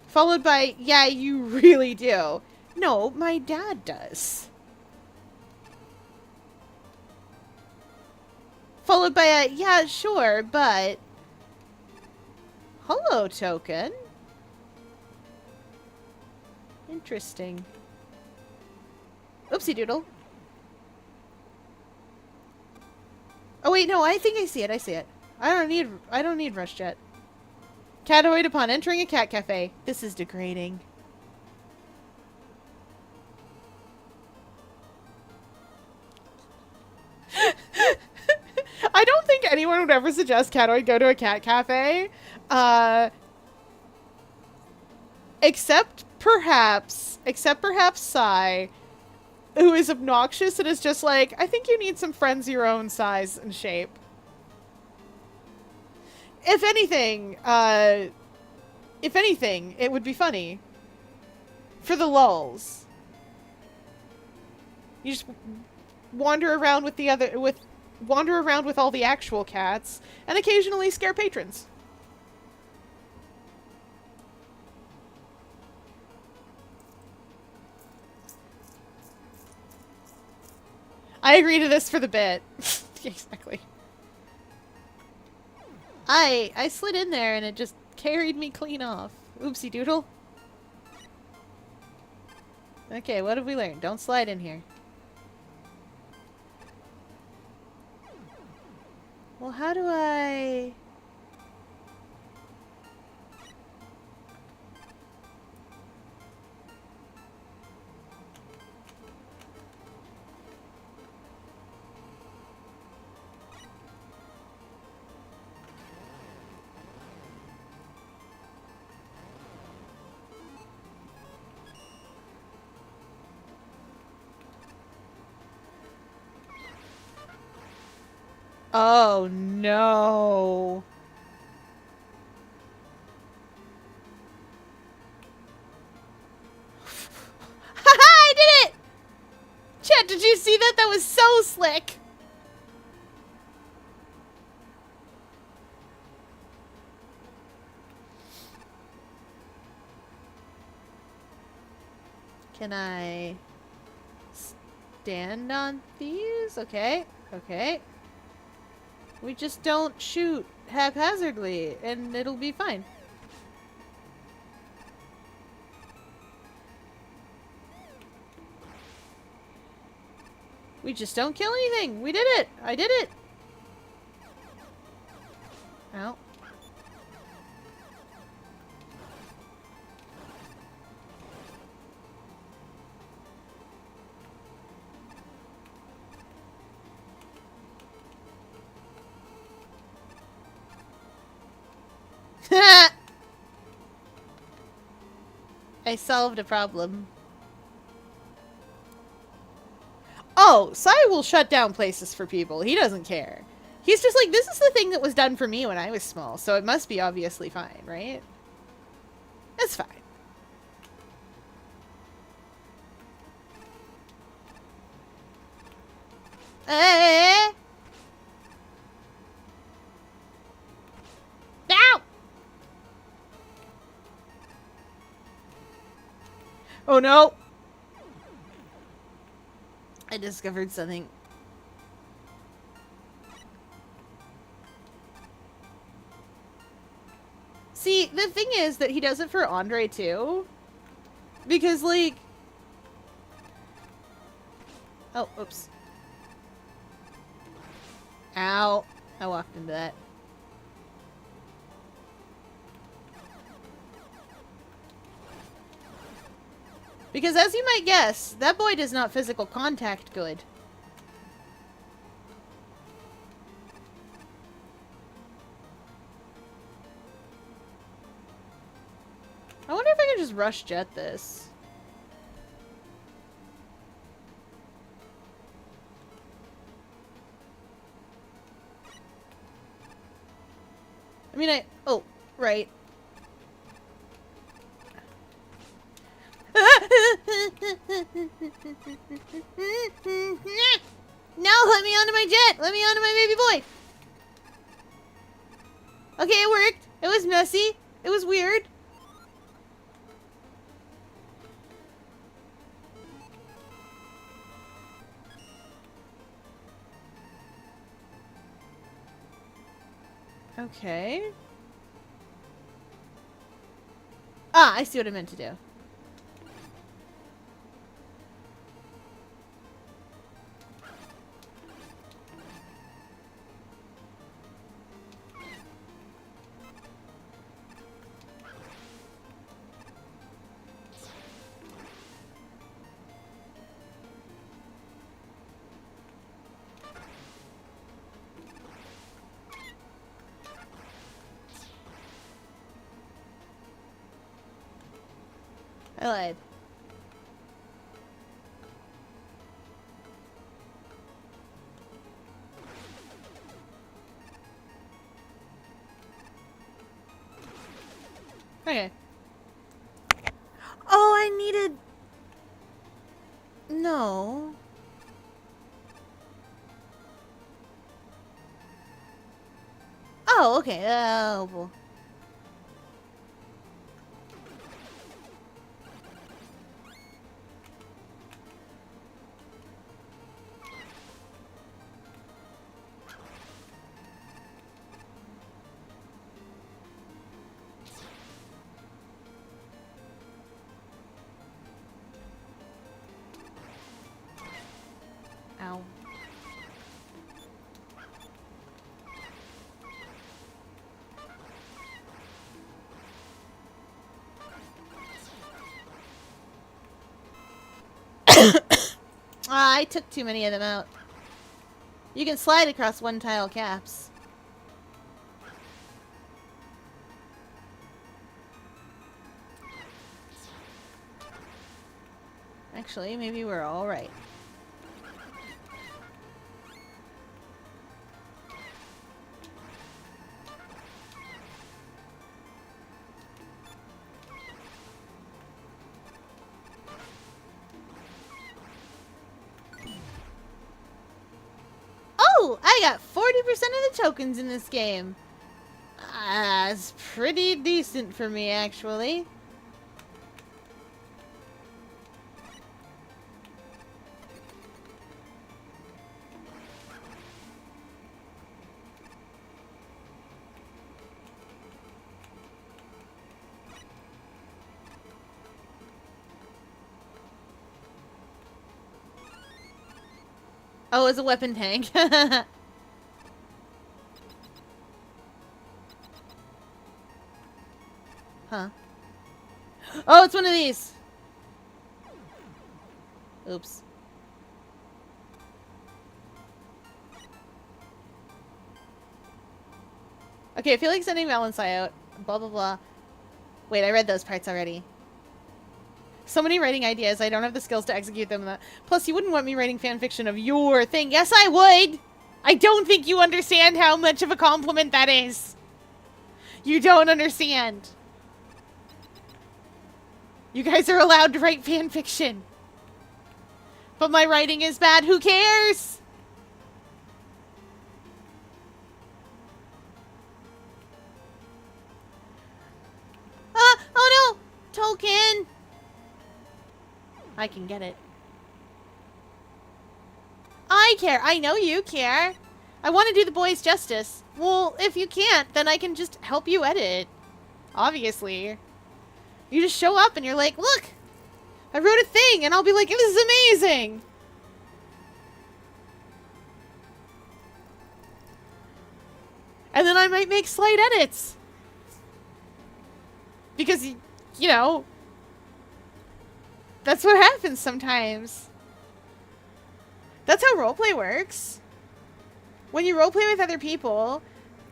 Speaker 1: Followed by, yeah, you really do. No, my dad does. Followed by a, yeah, sure, but... Hello, token. Interesting. Oopsie doodle. Oh wait, no, I think I see it. I don't need rush jet. Catoid upon entering a cat cafe. This is degrading. I don't think anyone would ever suggest Catoid go to a cat cafe. Except perhaps Sai, who is obnoxious and is just like, I think you need some friends your own size and shape. If anything, it would be funny. For the lulz. You just wander around with all the actual cats, and occasionally scare patrons. I agree to this for the bit. Exactly. I slid in there and it just carried me clean off. Oopsie doodle. Okay, what have we learned? Don't slide in here. Well, how do I... Oh, no. Haha, I did it! Chat, did you see that? That was so slick. Can I stand on these? Okay, okay. We just don't shoot haphazardly, and it'll be fine. We just don't kill anything. We did it. I did it. Ow. I solved a problem. Oh, Sai will shut down places for people. He doesn't care. He's just like, this is the thing that was done for me when I was small, so it must be obviously fine, right? It's fine. Eh? Ow! Oh no! I discovered something. See, the thing is that he does it for Andre too. Because, like... Oh, oops. Ow. I walked into that. Because as you might guess, that boy does not physical contact good. I wonder if I can just rush jet this. I mean, oh, right. No, let me onto my jet. Let me onto my baby boy. Okay, it worked. It was messy. It was weird. Okay. Ah, I see what I meant to do. I lied. Okay. Oh, I needed... No. Oh, okay. Oh, well. Ah, I took too many of them out. You can slide across one tile caps. Actually, maybe we're all right. Oh, I got 40% of the tokens in this game. That's pretty decent for me, actually. Oh, it's a weapon tank. Huh. Oh, it's one of these. Oops. Okay, I feel like sending Valentine out. Blah, blah, blah. Wait, I read those parts already. So many writing ideas, I don't have the skills to execute them. Plus, you wouldn't want me writing fanfiction of your thing. Yes, I would! I don't think you understand how much of a compliment that is. You don't understand. You guys are allowed to write fanfiction. But my writing is bad. Who cares? Oh no! Token! I can get it. I care. I know you care. I want to do the boys justice. Well, if you can't, then I can just help you edit. Obviously. You just show up and you're like, look! I wrote a thing! And I'll be like, this is amazing! And then I might make slight edits. Because, you know, that's what happens sometimes. That's how roleplay works. When you roleplay with other people,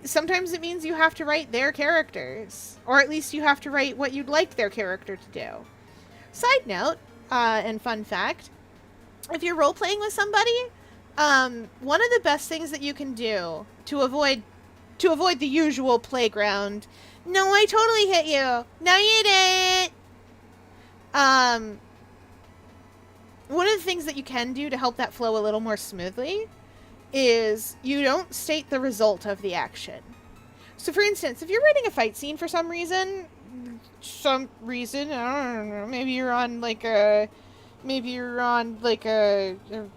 Speaker 1: sometimes it means you have to write their characters. Or at least you have to write what you'd like their character to do. Side note, and fun fact, if you're roleplaying with somebody, one of the best things that you can do to avoid the usual playground, no, I totally hit you. No, you didn't. One of the things that you can do to help that flow a little more smoothly is you don't state the result of the action. So for instance, if you're writing a fight scene for some reason, I don't know, maybe you're on like a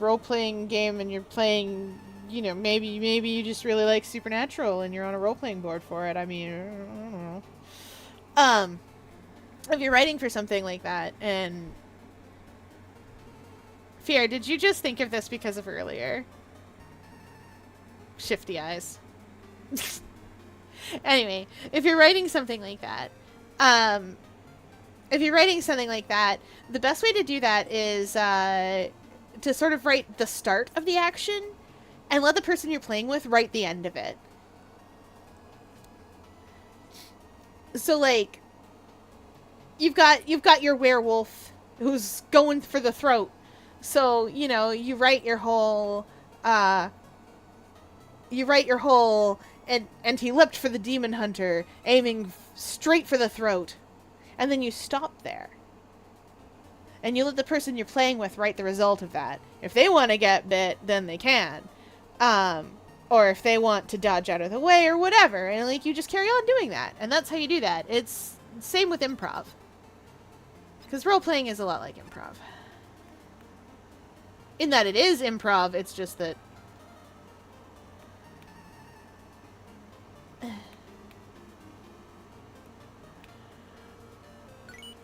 Speaker 1: role-playing game and you're playing, you know, maybe you just really like Supernatural and you're on a role-playing board for it. I mean, I don't know. If you're writing for something like that, and Fear, did you just think of this because of earlier? Shifty eyes. Anyway, if you're writing something like that, the best way to do that is to sort of write the start of the action and let the person you're playing with write the end of it. So like, you've got your werewolf who's going for the throat. So, you know, you write your whole and he leapt for the demon hunter, aiming straight for the throat. And then you stop there. And you let the person you're playing with write the result of that. If they want to get bit, then they can. Or if they want to dodge out of the way or whatever. And like, you just carry on doing that. And that's how you do that. It's same with improv. Because role-playing is a lot like improv. In that it is improv, it's just that...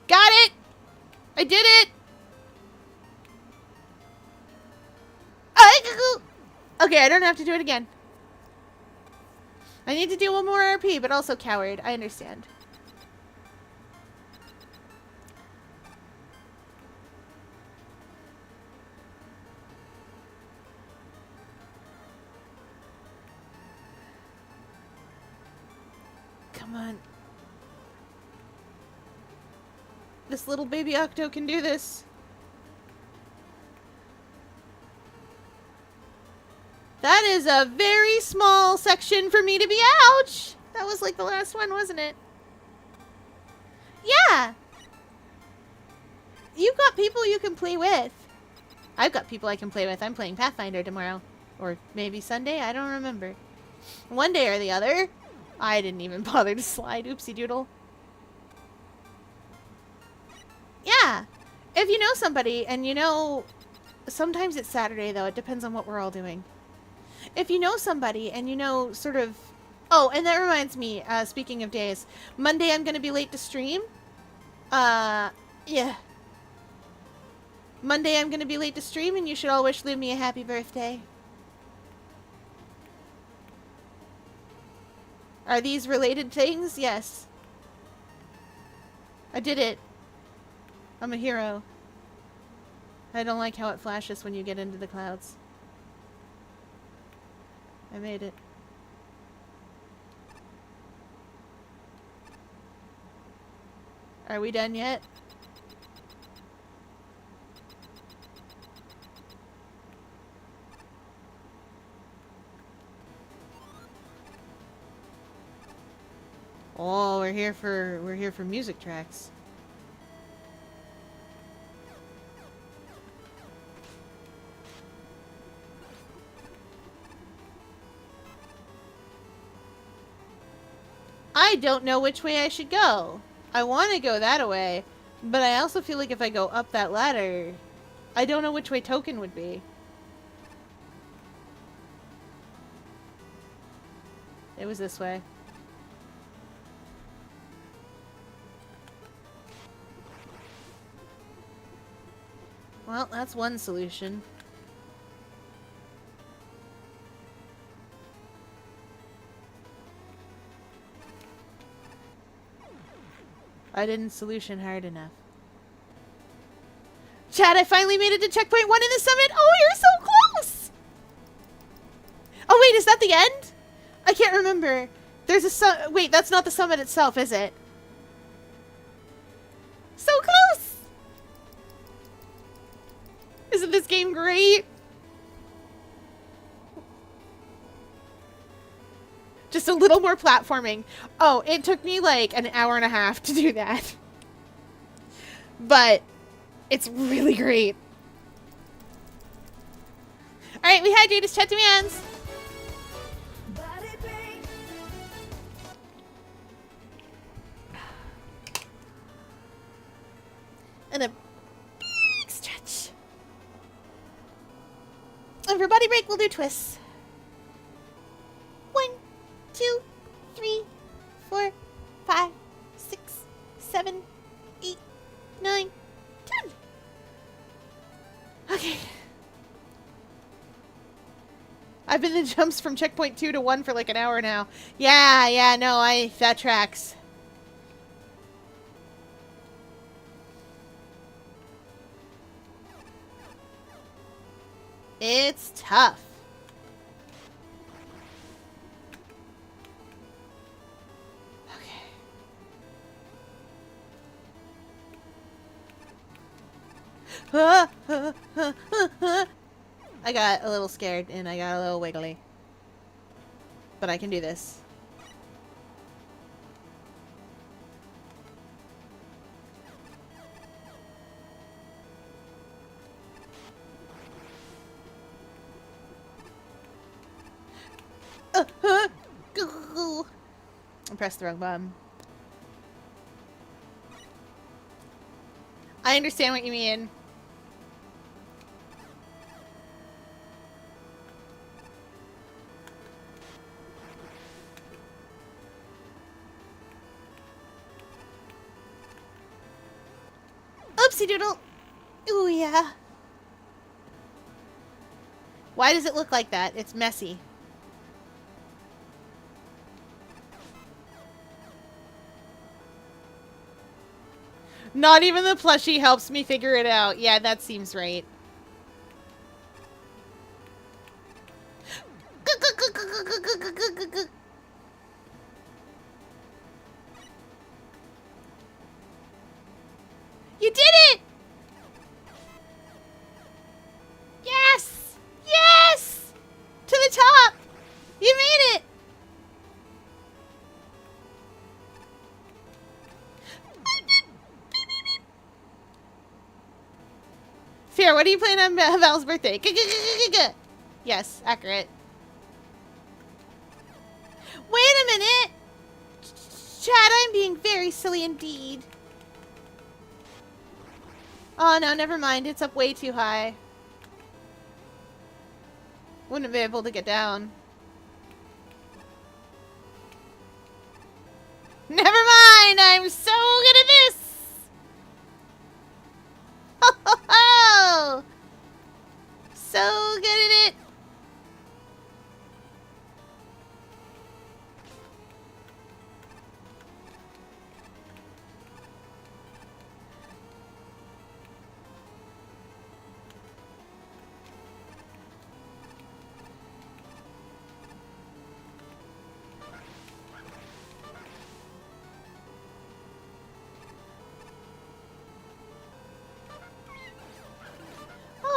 Speaker 1: Got it! I did it! Okay, I don't have to do it again. I need to do one more RP, but also coward. I understand. on. This little baby Octo can do this. That is a very small section for me to be. Ouch! That was like the last one, wasn't it? Yeah! You've got people you can play with. I've got people I can play with. I'm playing Pathfinder tomorrow. Or maybe Sunday? I don't remember. One day or the other. I didn't even bother to slide. Oopsie doodle. Yeah. If you know somebody, and you know... Sometimes it's Saturday, though. It depends on what we're all doing. If you know somebody, and you know sort of... Oh, and that reminds me, speaking of days. Monday I'm going to be late to stream. Yeah. Monday I'm going to be late to stream, and you should all wish Lumi a happy birthday. Are these related things? Yes. I did it. I'm a hero. I don't like how it flashes when you get into the clouds. I made it. Are we done yet? Oh, we're here for music tracks. I don't know which way I should go. I want to go that way, but I also feel like if I go up that ladder, I don't know which way Token would be. It was this way. Well, that's one solution. I didn't solution hard enough. Chad, I finally made it to checkpoint 1 in the summit. Oh, you're so close! Oh, wait, is that the end? I can't remember. There's a wait, that's not the summit itself, is it? So close! Isn't this game great? Just a little more platforming. Oh, it took me like an hour and a half to do that. But it's really great. Alright, we hydrate his chat demands. And a big stretch. And for body break, we'll do twists. 1, 2, 3, 4, 5, 6, 7, 8, 9, 10. Okay. I've been in jumps from checkpoint 2 to 1 for like an hour now. Yeah, no, that tracks. It's tough. Okay. I got a little scared and I got a little wiggly. But I can do this. I pressed the wrong button. I understand what you mean. Oopsie doodle. Ooh, yeah. Why does it look like that? It's messy. Not even the plushie helps me figure it out. Yeah, that seems right. You did it! Yes! Yes! To the top! You made it! Fear, what are you playing on Val's birthday? Yes, accurate. Wait a minute! Chad, I'm being very silly indeed. Oh no, never mind. It's up way too high. Wouldn't be able to get down. Never mind! I'm so good at this! Ho ho ho! So good at it!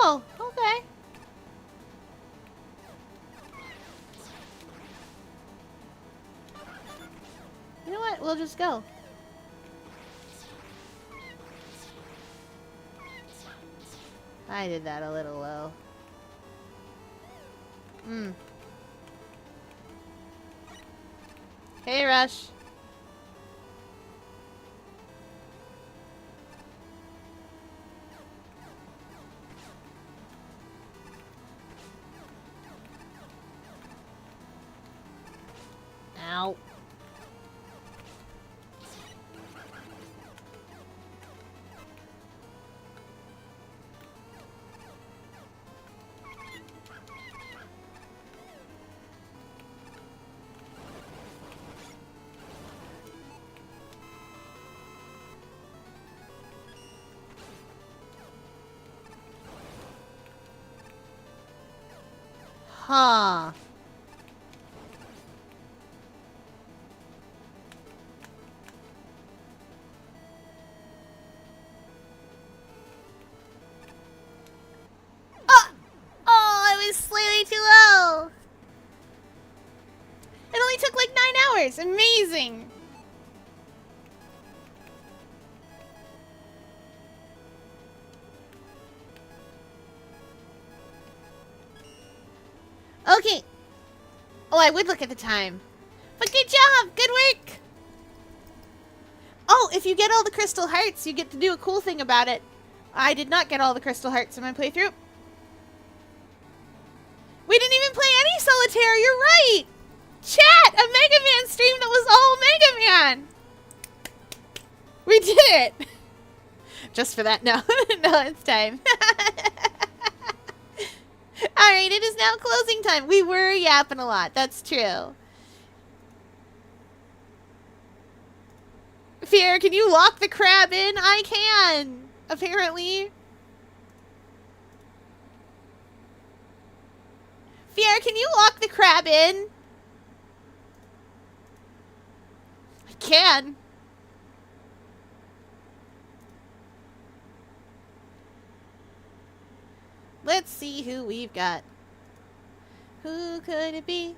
Speaker 1: Oh, okay. You know what? We'll just go. I did that a little low. Hey, Rush. Ow. Huh. Oh! Oh, I was slightly too low. It only took like 9 hours. Amazing. Okay. Oh, I would look at the time. But good job. Good work. Oh, if you get all the crystal hearts, you get to do a cool thing about it. I did not get all the crystal hearts in my playthrough. We didn't even play any solitaire. You're right. Chat, a Mega Man stream that was all Mega Man. We did it. Just for that, no. No, it's time. Alright, it is now closing time. We were yapping a lot. That's true. Fear, can you lock the crab in? I can. Apparently. Fear, can you lock the crab in? I can. Let's see who we've got. Who could it be?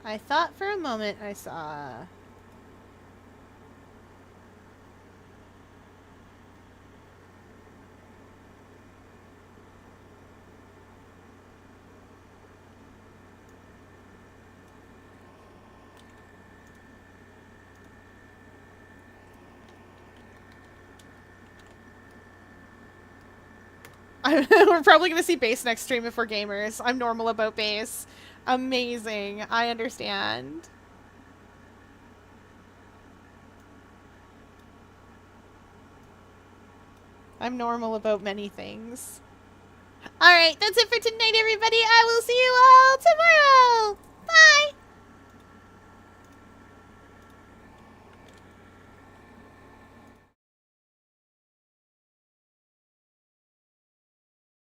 Speaker 1: I thought for a moment I saw... We're probably going to see base next stream if we're gamers. I'm normal about base. Amazing. I understand. I'm normal about many things. Alright, that's it for tonight, everybody. I will see you all